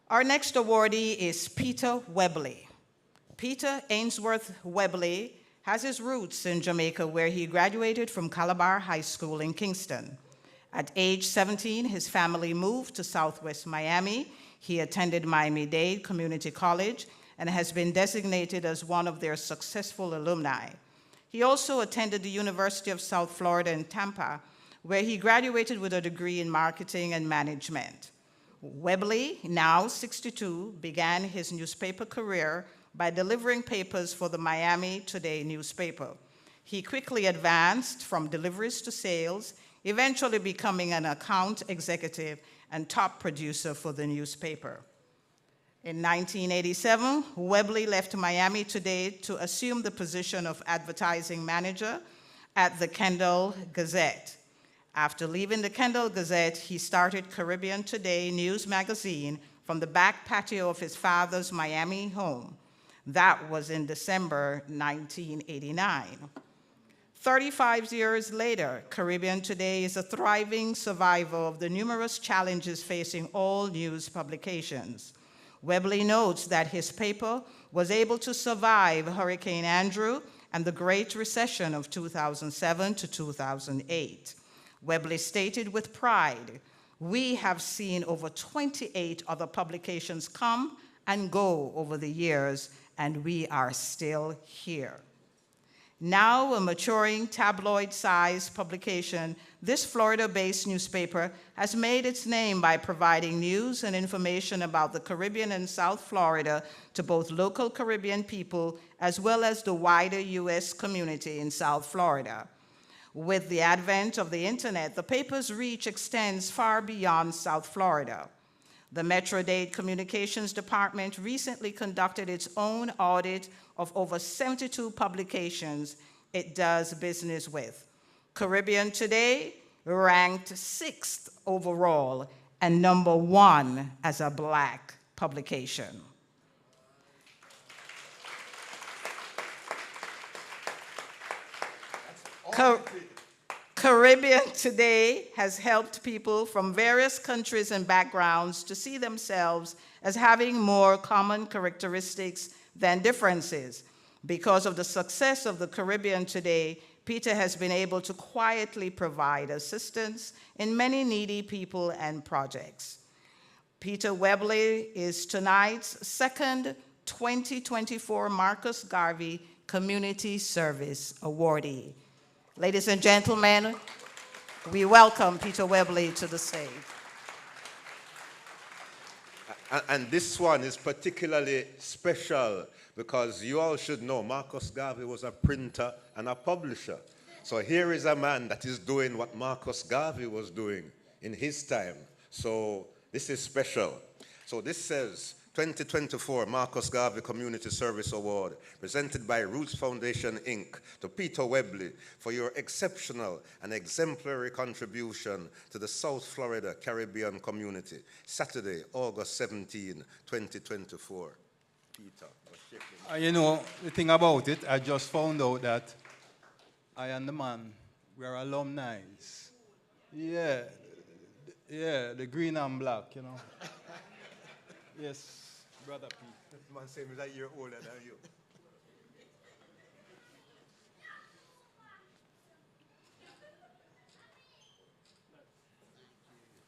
Our next awardee is Peter Webley. Peter Ainsworth Webley has his roots in Jamaica, where he graduated from Calabar High School in Kingston. At age 17, his family moved to Southwest Miami. He attended Miami-Dade Community College and has been designated as one of their successful alumni. He also attended the University of South Florida in Tampa, where he graduated with a degree in marketing and management. Webley, now 62, began his newspaper career by delivering papers for the Miami Today newspaper. He quickly advanced from deliveries to sales, eventually becoming an account executive and top producer for the newspaper. In 1987, Webley left Miami Today to assume the position of advertising manager at the Kendall Gazette. After leaving the Kendall Gazette, he started Caribbean Today news magazine from the back patio of his father's Miami home. That was in December 1989. 35 years later, Caribbean Today is a thriving survivor of the numerous challenges facing all news publications. Webley notes that his paper was able to survive Hurricane Andrew and the Great Recession of 2007 to 2008. Webley stated with pride, "We have seen over 28 other publications come and go over the years, and we are still here." Now a maturing tabloid-sized publication, this Florida-based newspaper has made its name by providing news and information about the Caribbean and South Florida to both local Caribbean people as well as the wider U.S. community in South Florida. With the advent of the internet, the paper's reach extends far beyond South Florida. The Metro-Dade Communications Department recently conducted its own audit of over 72 publications it does business with. Caribbean Today ranked 6th overall and number 1 as a Black publication. Caribbean Today has helped people from various countries and backgrounds to see themselves as having more common characteristics than differences. Because of the success of the Caribbean Today, Peter has been able to quietly provide assistance in many needy people and projects. Peter Webley is tonight's second 2024 Marcus Garvey Community Service Awardee. Ladies and gentlemen, we welcome Peter Webley to the stage. And this one is particularly special because you all should know Marcus Garvey was a printer and a publisher. So here is a man that is doing what Marcus Garvey was doing in his time. So this is special. So this says 2024 Marcus Garvey Community Service Award, presented by Roots Foundation, Inc., to Peter Webley for your exceptional and exemplary contribution to the South Florida Caribbean community. Saturday, August 17, 2024. Peter. You know, the thing about it, I just found out that I and the man, we are alumni. Yeah, the green and black, you know. Yes. Brother Pete. This man saying he's a year older than you.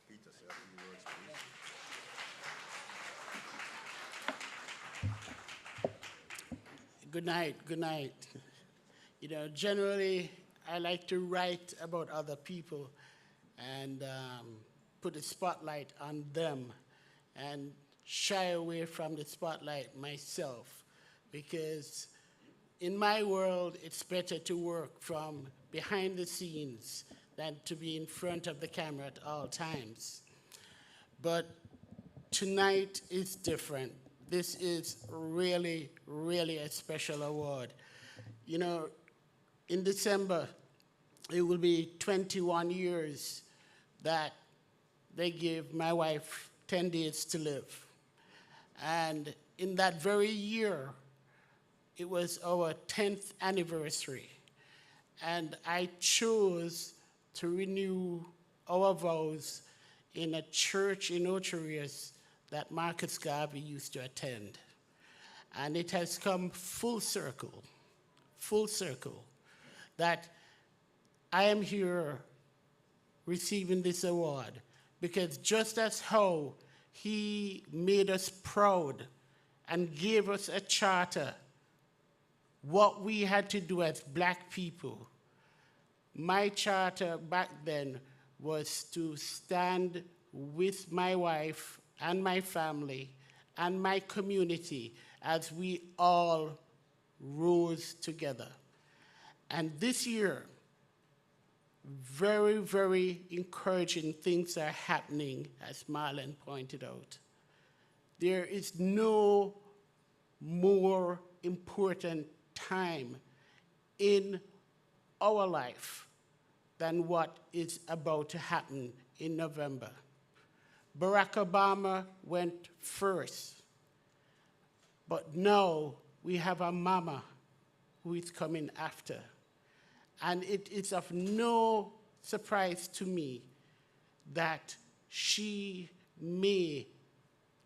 Peter, say a few words, please. Good night, good night. You know, generally, I like to write about other people and put a spotlight on them and shy away from the spotlight myself, because in my world, it's better to work from behind the scenes than to be in front of the camera at all times. But tonight is different. This is really, really a special award. You know, in December, it will be 21 years that they give my wife 10 days to live. And in that very year, it was our 10th anniversary. And I chose to renew our vows in a church in Ocho Rios that Marcus Garvey used to attend. And it has come full circle, that I am here receiving this award, because just as how he made us proud and gave us a charter, what we had to do as Black people, my charter back then was to stand with my wife and my family and my community as we all rose together. And this year, very, very encouraging things are happening, as Marlon pointed out. There is no more important time in our life than what is about to happen in November. Barack Obama went first, but now we have a mama who is coming after. And it is of no surprise to me that she may,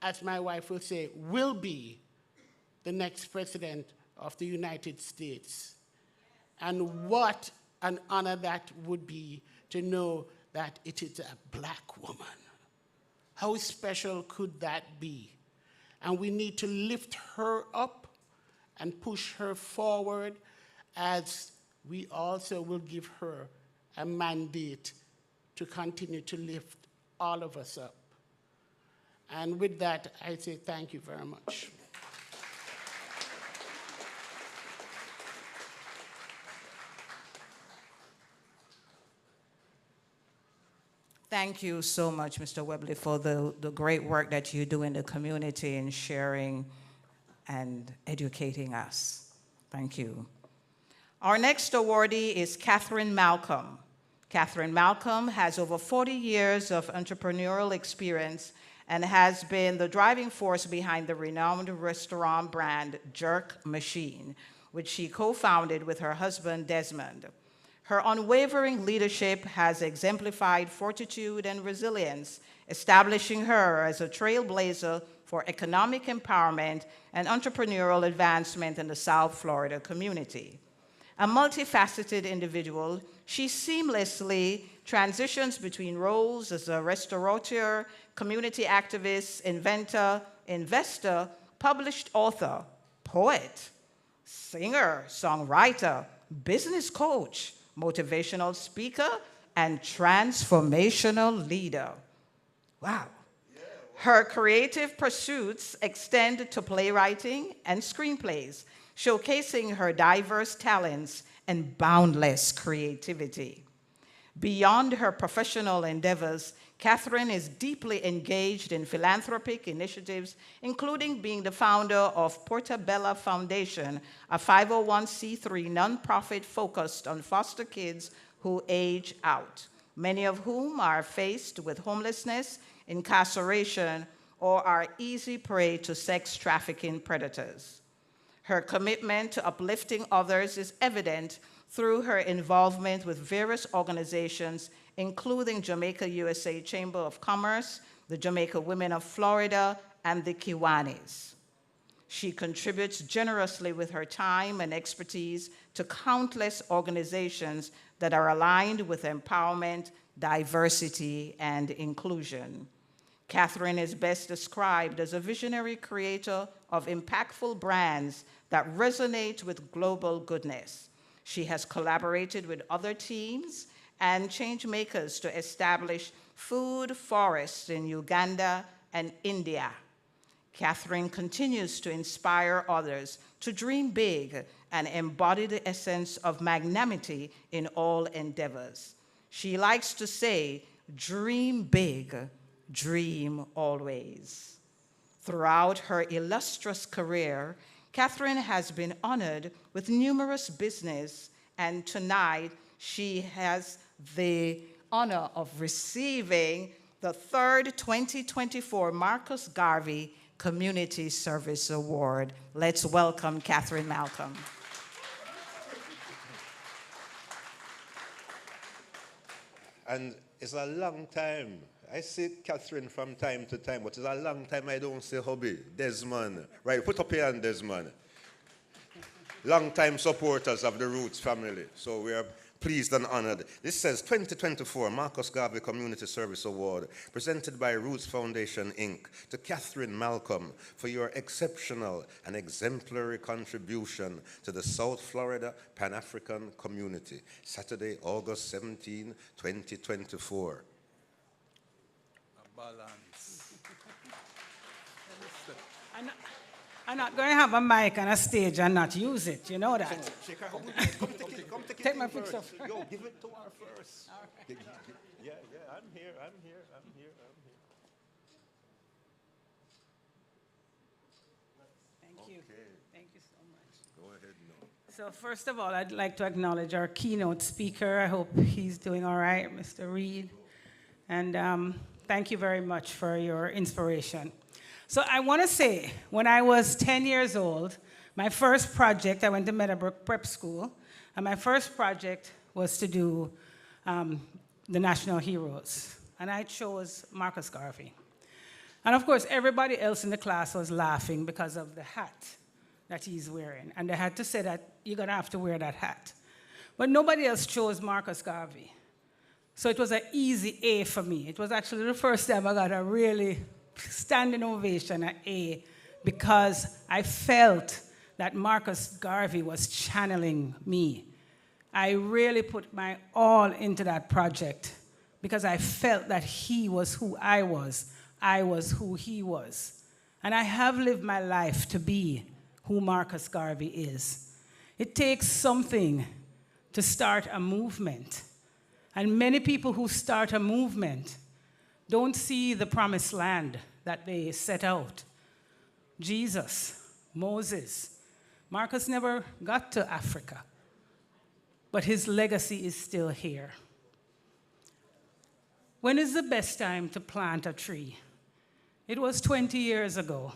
as my wife will say, will be the next president of the United States. And what an honor that would be to know that it is a Black woman. How special could that be? And we need to lift her up and push her forward, as we also will give her a mandate to continue to lift all of us up. And with that, I say thank you very much. Thank you so much, Mr. Webley, for the great work that you do in the community in sharing and educating us. Thank you. Our next awardee is Catherine Malcolm. Catherine Malcolm has over 40 years of entrepreneurial experience and has been the driving force behind the renowned restaurant brand Jerk Machine, which she co-founded with her husband, Desmond. Her unwavering leadership has exemplified fortitude and resilience, establishing her as a trailblazer for economic empowerment and entrepreneurial advancement in the South Florida community. A multifaceted individual, she seamlessly transitions between roles as a restaurateur, community activist, inventor, investor, published author, poet, singer, songwriter, business coach, motivational speaker, and transformational leader. Wow. Her creative pursuits extend to playwriting and screenplays, showcasing her diverse talents and boundless creativity. Beyond her professional endeavors, Catherine is deeply engaged in philanthropic initiatives, including being the founder of Portabella Foundation, a 501c3 nonprofit focused on foster kids who age out, many of whom are faced with homelessness, incarceration, or are easy prey to sex trafficking predators. Her commitment to uplifting others is evident through her involvement with various organizations, including Jamaica USA Chamber of Commerce, the Jamaica Women of Florida, and the Kiwanis. She contributes generously with her time and expertise to countless organizations that are aligned with empowerment, diversity, and inclusion. Catherine is best described as a visionary creator of impactful brands that resonate with global goodness. She has collaborated with other teams and change makers to establish food forests in Uganda and India. Catherine continues to inspire others to dream big and embody the essence of magnanimity in all endeavors. She likes to say, dream big, dream always. Throughout her illustrious career, Catherine has been honored with numerous business, and tonight she has the honor of receiving the third 2024 Marcus Garvey Community Service Award. Let's welcome Catherine Malcolm. And it's a long time. I see Catherine from time to time, but it's a long time I don't see hubby, Desmond. Right, put up your hand, Desmond. Long-time supporters of the Roots family. So we are pleased and honored. This says 2024 Marcus Garvey Community Service Award, presented by Roots Foundation, Inc., to Catherine Malcolm for your exceptional and exemplary contribution to the South Florida Pan-African community. Saturday, August 17, 2024. A balance. I'm not going to have a mic on a stage and not use it. You know that. Come take my picture first. Yo, give it to her first. Right. Yeah, I'm here. Thank you. Thank you so much. Go ahead now. So first of all, I'd like to acknowledge our keynote speaker. I hope he's doing all right, Mr. Reed. And thank you very much for your inspiration. So I want to say, when I was 10 years old, my first project, I went to Meadowbrook Prep School, and my first project was to do the national heroes. And I chose Marcus Garvey. And of course, everybody else in the class was laughing because of the hat that he's wearing. And they had to say that you're going to have to wear that hat. But nobody else chose Marcus Garvey. So it was an easy A for me. It was actually the first time I got a really standing ovation at A, because I felt that Marcus Garvey was channeling me. I really put my all into that project because I felt that he was who I was who he was. And I have lived my life to be who Marcus Garvey is. It takes something to start a movement. And many people who start a movement don't see the promised land that they set out. Jesus, Moses, Marcus never got to Africa, but his legacy is still here. When is the best time to plant a tree? It was 20 years ago.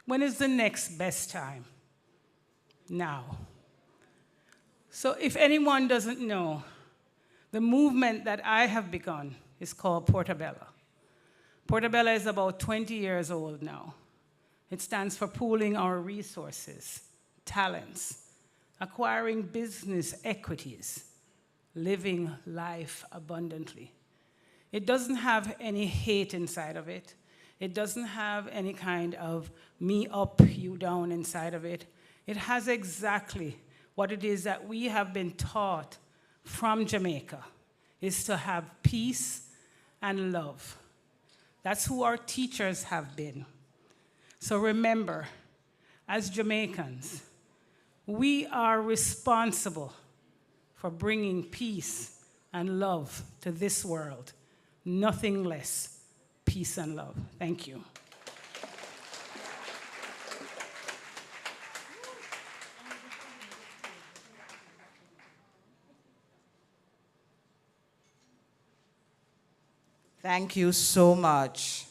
When is the next best time? Now. So if anyone doesn't know, the movement that I have begun is called Portabella. Portabella is about 20 years old now. It stands for pooling our resources, talents, acquiring business equities, living life abundantly. It doesn't have any hate inside of it. It doesn't have any kind of me up, you down inside of it. It has exactly what it is that we have been taught from Jamaica, is to have peace and love. That's who our teachers have been. So remember, as Jamaicans, we are responsible for bringing peace and love to this world. Nothing less. Peace and love. Thank you. Thank you so much.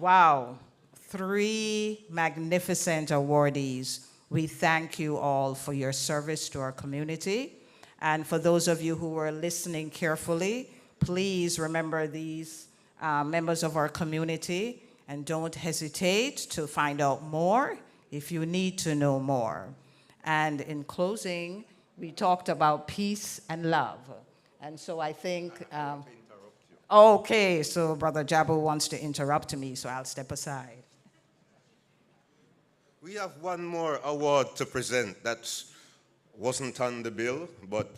Wow, 3 magnificent awardees. We thank you all for your service to our community. And for those of you who were listening carefully, please remember these members of our community and don't hesitate to find out more if you need to know more. And in closing, we talked about peace and love. And so I think... okay, so Brother Jabu wants to interrupt me, so I'll step aside. We have one more award to present that wasn't on the bill, but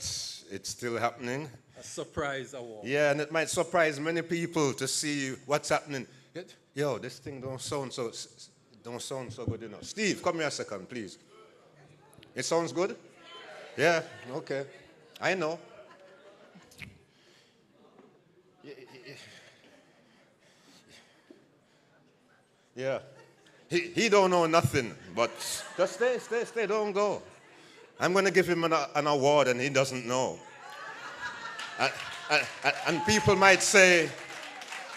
it's still happening. A surprise award. Yeah, and it might surprise many people to see what's happening Yo, this thing don't sound so good enough. Steve, come here a second, please. It sounds good? Yeah, okay. I know. Yeah. He don't know nothing, but just stay, don't go. I'm going to give him an award and he doesn't know. And people might say,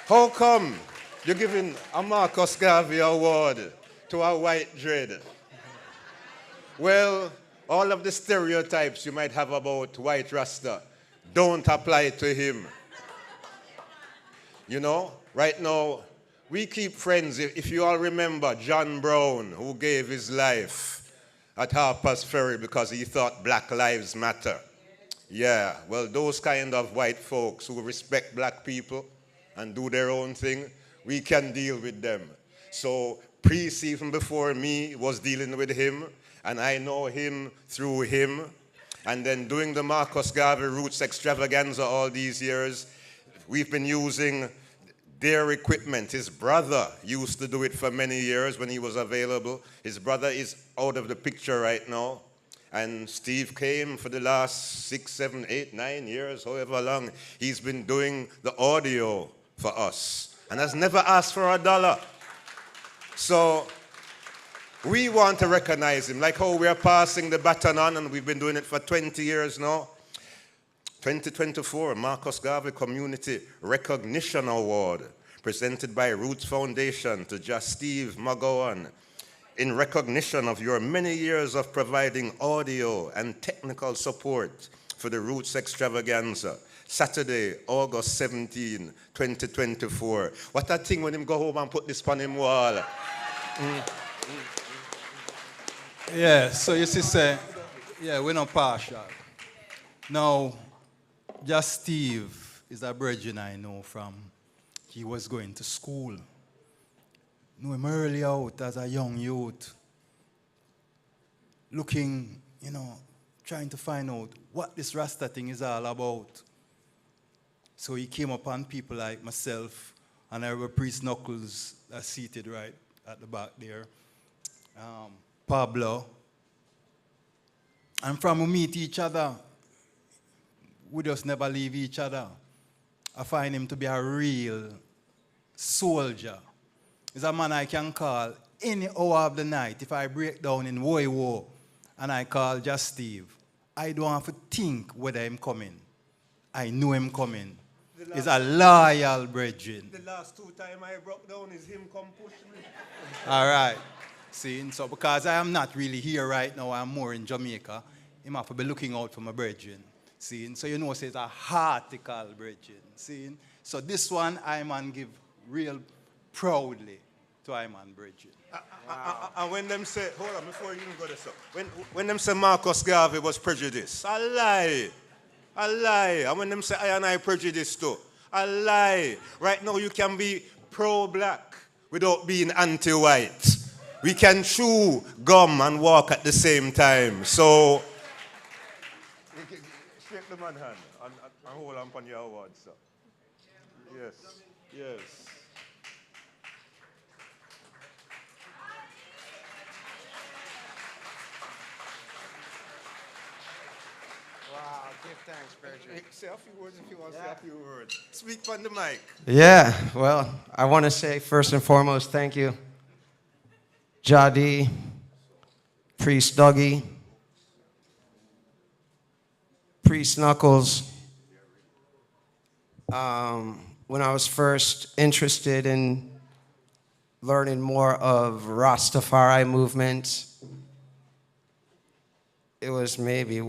how come you're giving a Marcus Garvey award to a white dread? Well, all of the stereotypes you might have about white Rasta don't apply to him. You know, right now, we keep friends. If you all remember John Brown, who gave his life at Harper's Ferry because he thought Black Lives Matter. Yeah, well, those kind of white folks who respect black people and do their own thing, we can deal with them. So Priest, even before me, was dealing with him, and I know him through him. And then doing the Marcus Garvey Roots Extravaganza all these years, we've been using their equipment. His brother used to do it for many years when he was available. His brother is out of the picture right now. And Steve came for the last 6, 7, 8, 9 years, however long. He's been doing the audio for us and has never asked for $1. So we want to recognize him, like how we are passing the baton on, and we've been doing it for 20 years now. 2024 Marcus Garvey Community Recognition Award, presented by Roots Foundation to just Steve McGowan, in recognition of your many years of providing audio and technical support for the Roots Extravaganza. Saturday, August 17, 2024. What a thing when him go home and put this on him wall. Yeah, so you see, say, yeah, we're not partial. Now, just Steve is a brethren I know from, he was going to school. Knew him early out as a young youth, looking, you know, trying to find out what this Rasta thing is all about. So he came upon people like myself, and I remember Priest Knuckles seated right at the back there, Pablo. And from we meet each other, we just never leave each other. I find him to be a real soldier. He's a man I can call any hour of the night. If I break down in war and I call just Steve, I don't have to think whether I'm coming. I know him coming. He's a loyal brethren. The last 2 times I broke down is him come push me. All right. See, so because I am not really here right now, I'm more in Jamaica, I have to be looking out for my brethren. See, so you know, it's a heartical brethren. See, so this one I man give real proudly to I man brethren. And when them say, hold on, before you even go this up, when them say Marcus Garvey was prejudiced, a lie. A lie. And when them say I and I prejudiced too, a lie. Right now you can be pro-black without being anti-white. We can chew gum and walk at the same time. So, shake the man's hand and hold on upon your award, sir. Yes, yes. Wow, give thanks, Bridget. Say a few words if you want to say a few words. Speak on the mic. Yeah, well, I want to say first and foremost, thank you. Jadi, Priest Dougie, Priest Knuckles. When I was first interested in learning more of Rastafari movement, it was maybe,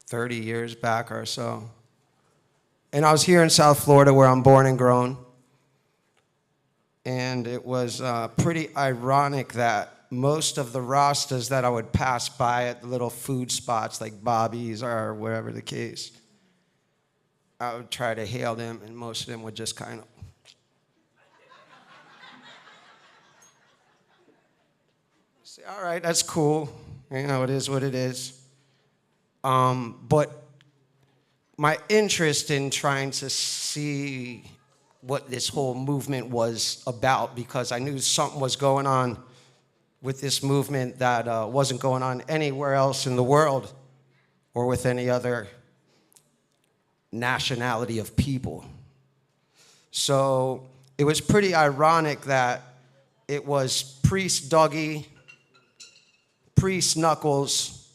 30 years back or so. And I was here in South Florida where I'm born and grown. And it was pretty ironic that most of the Rastas that I would pass by at the little food spots like Bobby's or wherever the case, I would try to hail them, and most of them would just kind of say, all right, that's cool. You know, it is what it is. But my interest in trying to see what this whole movement was about, because I knew something was going on with this movement that wasn't going on anywhere else in the world or with any other nationality of people. So it was pretty ironic that it was Priest Dougie, Priest Knuckles,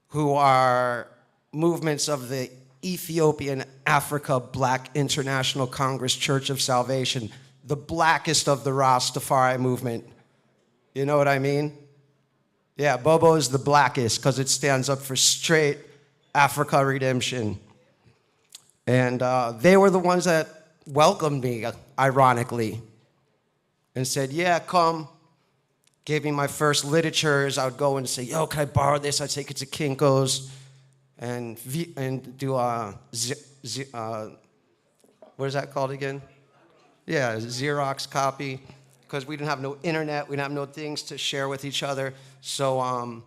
who are movements of the Ethiopian Africa Black International Congress Church of Salvation, the blackest of the Rastafari movement. You know what I mean? Yeah, Bobo is the blackest because it stands up for straight Africa redemption. And they were the ones that welcomed me, ironically, and said, yeah, come. Gave me my first literatures. I would go and say, yo, can I borrow this? I'd take it to Kinko's and do what is that called again? Yeah, Xerox copy, because we didn't have no internet, we didn't have no things to share with each other. So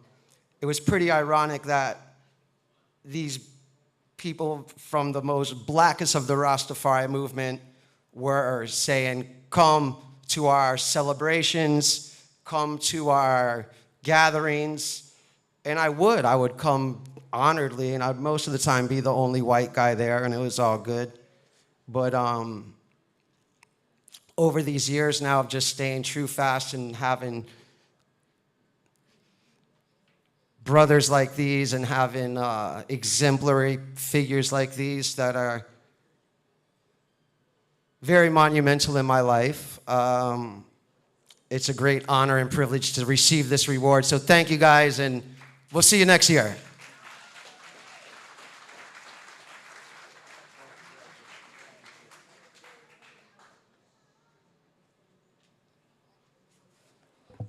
it was pretty ironic that these people from the most blackest of the Rastafari movement were saying, come to our celebrations, come to our gatherings. And I would come honoredly, and I'd most of the time be the only white guy there, and it was all good. But over these years now of just staying true fast and having brothers like these and having exemplary figures like these that are very monumental in my life, it's a great honor and privilege to receive this reward. So thank you guys, and we'll see you next year.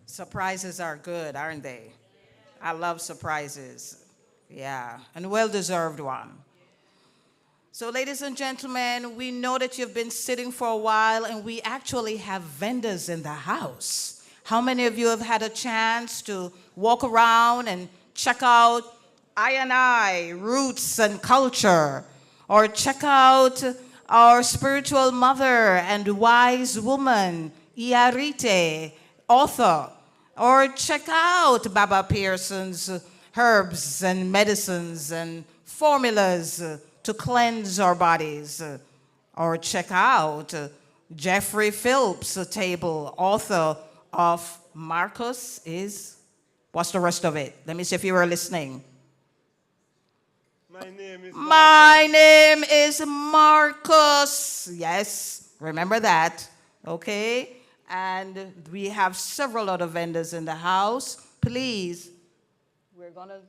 Surprises are good, aren't they? I love surprises. Yeah, and a well-deserved one. So ladies and gentlemen, we know that you've been sitting for a while, and we actually have vendors in the house. How many of you have had a chance to walk around and check out I&I, Roots and Culture, or check out our spiritual mother and wise woman, Iarite, author, or check out Baba Pearson's herbs and medicines and formulas to cleanse our bodies, or check out Jeffrey Phillips' table, author of Marcus is, what's the rest of it? Let me see if you were listening. My name is Marcus. Yes, remember that, okay? And we have several other vendors in the house. Please, we're gonna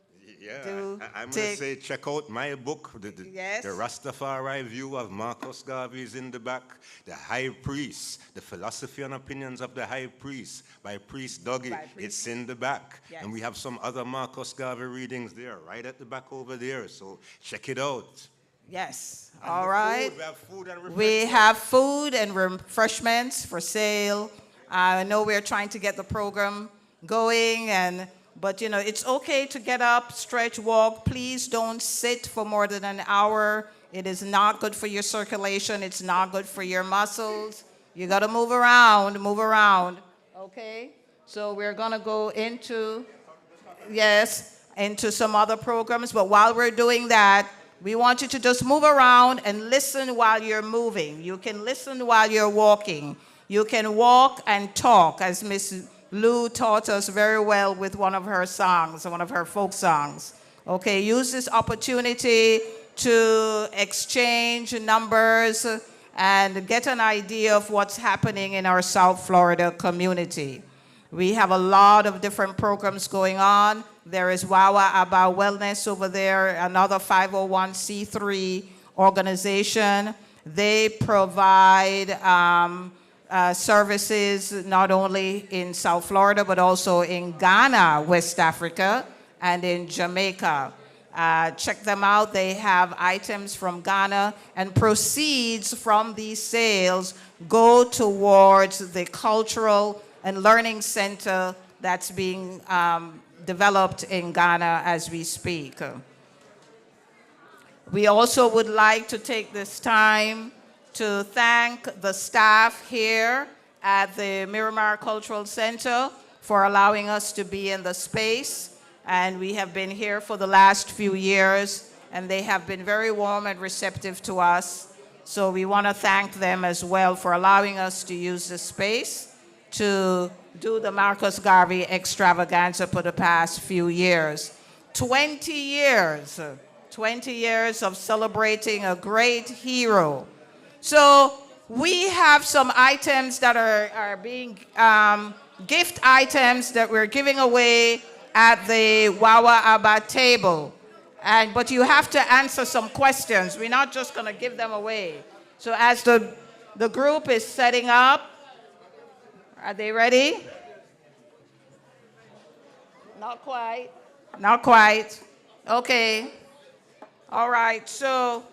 I'm going to say check out my book, the Rastafari View of Marcus Garvey is in the back. The High Priest, The Philosophy and Opinions of the High Priest by Priest Dougie. It's in the back. Yes. And we have some other Marcus Garvey readings there, right at the back over there. So check it out. Yes. And all right. We have food and refreshments. We have food and refreshments for sale. I know we're trying to get the program going, but you know, it's okay to get up, stretch, walk. Please don't sit for more than an hour. It is not good for your circulation. It's not good for your muscles. You got to move around, okay? So we're going to go into some other programs. But while we're doing that, we want you to just move around and listen while you're moving. You can listen while you're walking. You can walk and talk, as Miss Lou taught us very well with one of her songs, one of her folk songs. Okay, use this opportunity to exchange numbers and get an idea of what's happening in our South Florida community. We have a lot of different programs going on. There is Wawa Aba Wellness over there, another 501c3 organization. They provide services not only in South Florida, but also in Ghana, West Africa, and in Jamaica. Check them out. They have items from Ghana, and proceeds from these sales go towards the cultural and learning center that's being developed in Ghana as we speak. We also would like to take this time to thank the staff here at the Miramar Cultural Center for allowing us to be in the space. And we have been here for the last few years, and they have been very warm and receptive to us. So we want to thank them as well for allowing us to use the space to do the Marcus Garvey Extravaganza for the past few years. 20 years of celebrating a great hero. So we have some items that are being gift items that we're giving away at the Wawa Abba table. But you have to answer some questions. We're not just going to give them away. So as the group is setting up, are they ready? Not quite. Not quite. Okay. All right. So,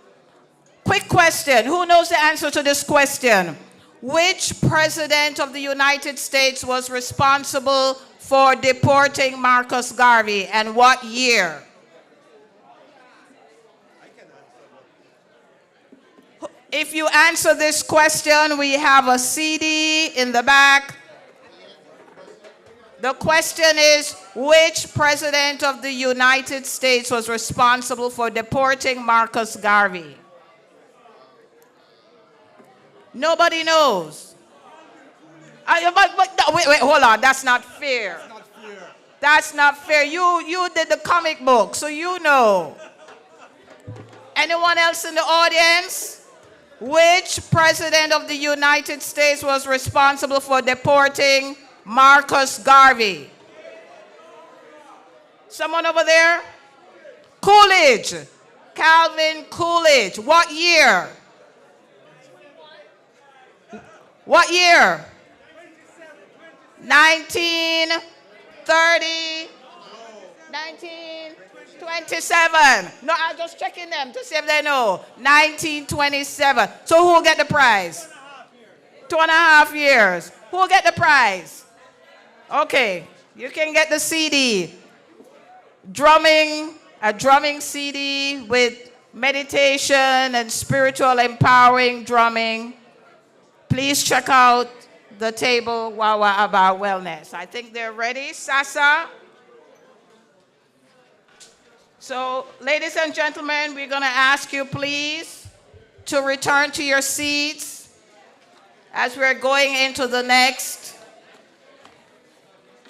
quick question. Who knows the answer to this question? Which president of the United States was responsible for deporting Marcus Garvey, and what year? If you answer this question, we have a CD in the back. The question is, which president of the United States was responsible for deporting Marcus Garvey? Nobody knows. Wait, hold on. That's not fair. That's not fair. You did the comic book, so you know. Anyone else in the audience? Which president of the United States was responsible for deporting Marcus Garvey? Someone over there? Coolidge. Calvin Coolidge. What year? What year? 1930. 1927. No, I'm just checking them to see if they know. 1927. So who will get the prize? 2.5 years. Who will get the prize? Okay, you can get the CD. A drumming CD with meditation and spiritual empowering drumming. Please check out the table Wawa About Wellness. I think they're ready. Sasa. So, ladies and gentlemen, we're going to ask you, please, to return to your seats as we're going into the next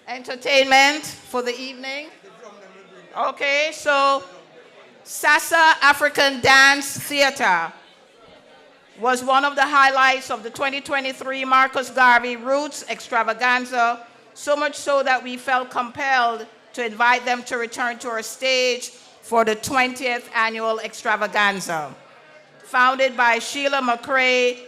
entertainment for the evening. Okay, so Sasa African Dance Theater was one of the highlights of the 2023 Marcus Garvey Roots Extravaganza, so much so that we felt compelled to invite them to return to our stage for the 20th annual extravaganza. Founded by Sheila McCrae,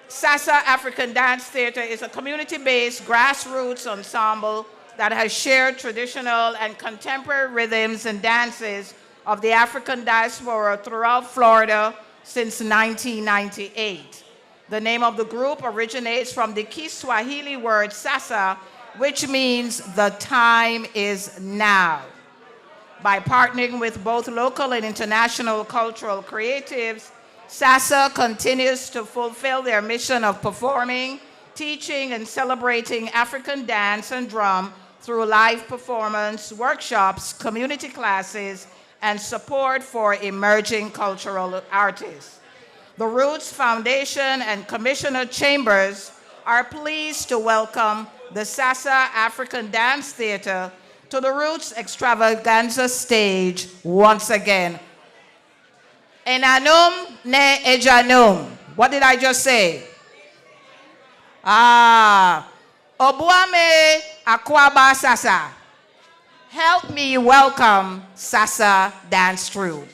Sasa African Dance Theater is a community-based grassroots ensemble that has shared traditional and contemporary rhythms and dances of the African diaspora throughout Florida since 1998. The name of the group originates from the Kiswahili word sasa, which means the time is now. By partnering with both local and international cultural creatives, SASA continues to fulfill their mission of performing, teaching, and celebrating African dance and drum through live performance, workshops, community classes, and support for emerging cultural artists. The Roots Foundation and Commissioner Chambers are pleased to welcome the Sasa African Dance Theater to the Roots Extravaganza stage once again. Enanum ne ejanum. What did I just say? Obuame akwaba Sasa. Help me welcome Sasa Dance Troupe.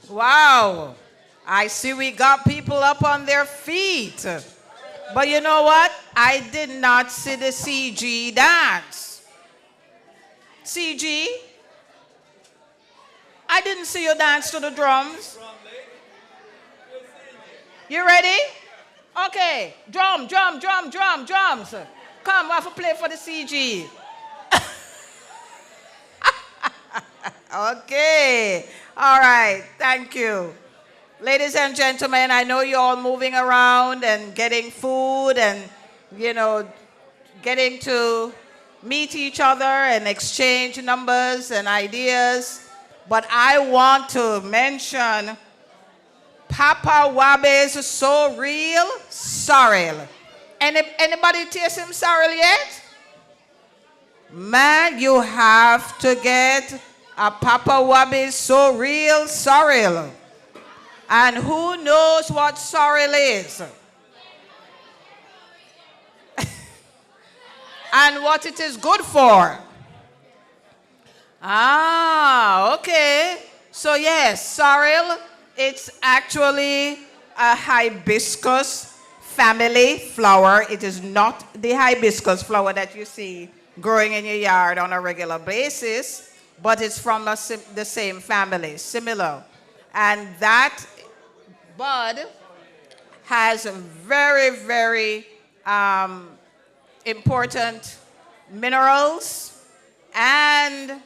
Wow. I see we got people up on their feet. But you know what? I did not see the CG dance. CG? I didn't see you dance to the drums. You ready? Okay. Drums. Come, we have to play for the CG. Okay. All right. Thank you. Ladies and gentlemen, I know you're all moving around and getting food and, getting to meet each other and exchange numbers and ideas. But I want to mention Papa Wabe's So Real Sorrel. Anybody taste him sorrel yet? Man, you have to get a Papa Wabe's So Real Sorrel. And who knows what sorrel is? And what it is good for? Ah, okay. So yes, sorrel, it's actually a hibiscus family flower. It is not the hibiscus flower that you see growing in your yard on a regular basis, but it's from the same family, similar. And that bud has very, very important minerals and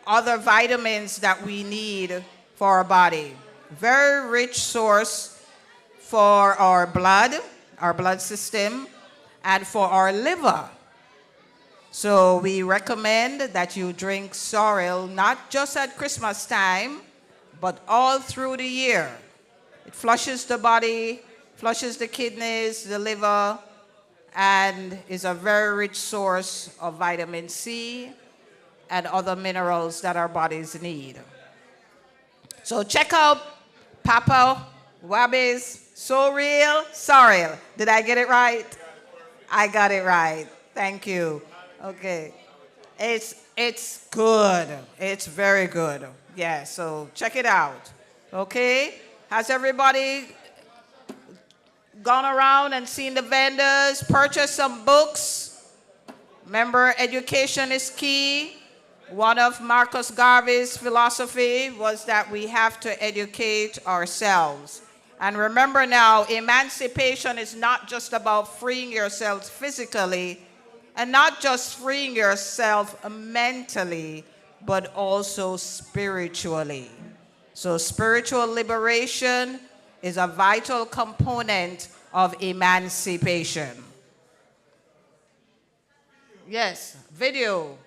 other vitamins that we need for our body. Very rich source for our blood system, and for our liver. So we recommend that you drink sorrel not just at Christmas time, but all through the year. It flushes the body, flushes the kidneys, the liver, and is a very rich source of vitamin C and other minerals that our bodies need. So check out Papa Wabe's So Real Sorrel. Did I get it right? I got it right. Thank you. Okay. It's good. It's very good. Yeah, so check it out. Okay? Has everybody gone around and seen the vendors, purchased some books? Remember, education is key. One of Marcus Garvey's philosophy was that we have to educate ourselves. And remember now, emancipation is not just about freeing yourselves physically, and not just freeing yourself mentally, but also spiritually. So spiritual liberation is a vital component of emancipation. Yes, video.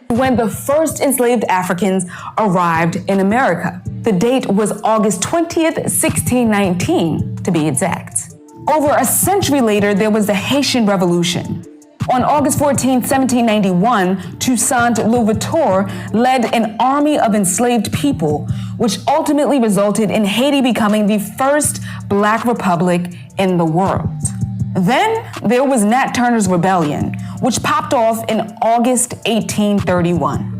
When the first enslaved Africans arrived in America. The date was August 20th, 1619, to be exact. Over a century later, there was the Haitian Revolution. On August 14, 1791, Toussaint Louverture led an army of enslaved people, which ultimately resulted in Haiti becoming the first Black republic in the world. Then there was Nat Turner's Rebellion, which popped off in August 1831.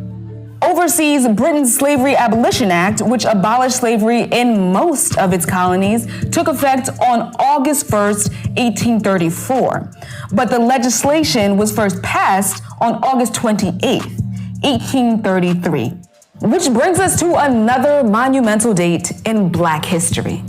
Overseas, Britain's Slavery Abolition Act, which abolished slavery in most of its colonies, took effect on August 1st, 1834. But the legislation was first passed on August 28th, 1833. Which brings us to another monumental date in Black history.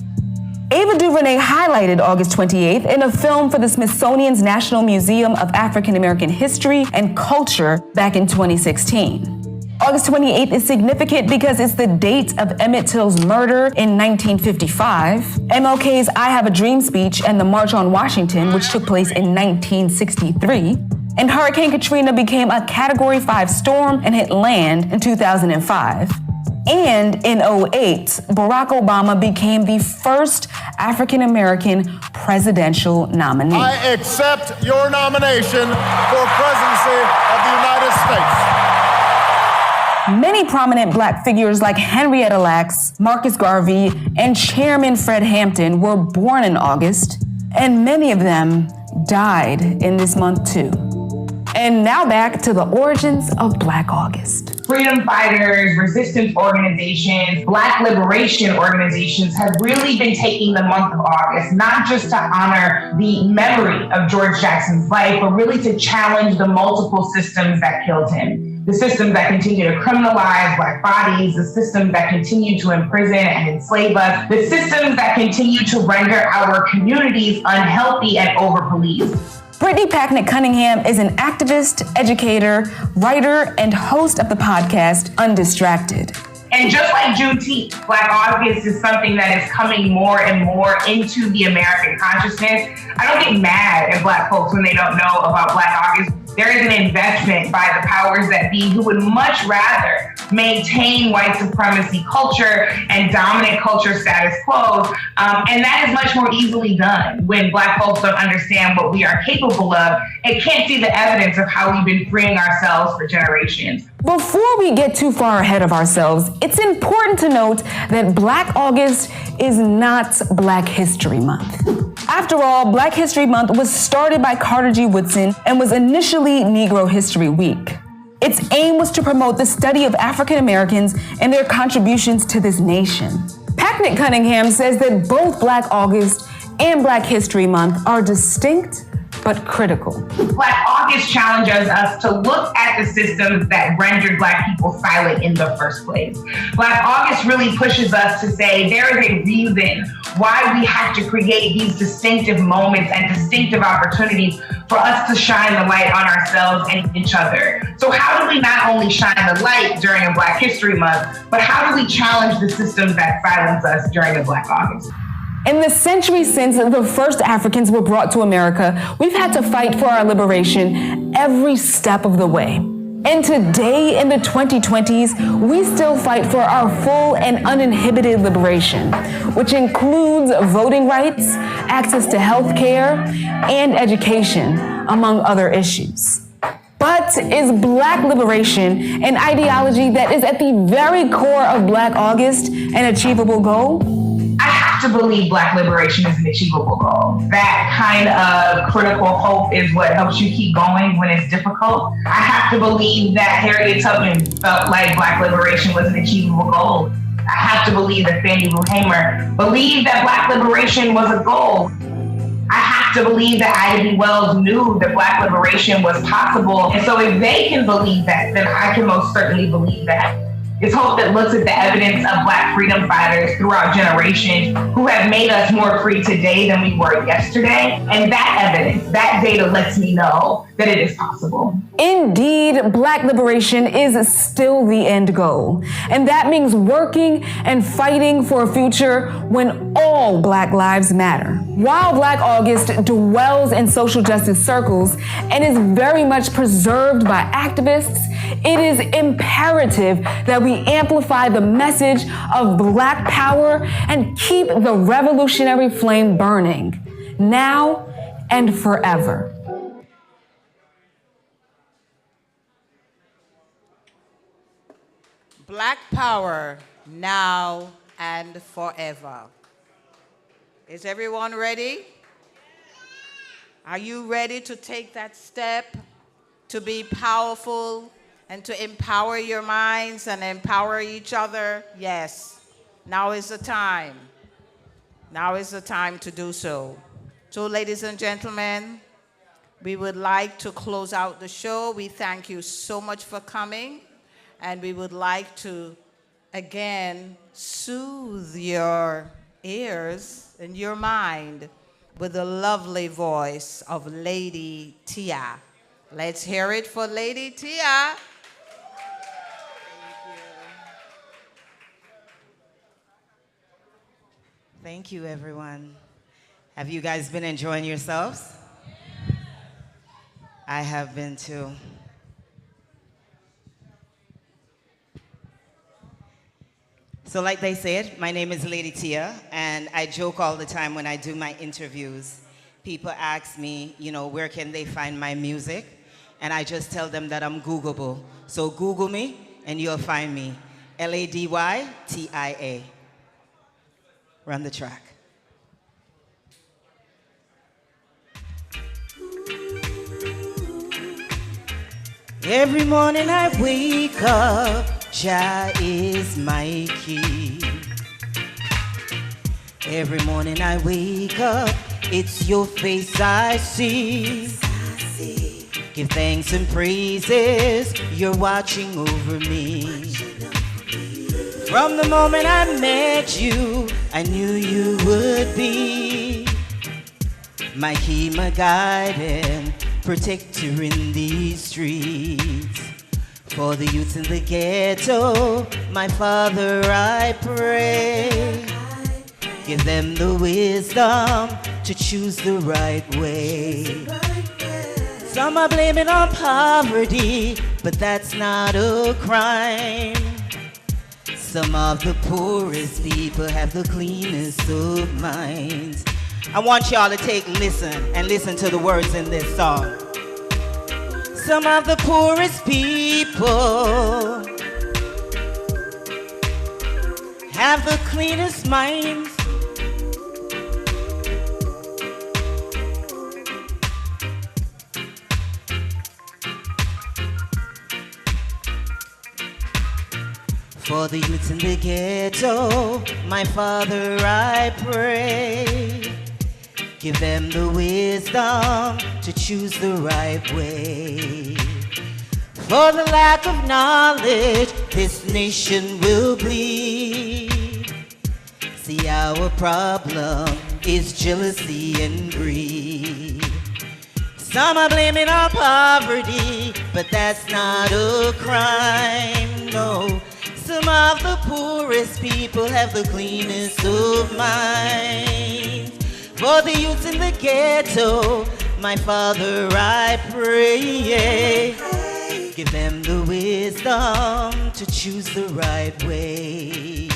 Ava DuVernay highlighted August 28th in a film for the Smithsonian's National Museum of African American History and Culture back in 2016. August 28th is significant because it's the date of Emmett Till's murder in 1955, MLK's I Have a Dream speech and the March on Washington, which took place in 1963, and Hurricane Katrina became a Category 5 storm and hit land in 2005. And in 2008, Barack Obama became the first African-American presidential nominee. I accept your nomination for presidency of the United States. Many prominent Black figures like Henrietta Lacks, Marcus Garvey, and Chairman Fred Hampton were born in August, and many of them died in this month too. And now back to the origins of Black August. Freedom fighters, resistance organizations, Black liberation organizations have really been taking the month of August, not just to honor the memory of George Jackson's life, but really to challenge the multiple systems that killed him. The systems that continue to criminalize Black bodies, the systems that continue to imprison and enslave us, the systems that continue to render our communities unhealthy and over-policed. Brittany Packnett Cunningham is an activist, educator, writer, and host of the podcast Undistracted. And just like Juneteenth, Black August is something that is coming more and more into the American consciousness. I don't get mad at Black folks when they don't know about Black August. There is an investment by the powers that be who would much rather maintain white supremacy culture and dominant culture status quo. And that is much more easily done when Black folks don't understand what we are capable of and can't see the evidence of how we've been freeing ourselves for generations. Before we get too far ahead of ourselves, it's important to note that Black August is not Black History Month. After all, Black History Month was started by Carter G. Woodson and was initially Negro History Week. Its aim was to promote the study of African Americans and their contributions to this nation. Packnett Cunningham says that both Black August and Black History Month are distinct but critical. Black August challenges us to look at the systems that rendered Black people silent in the first place. Black August really pushes us to say there is a reason why we have to create these distinctive moments and distinctive opportunities for us to shine the light on ourselves and each other. So how do we not only shine the light during a Black History Month, but how do we challenge the systems that silence us during a Black August? In the century since the first Africans were brought to America, we've had to fight for our liberation every step of the way. And today, in the 2020s, we still fight for our full and uninhibited liberation, which includes voting rights, access to health care, and education, among other issues. But is Black liberation an ideology that is at the very core of Black August an achievable goal? I have to believe Black liberation is an achievable goal. That kind of critical hope is what helps you keep going when it's difficult. I have to believe that Harriet Tubman felt like Black liberation was an achievable goal. I have to believe that Fannie Lou Hamer believed that Black liberation was a goal. I have to believe that Ida B. Wells knew that Black liberation was possible. And so if they can believe that, then I can most certainly believe that. It's hope that looks at the evidence of Black freedom fighters throughout generations who have made us more free today than we were yesterday. And that evidence, that data lets me know that it is possible. Indeed, Black liberation is still the end goal. And that means working and fighting for a future when all Black lives matter. While Black August dwells in social justice circles and is very much preserved by activists, it is imperative that we amplify the message of Black power and keep the revolutionary flame burning, now and forever. Black power, now and forever. Is everyone ready? Are you ready to take that step to be powerful and to empower your minds and empower each other? Yes. Now is the time. Now is the time to do so. So, ladies and gentlemen, we would like to close out the show. We thank you so much for coming. And we would like to, again, soothe your ears and your mind with the lovely voice of Lady Tia. Let's hear it for Lady Tia. Thank you, everyone. Have you guys been enjoying yourselves? I have been too. So like they said, my name is Lady Tia, and I joke all the time when I do my interviews. People ask me, you know, where can they find my music? And I just tell them that I'm Googleable. So Google me, and you'll find me. Ladytia. Run the track. Every morning I wake up, Jah is my key. Every morning I wake up, it's your face I see. Give thanks and praises, you're watching over me. From the moment I met you, I knew you would be my key, my guide, and protector in these streets. For the youth in the ghetto, my Father, I pray. Give them the wisdom to choose the right way. Some are blaming on poverty, but that's not a crime. Some of the poorest people have the cleanest of minds. I want y'all to listen and listen to the words in this song. Some of the poorest people have the cleanest minds. For the youths in the ghetto, my Father, I pray. Give them the wisdom to choose the right way. For the lack of knowledge, this nation will bleed. See, our problem is jealousy and greed. Some are blaming on poverty, but that's not a crime, no. Some of the poorest people have the cleanest of minds. For the youths in the ghetto, my Father, I pray. Give them the wisdom to choose the right way.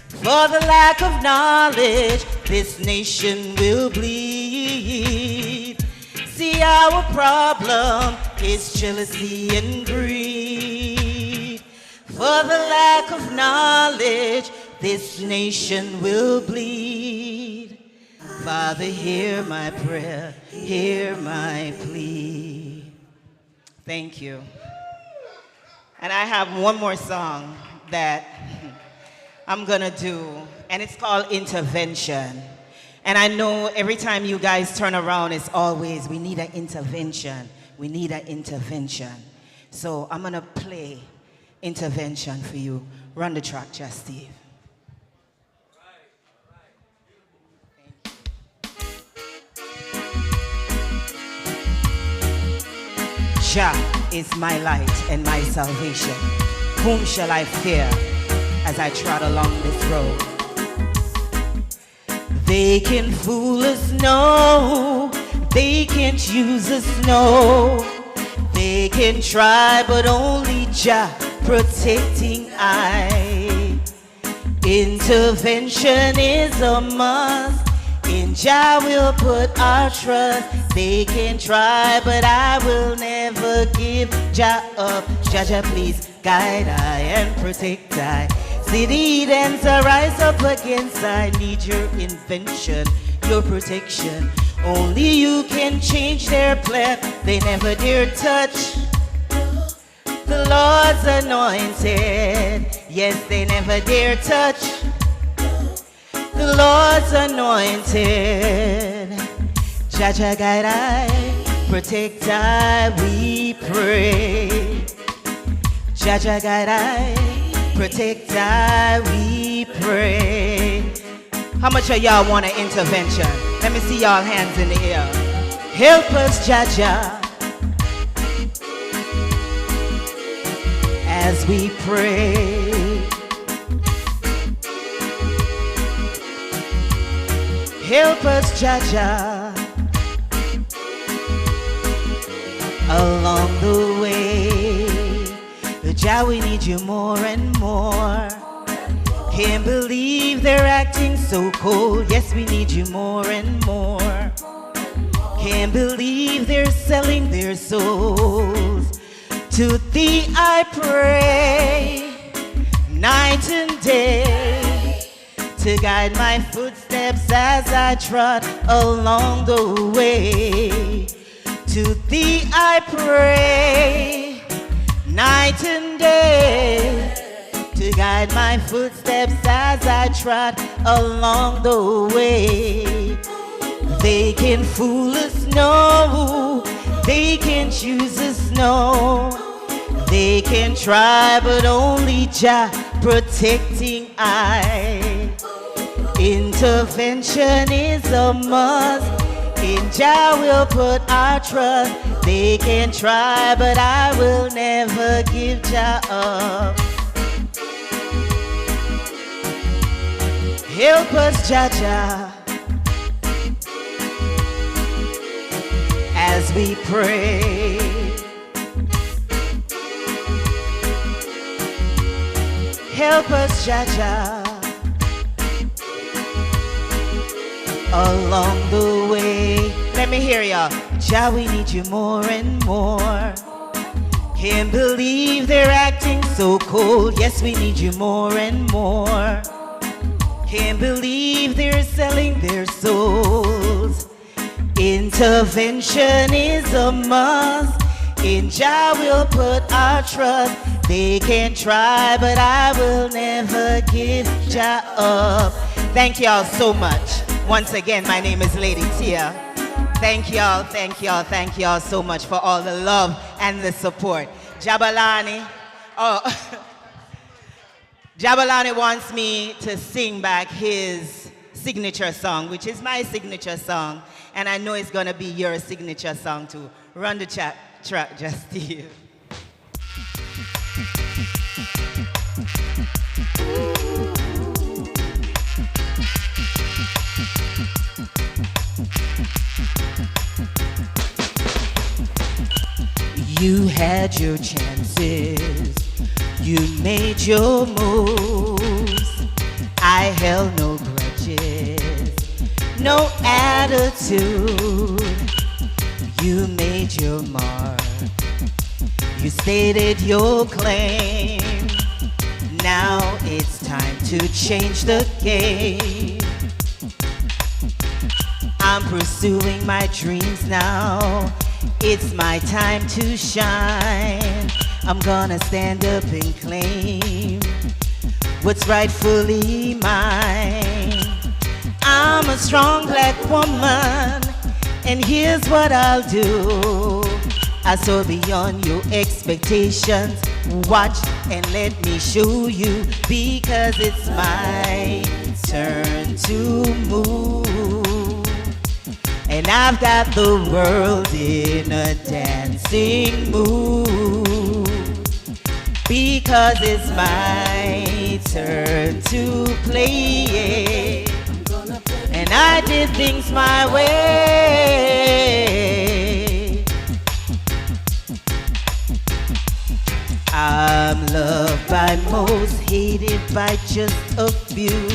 For the lack of knowledge, this nation will bleed. See, our problem is jealousy and greed. For the lack of knowledge, this nation will bleed. Father, hear my prayer, hear my plea. Thank you. And I have one more song that I'm gonna do, and it's called Intervention. And I know every time you guys turn around, it's always, we need an intervention. We need an intervention. So I'm gonna play Intervention for you. Run the track, Just Steve. Jah is my light and my salvation. Whom shall I fear as I trot along this road? They can fool us, no. They can't use us, no. They can try, but only Jah protecting I. Intervention is a must. In Jah we'll put our trust. They can try, but I will never give Jah up. Jah, Jah, please guide I and protect I. See the Edens arise up against I. Need your invention, your protection. Only you can change their plan. They never dare touch the Lord's anointed. Yes, they never dare touch the Lord's anointed. Jah, Jah, guide I, protect I, we pray. Jah, Jah, guide I, protect I, we pray. How much of y'all want an intervention? Let me see y'all hands in the air. Help us, Jah, Jah, as we pray. Help us, Jah, Jah, along the way. Jah, we need you more and more. Can't believe they're acting so cold. Yes, we need you more and more. Can't believe they're selling their souls. To thee I pray, night and day, to guide my footsteps as I trot along the way. To thee I pray, night and day, to guide my footsteps as I trot along the way. They can fool us, no. They can choose us, no. They can try, but only Jah protecting I. Intervention is a must. In Jah we'll put our trust. They can try, but I will never give Jah up. Help us, Jah, Jah, as we pray. Help us, Jah, Jah, along the way. Let me hear y'all. Jah, we need you more and more. Can't believe they're acting so cold. Yes, we need you more and more. Can't believe they're selling their souls. Intervention is a must. In Jah we'll put our trust. They can try, but I will never give Jah up. Thank y'all so much. Once again, my name is Lady Tia. Thank y'all, thank y'all, thank y'all so much for all the love and the support. Jabalani, Jabalani wants me to sing back his signature song, which is my signature song, and I know it's gonna be your signature song too. Run the track, Justine. You had your chances, you made your moves. I held no grudges, no attitude. You made your mark, you stated your claim. Now it's time to change the game. I'm pursuing my dreams now. It's my time to shine. I'm gonna stand up and claim what's rightfully mine. I'm a strong black woman, and here's what I'll do. I soar beyond your expectations. Watch and let me show you, because it's my turn to move. And I've got the world in a dancing mood, because it's my turn to play. And I did things my way. I'm loved by most, hated by just a few.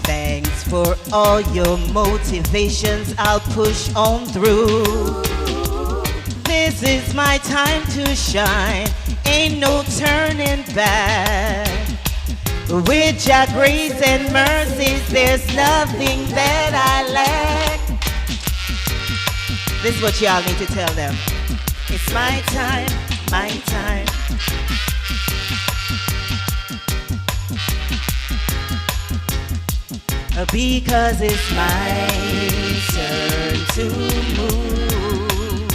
Thanks for all your motivations, I'll push on through. This is my time to shine, ain't no turning back. With your grace and mercies, there's nothing that I lack. This is what y'all need to tell them. It's my time, my time. Because it's my turn to move.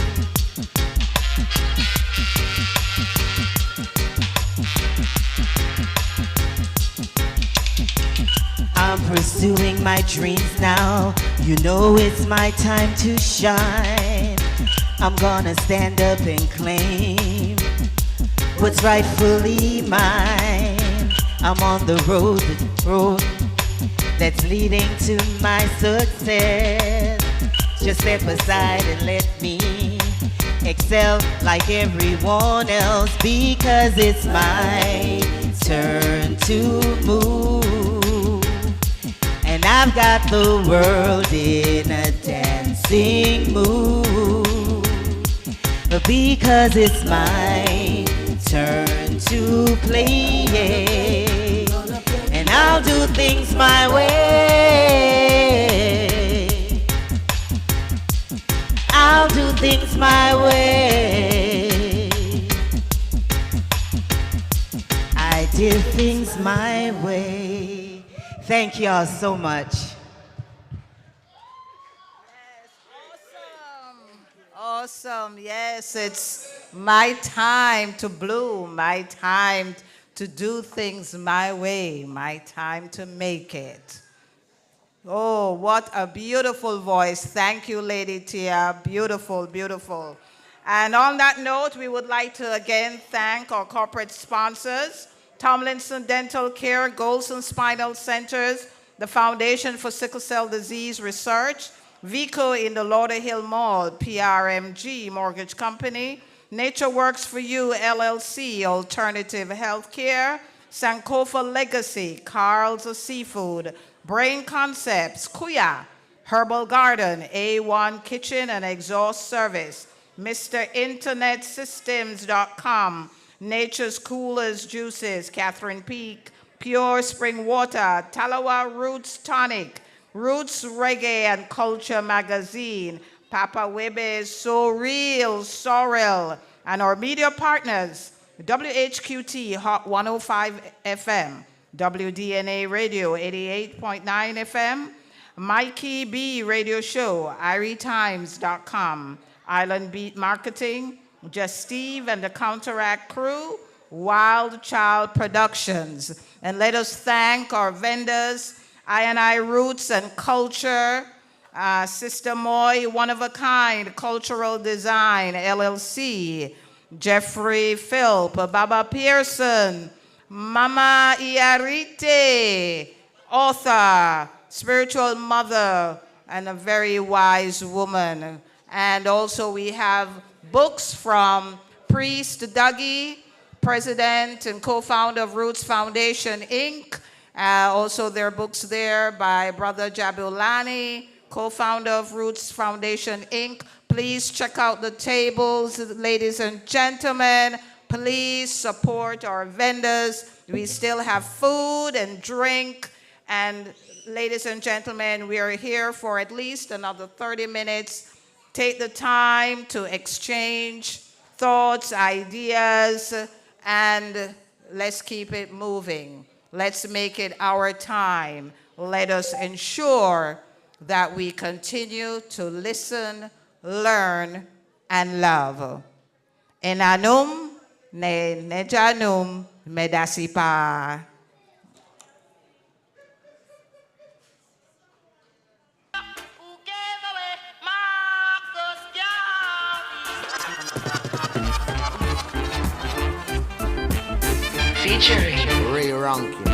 I'm pursuing my dreams now. You know it's my time to shine. I'm gonna stand up and claim what's rightfully mine. I'm on the road that's leading to my success. Just step aside and let me excel like everyone else, because it's my turn to move. And I've got the world in a dancing mood, because it's my turn to play. And I'll do things my way. I'll do things my way. I did things my way. Thank y'all so much. Awesome. Yes, it's my time to bloom, my time to do things my way, my time to make it. Oh, what a beautiful voice. Thank you, Lady Tia. Beautiful, beautiful. And on that note, we would like to again thank our corporate sponsors, Tomlinson Dental Care, Golson Spinal Centers, the Foundation for Sickle Cell Disease Research, Vico in the Lauderhill Mall, PRMG Mortgage Company, Nature Works for You, LLC, Alternative Healthcare, Sankofa Legacy, Carl's Seafood, Brain Concepts, Kuya, Herbal Garden, A1 Kitchen and Exhaust Service, MrInternetSystems.com, Nature's Coolest Juices, Catherine Peak, Pure Spring Water, Talawa Roots Tonic, Roots Reggae and Culture Magazine, Papa Webe's So Real, Sorrel, and our media partners, WHQT Hot 105 FM, WDNA Radio 88.9 FM, Mikey B Radio Show, IrieTimes.com, Island Beat Marketing, Just Steve and the Counteract Crew, Wild Child Productions. And let us thank our vendors, I&I Roots and Culture, Sister Moy, One of a Kind, Cultural Design, LLC, Jeffrey Philp, Baba Pearson, Mama Iarite, author, spiritual mother, and a very wise woman. And also we have books from Priest Dougie, president and co-founder of Roots Foundation, Inc. Also there are books there by Brother Jabulani, co-founder of Roots Foundation, Inc. Please check out the tables, ladies and gentlemen. Please support our vendors. We still have food and drink. And ladies and gentlemen, we are here for at least another 30 minutes. Take the time to exchange thoughts, ideas, and let's keep it moving. Let's make it our time. Let us ensure that we continue to listen, learn, and love. Enanum ne nejanum medasipa. Ray Rankin.